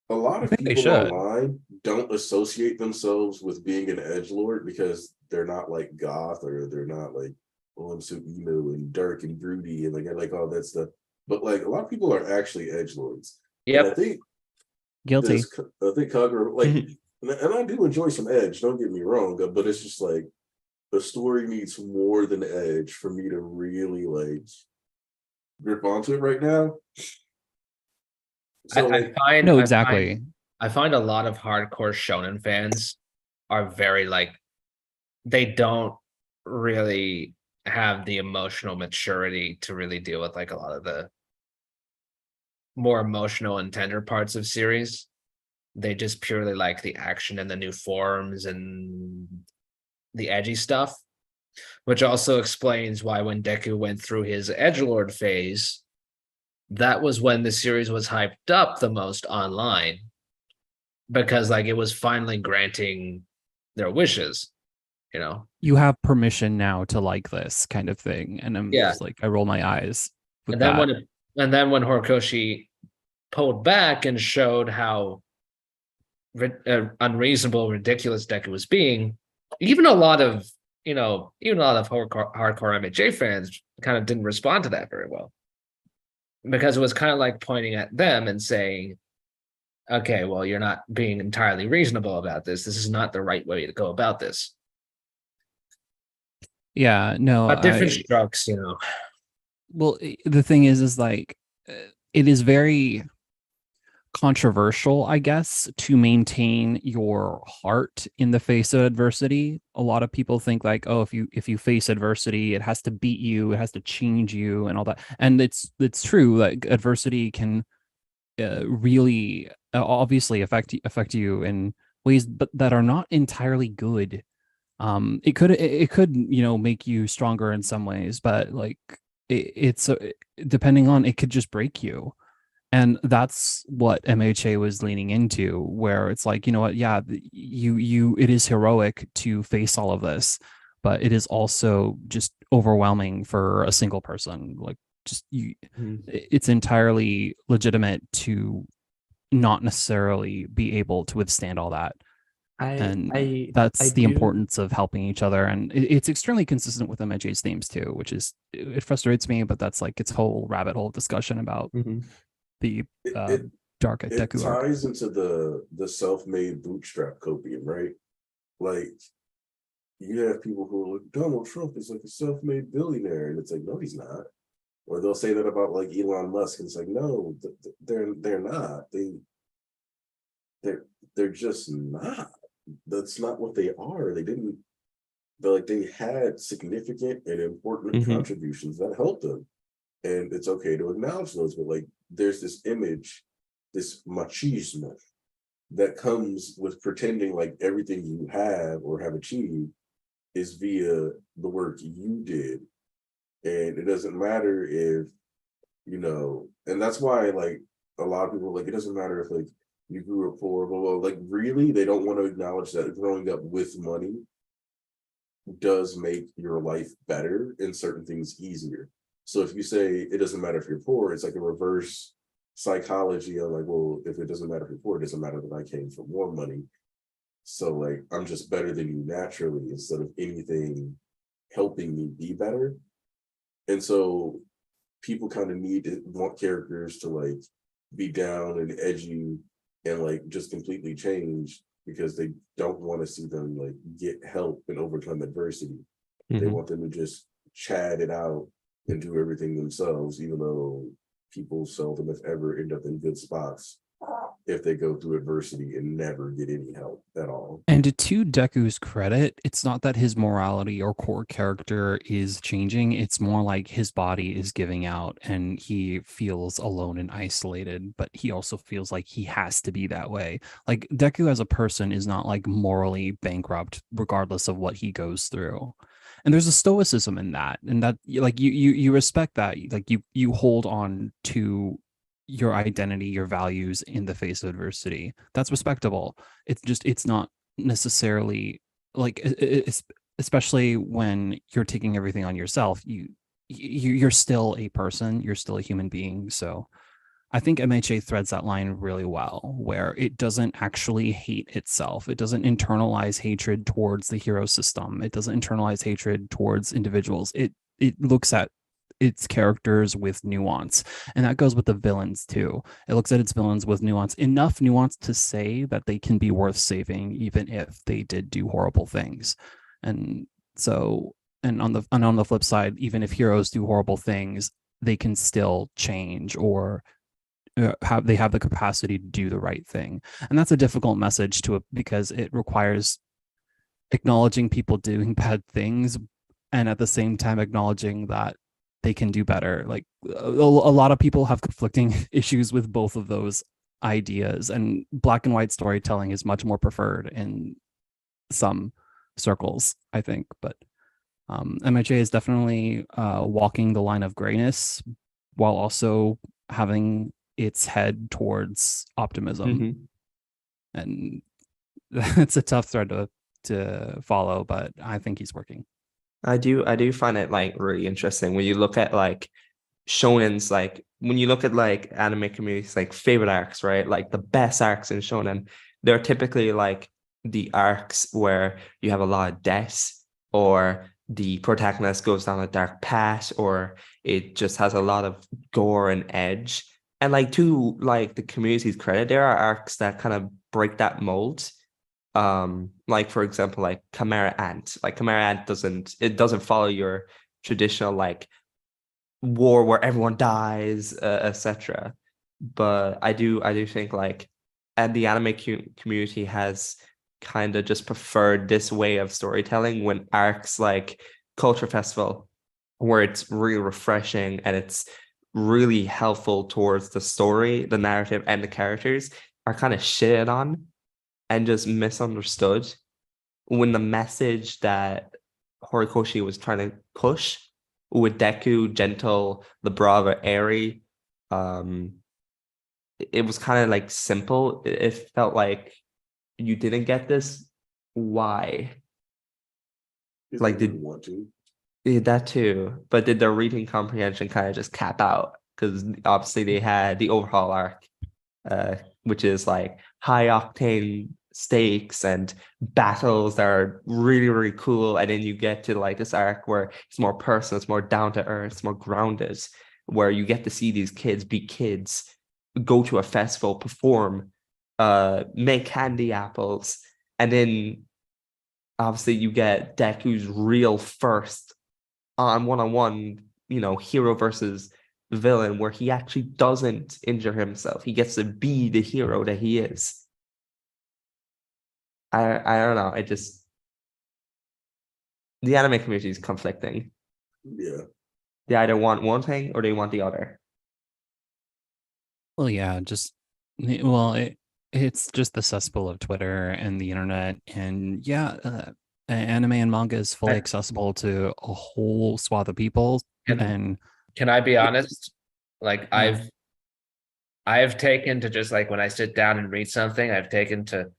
a lot I of think they people should. online don't associate themselves with being an edgelord because they're not like goth or they're not like, oh, I'm so emo and dark and broody and like all that stuff. But like a lot of people are actually edgelords. And I yep. think Guilty. Kagura like and I do enjoy some edge, don't get me wrong, but it's just like the story needs more than edge for me to really like grip onto it right now. So like No, exactly. I find a lot of hardcore shonen fans are very like, they don't really have the emotional maturity to really deal with like a lot of the more emotional and tender parts of series. They just purely like the action and the new forms and the edgy stuff, which also explains why when Deku went through his edgelord phase, that was when the series was hyped up the most online, because like it was finally granting their wishes, You have permission now to like this kind of thing. And I'm Yeah. just like, I roll my eyes with And then that. when Horikoshi pulled back and showed how unreasonable, ridiculous Deku was being, even a lot of hardcore MHA fans kind of didn't respond to that very well, because it was kind of like pointing at them and saying, okay, well, you're not being entirely reasonable about this. This is not the right way to go about this. Yeah, no, But different strokes, well, the thing is like, it is very, controversial, I guess, to maintain your heart in the face of adversity. A lot of people think like, oh, if you face adversity, it has to beat you, it has to change you, and all that. And it's true. Like adversity can really obviously affect you in ways, but that are not entirely good. It could make you stronger in some ways, but like it's depending on, it could just break you. And that's what MHA was leaning into, where it's like, you know what, yeah, it is heroic to face all of this, but it is also just overwhelming for a single person. Like just it's entirely legitimate to not necessarily be able to withstand all that. And I that's the do. importance of helping each other. And it's extremely consistent with MHA's themes too, which is, it frustrates me, but that's like its whole rabbit hole discussion about Mhm. the It dark it Deku arc. ties into the self-made bootstrap copium, right? Like you have people who are like, Donald Trump is like a self-made billionaire, and it's like, no, he's not. Or they'll say that about like Elon Musk, and it's like, no, they're not. They're just not. That's not what they are. They didn't. But like they had significant and important Mhm. contributions that helped them, and it's okay to acknowledge those. But like, there's this image, this machismo, that comes with pretending like everything you have or have achieved is via the work you did, and it doesn't matter if and that's why like a lot of people like, it doesn't matter if like you grew up poor, blah, blah, like really they don't want to acknowledge that growing up with money does make your life better and certain things easier. So if you say it doesn't matter if you're poor, it's like a reverse psychology of like, well, if it doesn't matter if you're poor, it doesn't matter that I came from more money. So like I'm just better than you naturally, instead of anything helping me be better. And so people kind of want characters to like be down and edgy and like just completely change, because they don't want to see them like get help and overcome adversity. They Mhm. want them to just chat it out and do everything themselves, even though people seldom, if ever, end up in good spots if they go through adversity and never get any help at all. And to Deku's credit, it's not that his morality or core character is changing. It's more like his body is giving out and he feels alone and isolated, but he also feels like he has to be that way. Like Deku as a person is not like morally bankrupt, regardless of what he goes through. And there's a stoicism in that, and that like you respect that, like you hold on to your identity, your values in the face of adversity. That's respectable. It's not necessarily like it's, especially when you're taking everything on yourself, you're still a person, you're still a human being. So I think MHA threads that line really well, where it doesn't actually hate itself. It doesn't internalize hatred towards the hero system. It doesn't internalize hatred towards individuals. It looks at its characters with nuance, and that goes with the villains too. It looks at its villains with nuance, enough nuance to say that they can be worth saving even if they did do horrible things. And so, and on the flip side, even if heroes do horrible things, they can still change, or have the capacity to do the right thing. And that's a difficult message because it requires acknowledging people doing bad things, and at the same time acknowledging that they can do better. Like a lot of people have conflicting issues with both of those ideas, and black and white storytelling is much more preferred in some circles, I think. But MHA is definitely walking the line of grayness while also having its head towards optimism. Mhm. And it's a tough thread to follow, but I think he's working. I do find it like really interesting when you look at like shonens, like when you look at like anime communities, like favorite arcs, right? Like the best arcs in shonen, they're typically like the arcs where you have a lot of death, or the protagonist goes down a dark path, or it just has a lot of gore and edge. And like to like the community's credit, there are arcs that kind of break that mold. Like for example, like Chimera Ant. Like Chimera Ant doesn't follow your traditional like war where everyone dies, etc. but I do think like, and the anime community has kind of just preferred this way of storytelling when arcs like Culture Festival, where it's really refreshing and it's really helpful towards the story, the narrative, and the characters, are kind of shitted on and just misunderstood when the message that Horikoshi was trying to push with Deku, gentle, the brava, airy, um, it was kind of like simple. It felt like you didn't get this. Why? If Like, they did really want to. yeah, that too? But did the reading comprehension kind of just cap out? Because obviously they had the overhaul arc, which is like high octane stakes and battles that are really, really cool. And then you get to like this arc where it's more personal, it's more down to earth, it's more grounded, where you get to see these kids be kids, go to a festival, perform, make candy apples, and then obviously you get Deku's real first on one-on-one, hero versus villain, where he actually doesn't injure himself. He gets to be the hero that he is. I don't know. It just, the anime community is conflicting. Yeah. They either want one thing or they want the other. Well, yeah, well, it's just the cesspool of Twitter and the internet, and yeah, anime and manga is fully I- accessible to a whole swath of people, Can- and Can I be honest? Like Yeah. I've taken to just like when I sit down and read something, I've taken to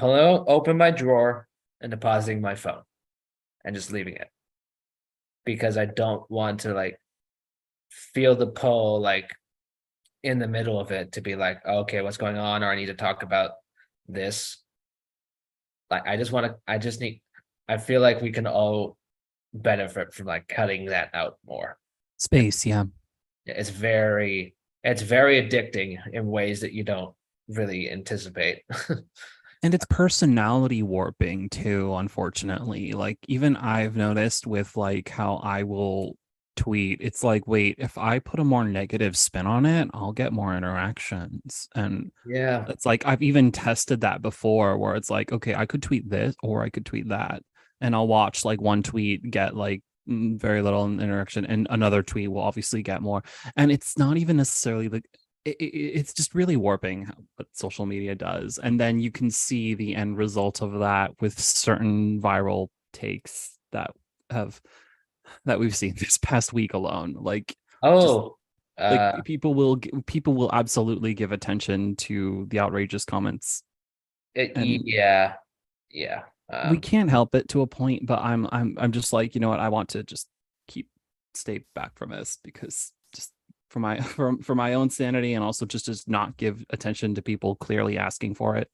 open my drawer and depositing my phone and just leaving it. Because I don't want to like feel the pull like in the middle of it to be like, okay, what's going on? Or I need to talk about this. Like I feel like we can all benefit from like cutting that out more. space, yeah. It's very addicting in ways that you don't really anticipate. And it's personality warping too, unfortunately. Like even I've noticed with like how I will tweet, it's like, wait, if I put a more negative spin on it, I'll get more interactions. And Yeah. it's like I've even tested that before where it's like, okay, I could tweet this or I could tweet that. And I'll watch like one tweet get like very little interaction and another tweet will obviously get more. And it's not even necessarily like it's just really warping what social media does. And then you can see the end result of that with certain viral takes that we've seen this past week alone. Like Oh, people will absolutely give attention to the outrageous comments. And yeah, yeah. we can't help it to a point, but I'm just like, you know what, I want to just stay back from this because just for my own sanity and also just not give attention to people clearly asking for it.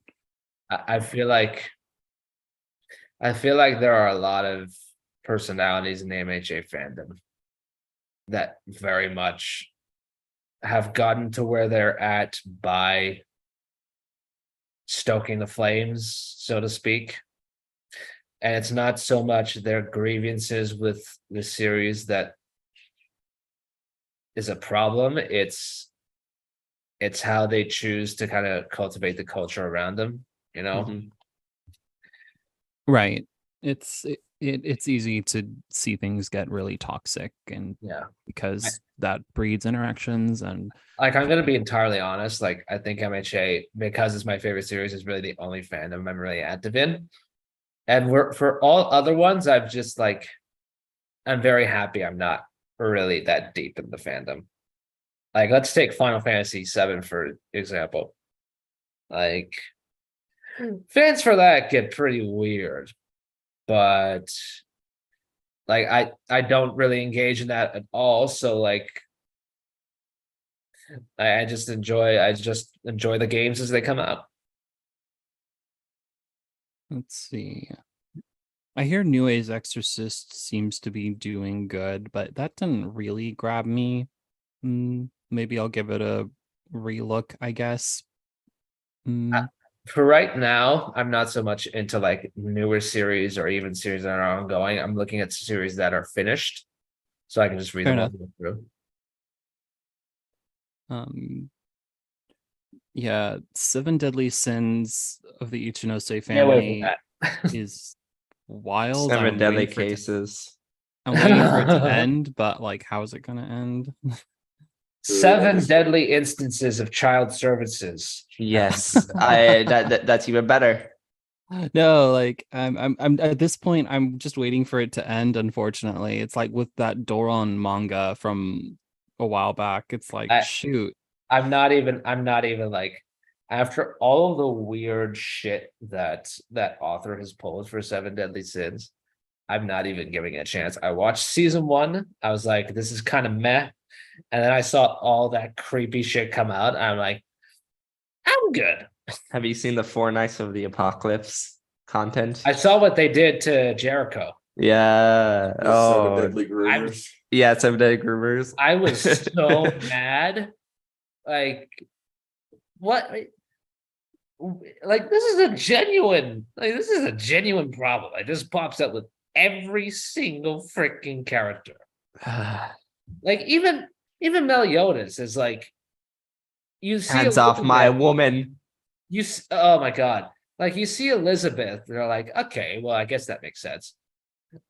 I feel like there are a lot of personalities in the MHA fandom that very much have gotten to where they're at by stoking the flames, so to speak. And it's not so much their grievances with the series that is a problem. It's how they choose to kind of cultivate the culture around them, you know? Mhm. Right. It's easy to see things get really toxic and Yeah. because that breeds interactions and Like I'm gonna be entirely honest. Like I think MHA, because it's my favorite series, is really the only fandom I'm really active in. And for all other ones, I've just like I'm very happy I'm not really that deep in the fandom. Like let's take Final Fantasy VII for example. Like fans for that get pretty weird, but like I don't really engage in that at all. So like I just enjoy the games as they come out. let's see. I hear New Age Exorcist seems to be doing good, but that didn't really grab me. Maybe I'll give it a relook, I guess. For right now, I'm not so much into like newer series or even series that are ongoing. I'm looking at series that are finished, so I can just read Fair them all enough. the way through. Yeah, Seven Deadly Sins of the Ichinose Get away family from is wild. 7 I'm deadly waiting for it to, cases. I'm waiting for it to that. end, but like, how is it gonna end? 7 deadly instances of child services. Yes, that's even better. No, like I'm at this point, I'm just waiting for it to end. Unfortunately, it's like with that Doron manga from a while back. It's like, I- shoot. I'm not even like after all of the weird shit that author has pulled for 7 Deadly Sins. I'm not even giving it a chance. I watched season 1. I was like, this is kind of meh. And then I saw all that creepy shit come out. I'm like, I'm good. Have you seen the 4 Nights of the Apocalypse content? I saw what they did to Jericho. Yeah. The seven Oh, deadly groomers. yeah. 7 Deadly Groomers. I was so mad. Like, what? Like, this is a genuine problem. It just pops up with every single freaking character. Like, even Meliodas is like, you see Hands off my Elizabeth, woman. oh my god. Like, you see Elizabeth, they're like, okay, well, I guess that makes sense.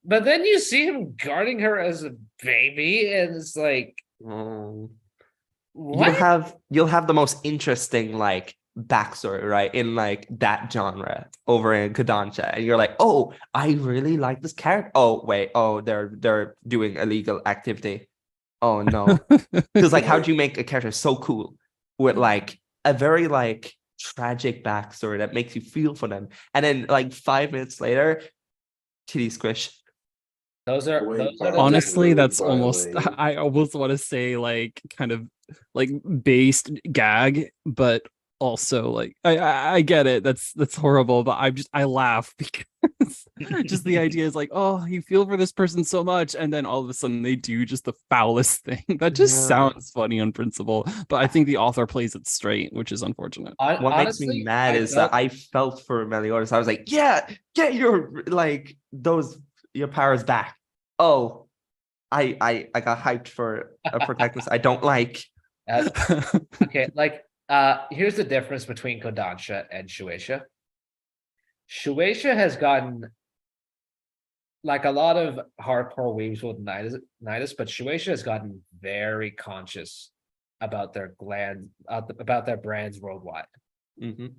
But then you see him guarding her as a baby, and it's like, Mm. what? You'll have the most interesting like backstory, right? In like that genre over in Kodansha. And you're like, oh, I really like this character. Oh, wait, oh, they're doing illegal activity. Oh no. Because like how'd you make a character so cool with like a very like tragic backstory that makes you feel for them, and then like 5 minutes later, titty squish. Those are Wait, those are the Honestly, really that's almost, violent. I almost want to say like kind of like based gag, but also like I get it. That's horrible, but I laugh because just the idea is like, oh, you feel for this person so much, and then all of a sudden they do just the foulest thing. That just Yeah. sounds funny on principle, but I think the author plays it straight, which is unfortunate. What makes me honestly, mad is that I felt for Meliodas. I was like, yeah, get your like your powers back. Oh, I got hyped for a protagonist I don't like. okay, like here's the difference between Kodansha and Shueisha. Shueisha has gotten, like, a lot of hardcore weaves will deny this, but Shueisha has gotten very conscious about their about their brands worldwide. Mhm.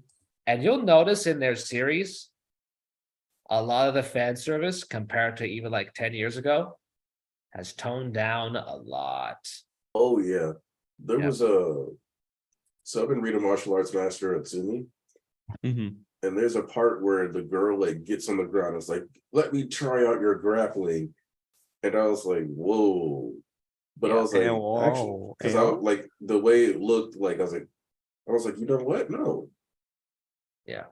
And you'll notice in their series, a lot of the fan service compared to even like 10 years ago has toned down a lot. Oh yeah, there Yeah. was a. So I've been reading Martial Arts Master Atsumi, Mhm. and there's a part where the girl like gets on the ground. It's like, let me try out your grappling, and I was like, whoa. But I was like, actually, because I like the way it looked. Like I was like, you know what? No. Yeah.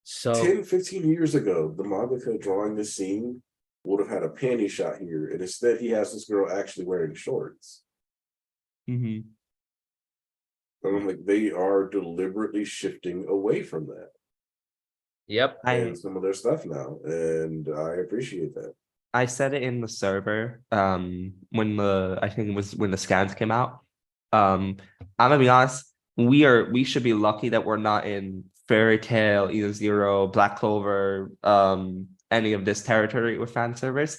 So 10, 15 years ago, the mangaka drawing this scene would have had a panty shot here, and instead he has this girl actually wearing shorts. Mhm. And I'm like, they are deliberately shifting away from that yep. and some of their stuff now, and I appreciate that. I said it in the server when I think it was when the scans came out. I'm gonna be honest, we should be lucky that we're not in Fairy Tail, Either Zero, Black Clover, any of this territory with fan service,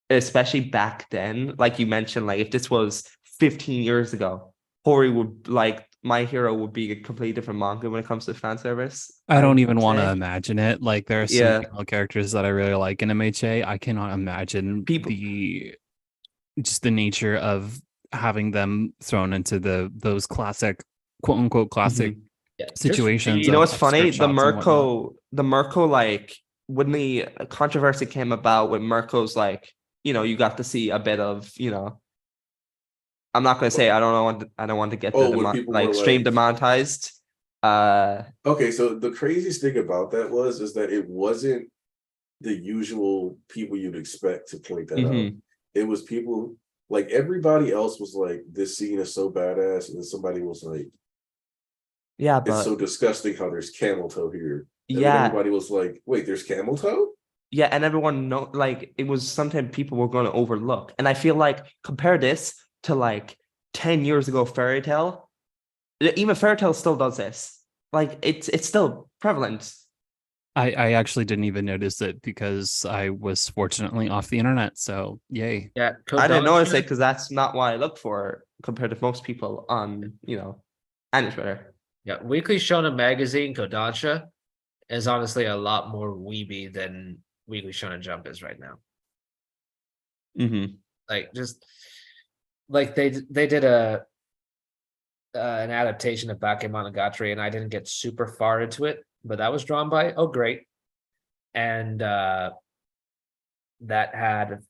especially back then. Like you mentioned, like if this was 15 years ago, Hori would like My Hero would be a completely different manga when it comes to fan service. I don't would even want to say. imagine it. Like there are some Yeah. female characters that I really like in MHA. I cannot imagine People- just the nature of having them thrown into those classic, quote unquote classic Mhm. Yeah, just situations. You know of- what's of funny? skirt shots and whatnot. The Mirko, like when the controversy came about with Mirko's, like, you got to see a bit of, I'm not gonna say I don't want to get Oh, when people were stream like- demonetized. Okay, so the craziest thing about that is that it wasn't the usual people you'd expect to point that out. Mhm. It was people like everybody else was like, this scene is so badass, and then somebody was like, Yeah, it's but so disgusting how there's camel toe here. And then yeah, everybody was like, wait, there's camel toe? yeah, and everyone know, like, it was something people were going to overlook, and I feel like compare this to like 10 years ago, Fairy Tail. Even Fairy Tail still does this. like it's still prevalent. I actually didn't even notice it because I was fortunately off the internet. So yay. Yeah, I didn't notice it Kodansha. because that's not what I look for compared to most people on, any Twitter. Yeah, Weekly Shonen Magazine, Kodansha, is honestly a lot more weeby than Weekly Shonen Jump is right now. Mm-hmm. Like just like they did an adaptation of Bakemonogatari, and I didn't get super far into it, but that was drawn by Oh Great, and that had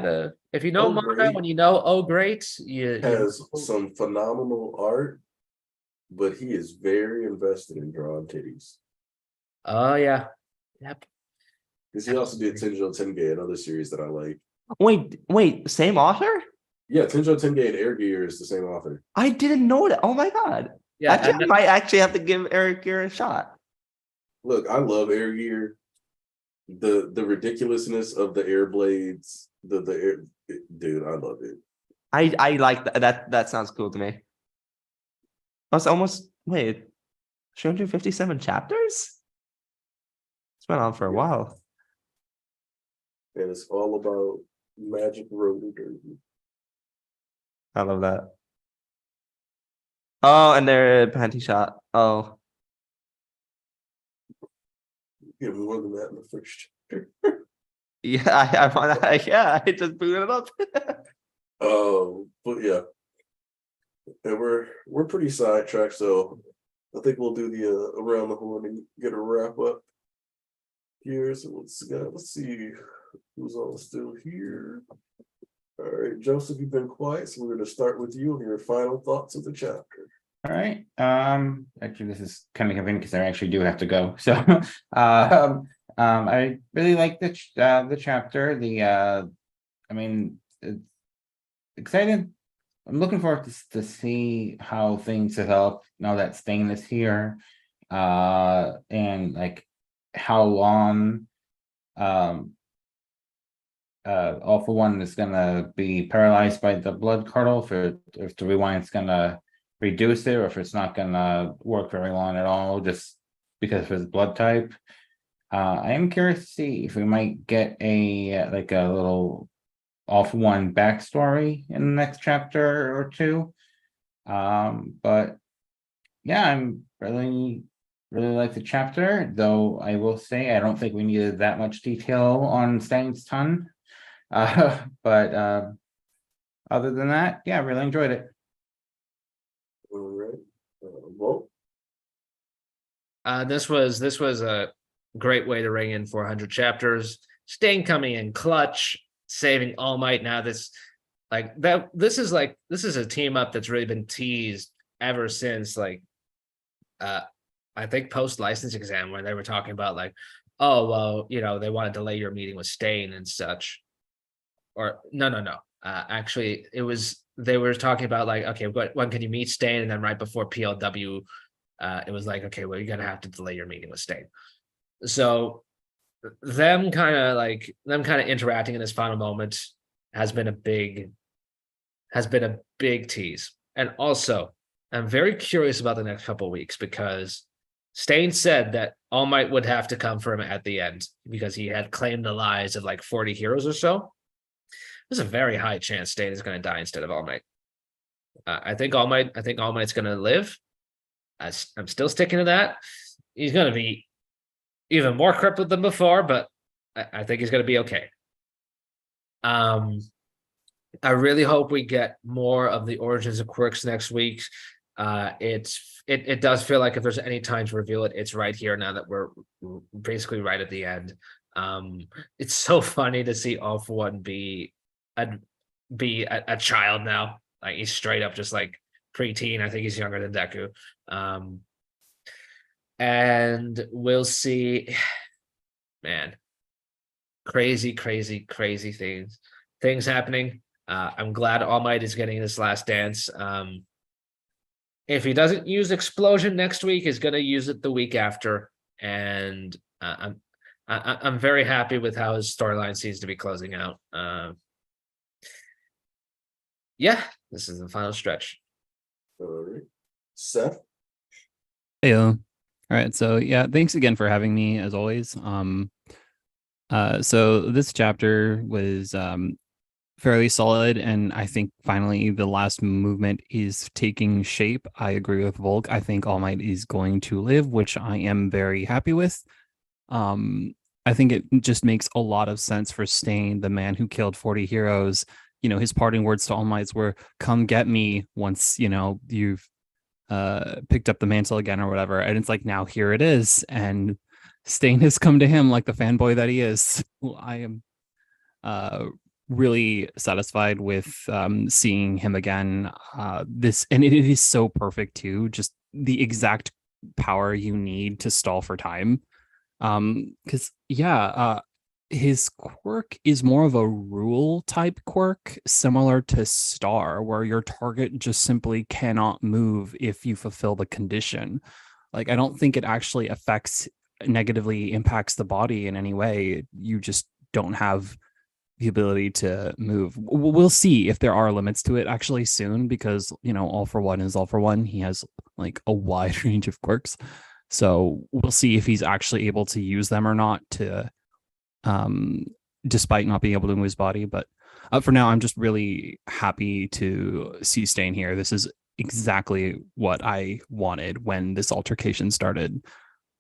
a if you know Oh manga, Great when you know Oh Great, you has some phenomenal art, but he is very invested in drawing titties. oh yeah, yep. Because he also did Tenjo Tenge, another series that I like. Wait, same author? Yeah, Tenjo Tenge and Air Gear is the same author. I didn't know that. Oh my god. Yeah, Actually, and I might actually have to give Eric Gear a shot. Look, I love Air Gear. The ridiculousness of the air blades, the air, dude, I love it. I like that sounds cool to me. It's almost 257 chapters? It's been on for a while. And it's all about magic roller derby. I love that. Oh, and their panty shot. Oh. Get more than that in the first chapter. Yeah, I want yeah, I just booted it up. Oh, but yeah. And we're pretty sidetracked, so I think we'll do the around the horn and get a wrap up here. So let's see who's all still here. All right, Joseph, you've been quiet, so we're going to start with you and your final thoughts of the chapter. All right. Actually, this is kind of convenient because I actually do have to go. So, I really like the chapter. I mean, it's excited. I'm looking forward to see how things develop now that Stain is here, and like how long, All for One is gonna be paralyzed by the blood curdle. If the rewind's gonna reduce it, or if it's not gonna work very long at all, just because of his blood type. I am curious to see if we might get a like a little All for One backstory in the next chapter or two. But yeah, I'm really like the chapter, though I will say I don't think we needed that much detail on Stain's ton. But other than that, yeah, I really enjoyed it. All right. Well, this was a great way to ring in 400 chapters. Stain coming in clutch, saving All Might. Now this is a team up that's really been teased ever since I think post license exam, when they were talking about oh well, they want to delay your meeting with Stain and such. Or no. Actually, they were talking about okay, when can you meet Stain? And then right before PLW, it was okay, well, you're gonna have to delay your meeting with Stain. So them kind of interacting in this final moment has been a big tease. And also, I'm very curious about the next couple of weeks, because Stain said that All Might would have to come for him at the end because he had claimed the lives of 40 heroes or so. There's a very high chance Stain is going to die instead of All Might. I think All Might's going to live. I'm still sticking to that. He's going to be even more crippled than before, but I think he's going to be okay. I really hope we get more of the origins of quirks next week. It does feel like if there's any time to reveal it, it's right here now that we're basically right at the end. It's so funny to see All for One be a child now. He's straight up just preteen. I think he's younger than Deku. And we'll see, man, crazy things happening. I'm glad All Might is getting this last dance. If he doesn't use Explosion next week, he's going to use it the week after. And I'm very happy with how his storyline seems to be closing out. Yeah, this is the final stretch. all right. Seth? Hey, all right. So yeah, thanks again for having me as always. So this chapter was fairly solid, and I think finally the last movement is taking shape. I agree with Volk. I think All Might is going to live, which I am very happy with. I think it just makes a lot of sense for Stain, the man who killed 40 heroes. His parting words to All Mights were, "Come get me once you've picked up the mantle again," or whatever. And it's like, now here it is, and Stain has come to him like the fanboy that he is. I am uh really satisfied with seeing him again. This, and it is so perfect too, just the exact power you need to stall for time. Because his quirk is more of a rule type quirk, similar to Star, where your target just simply cannot move if you fulfill the condition. Like, I don't think it actually negatively impacts the body in any way. You just don't have the ability to move. We'll see if there are limits to it actually soon, because All for One is All for One. He has like a wide range of quirks. So we'll see if he's actually able to use them or not, to despite not being able to move his body. But for now, I'm just really happy to see Stain here. This is exactly what I wanted when this altercation started.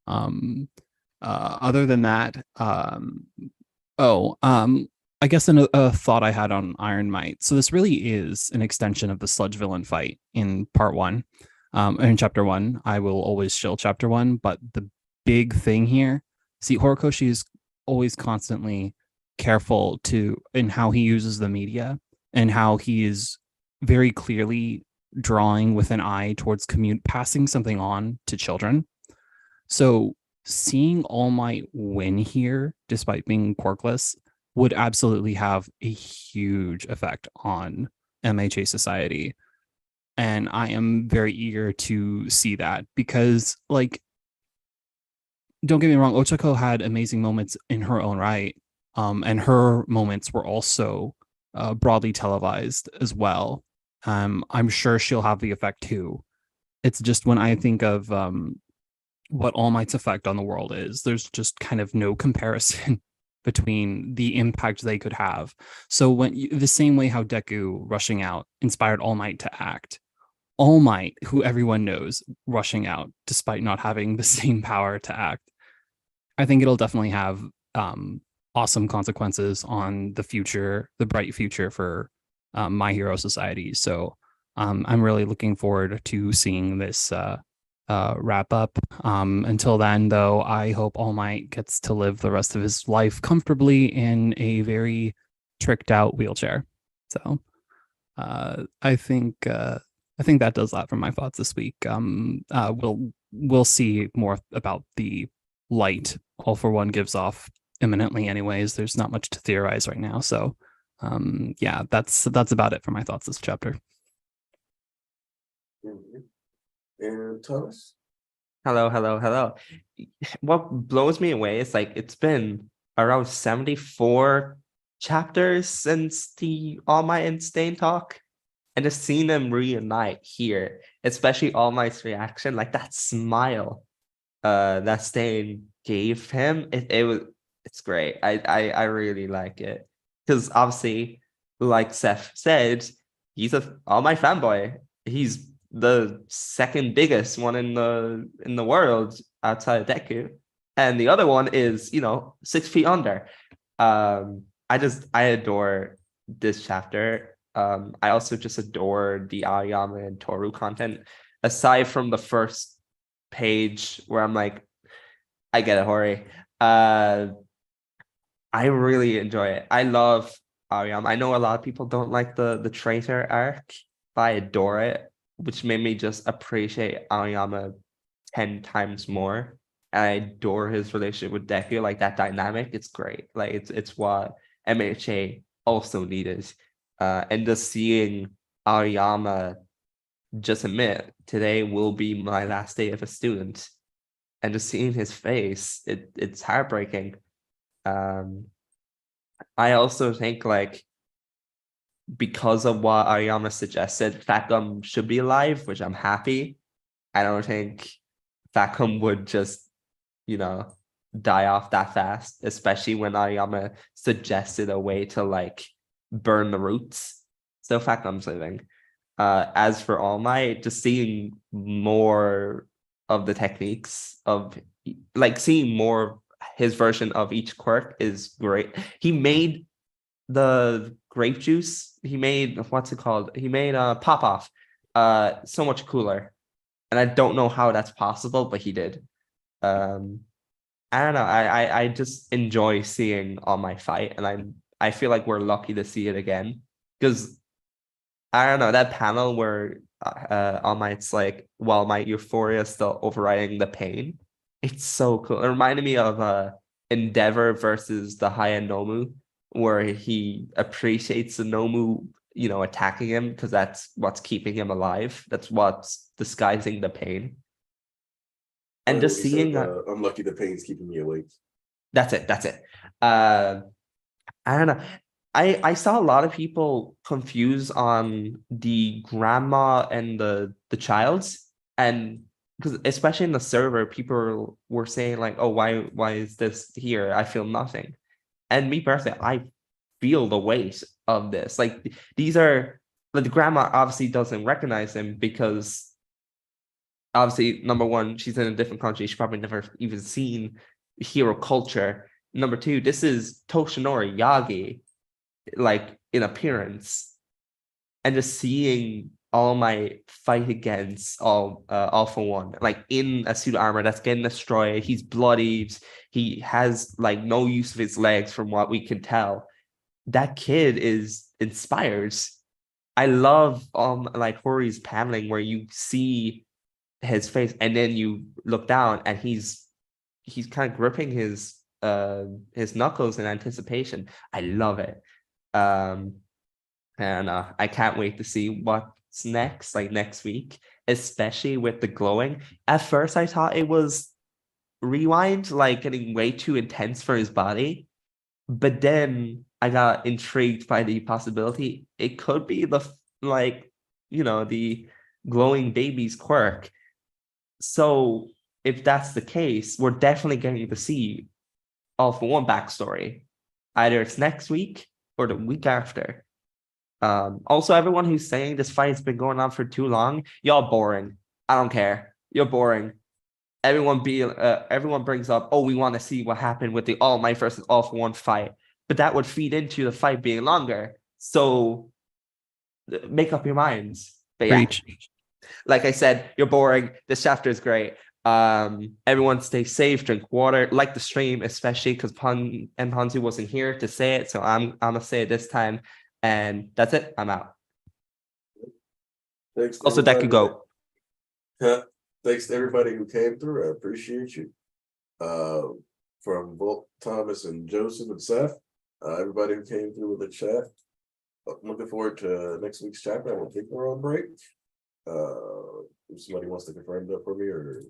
Other than that, I guess a thought I had on Iron Might. So this really is an extension of the sludge villain fight in part one. In chapter one, I will always shill chapter one, but the big thing here, see, Horikoshi is always constantly careful in how he uses the media, and how he is very clearly drawing with an eye towards passing something on to children. So seeing All Might win here, despite being quirkless, would absolutely have a huge effect on MHA society. And I am very eager to see that, because, like, don't get me wrong, Ochako had amazing moments in her own right. And her moments were also broadly televised as well. I'm sure she'll have the effect too. It's just, when I think of what All Might's effect on the world is, there's just kind of no comparison between the impact they could have. So the same way how Deku rushing out inspired All Might to act, All Might, who everyone knows, rushing out despite not having the same power to act, I think it'll definitely have awesome consequences on the bright future for My Hero Society. So I'm really looking forward to seeing this wrap up. Until then, though, I hope All Might gets to live the rest of his life comfortably in a very tricked out wheelchair. So I think that does that for my thoughts this week. We'll see more about the light All for One gives off imminently anyways. There's not much to theorize right now. So yeah, that's about it for my thoughts this chapter. And Thomas? Hello. What blows me away is, like, it's been around 74 chapters since the All Might and Stain talk, and just seeing them reunite here, especially All Might's reaction, like that smile that Stain gave him, it's great. I really like it, because obviously, like Seth said, he's a All Might fanboy. He's the second biggest one in the world outside of Deku, and the other one is 6 feet under. I adore this chapter. I also just adore the Aoyama and Toru content, aside from the first page where I'm like, I get it, Hori. I really enjoy it. I love Aoyama. I know a lot of people don't like the traitor arc, but I adore it, which made me just appreciate Aoyama 10 times more. And I adore his relationship with Deku, like that dynamic. It's great. Like it's what MHA also needed. And just seeing Aoyama just admit, today will be my last day of a student, and just seeing his face, it's heartbreaking. I also think, like, because of what Aoyama suggested, Fat Gum should be alive, which I'm happy. I don't think Facom would just, die off that fast, especially when Aoyama suggested a way to like burn the roots. So Facom's living. As for All Might, just seeing more of the techniques of like seeing more his version of each quirk is great. He made the grape juice. He made what's it called? He made pop off so much cooler. And I don't know how that's possible, but he did. I don't know. I just enjoy seeing All Might fight, and I feel like we're lucky to see it again. Because I don't know, that panel where All Might's like, while my euphoria is still overriding the pain, it's so cool. It reminded me of Endeavor versus the Haya Nomu, where he appreciates the Nomu, attacking him because that's what's keeping him alive. That's what's disguising the pain. And just seeing I'm lucky the pain's keeping me awake. That's it. I don't know. I saw a lot of people confused on the grandma and the child's, and because especially in the server, people were saying like, "Oh, why is this here? I feel nothing." And me personally, I feel the weight of this. Like these are like the grandma obviously doesn't recognize him because obviously, number one, she's in a different country. She's probably never even seen hero culture. Number two, this is Toshinori Yagi, like in appearance, and just seeing All Might fight against All for One, like in a suit of armor that's getting destroyed. He's bloody. He has like no use of his legs, from what we can tell. That kid inspires. I love like Hori's paneling where you see his face and then you look down and he's kind of gripping his knuckles in anticipation. I love it. And I can't wait to see what's next, like next week, especially with the glowing. At first I thought it was Rewind, like getting way too intense for his body, but then I got intrigued by the possibility it could be the the glowing baby's quirk. So if that's the case, we're definitely getting to see All for One backstory. Either it's next week or the week after. Also, everyone who's saying this fight's been going on for too long, y'all boring. I don't care. You're boring. Everyone brings up, oh, we want to see what happened with the All Might versus All for One fight, but that would feed into the fight being longer. So make up your minds. But yeah, like I said, you're boring. This chapter is great. Everyone stay safe, drink water, like the stream, especially because Hanzu wasn't here to say it, so I'm gonna say it this time. And that's it. I'm out. Thanks. Also, that could go. Thanks to everybody who came through. I appreciate you. From both Thomas and Joseph and Seth, everybody who came through with the chat. I'm looking forward to next week's chapter. I don't think we're on break. If somebody wants to confirm that for me or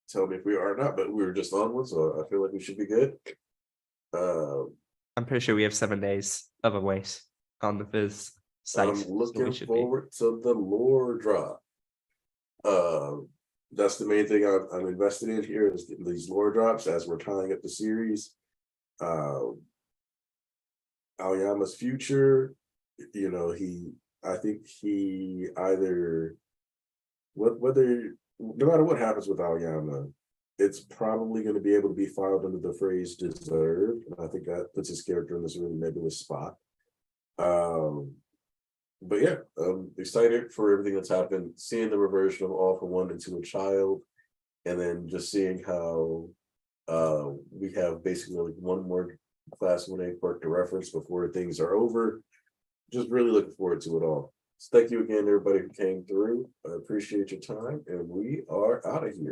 tell me if we are or not, but we were just on one, so I feel like we should be good. I'm pretty sure we have 7 days of a wait on the Viz site. I'm looking forward to the lore drop. That's the main thing I'm invested in here is these lore drops as we're tying up the series. Aoyama's future, I think he either whether no matter what happens with Aoyama, it's probably going to be able to be filed under the phrase deserved. And I think that puts his character in this really nebulous spot. But yeah, I'm excited for everything that's happened, seeing the reversion of All for One into a child, and then just seeing how we have basically like one more class 1A quirk to reference before things are over. Just really looking forward to it all. So thank you again, everybody who came through. I appreciate your time, and we are out of here.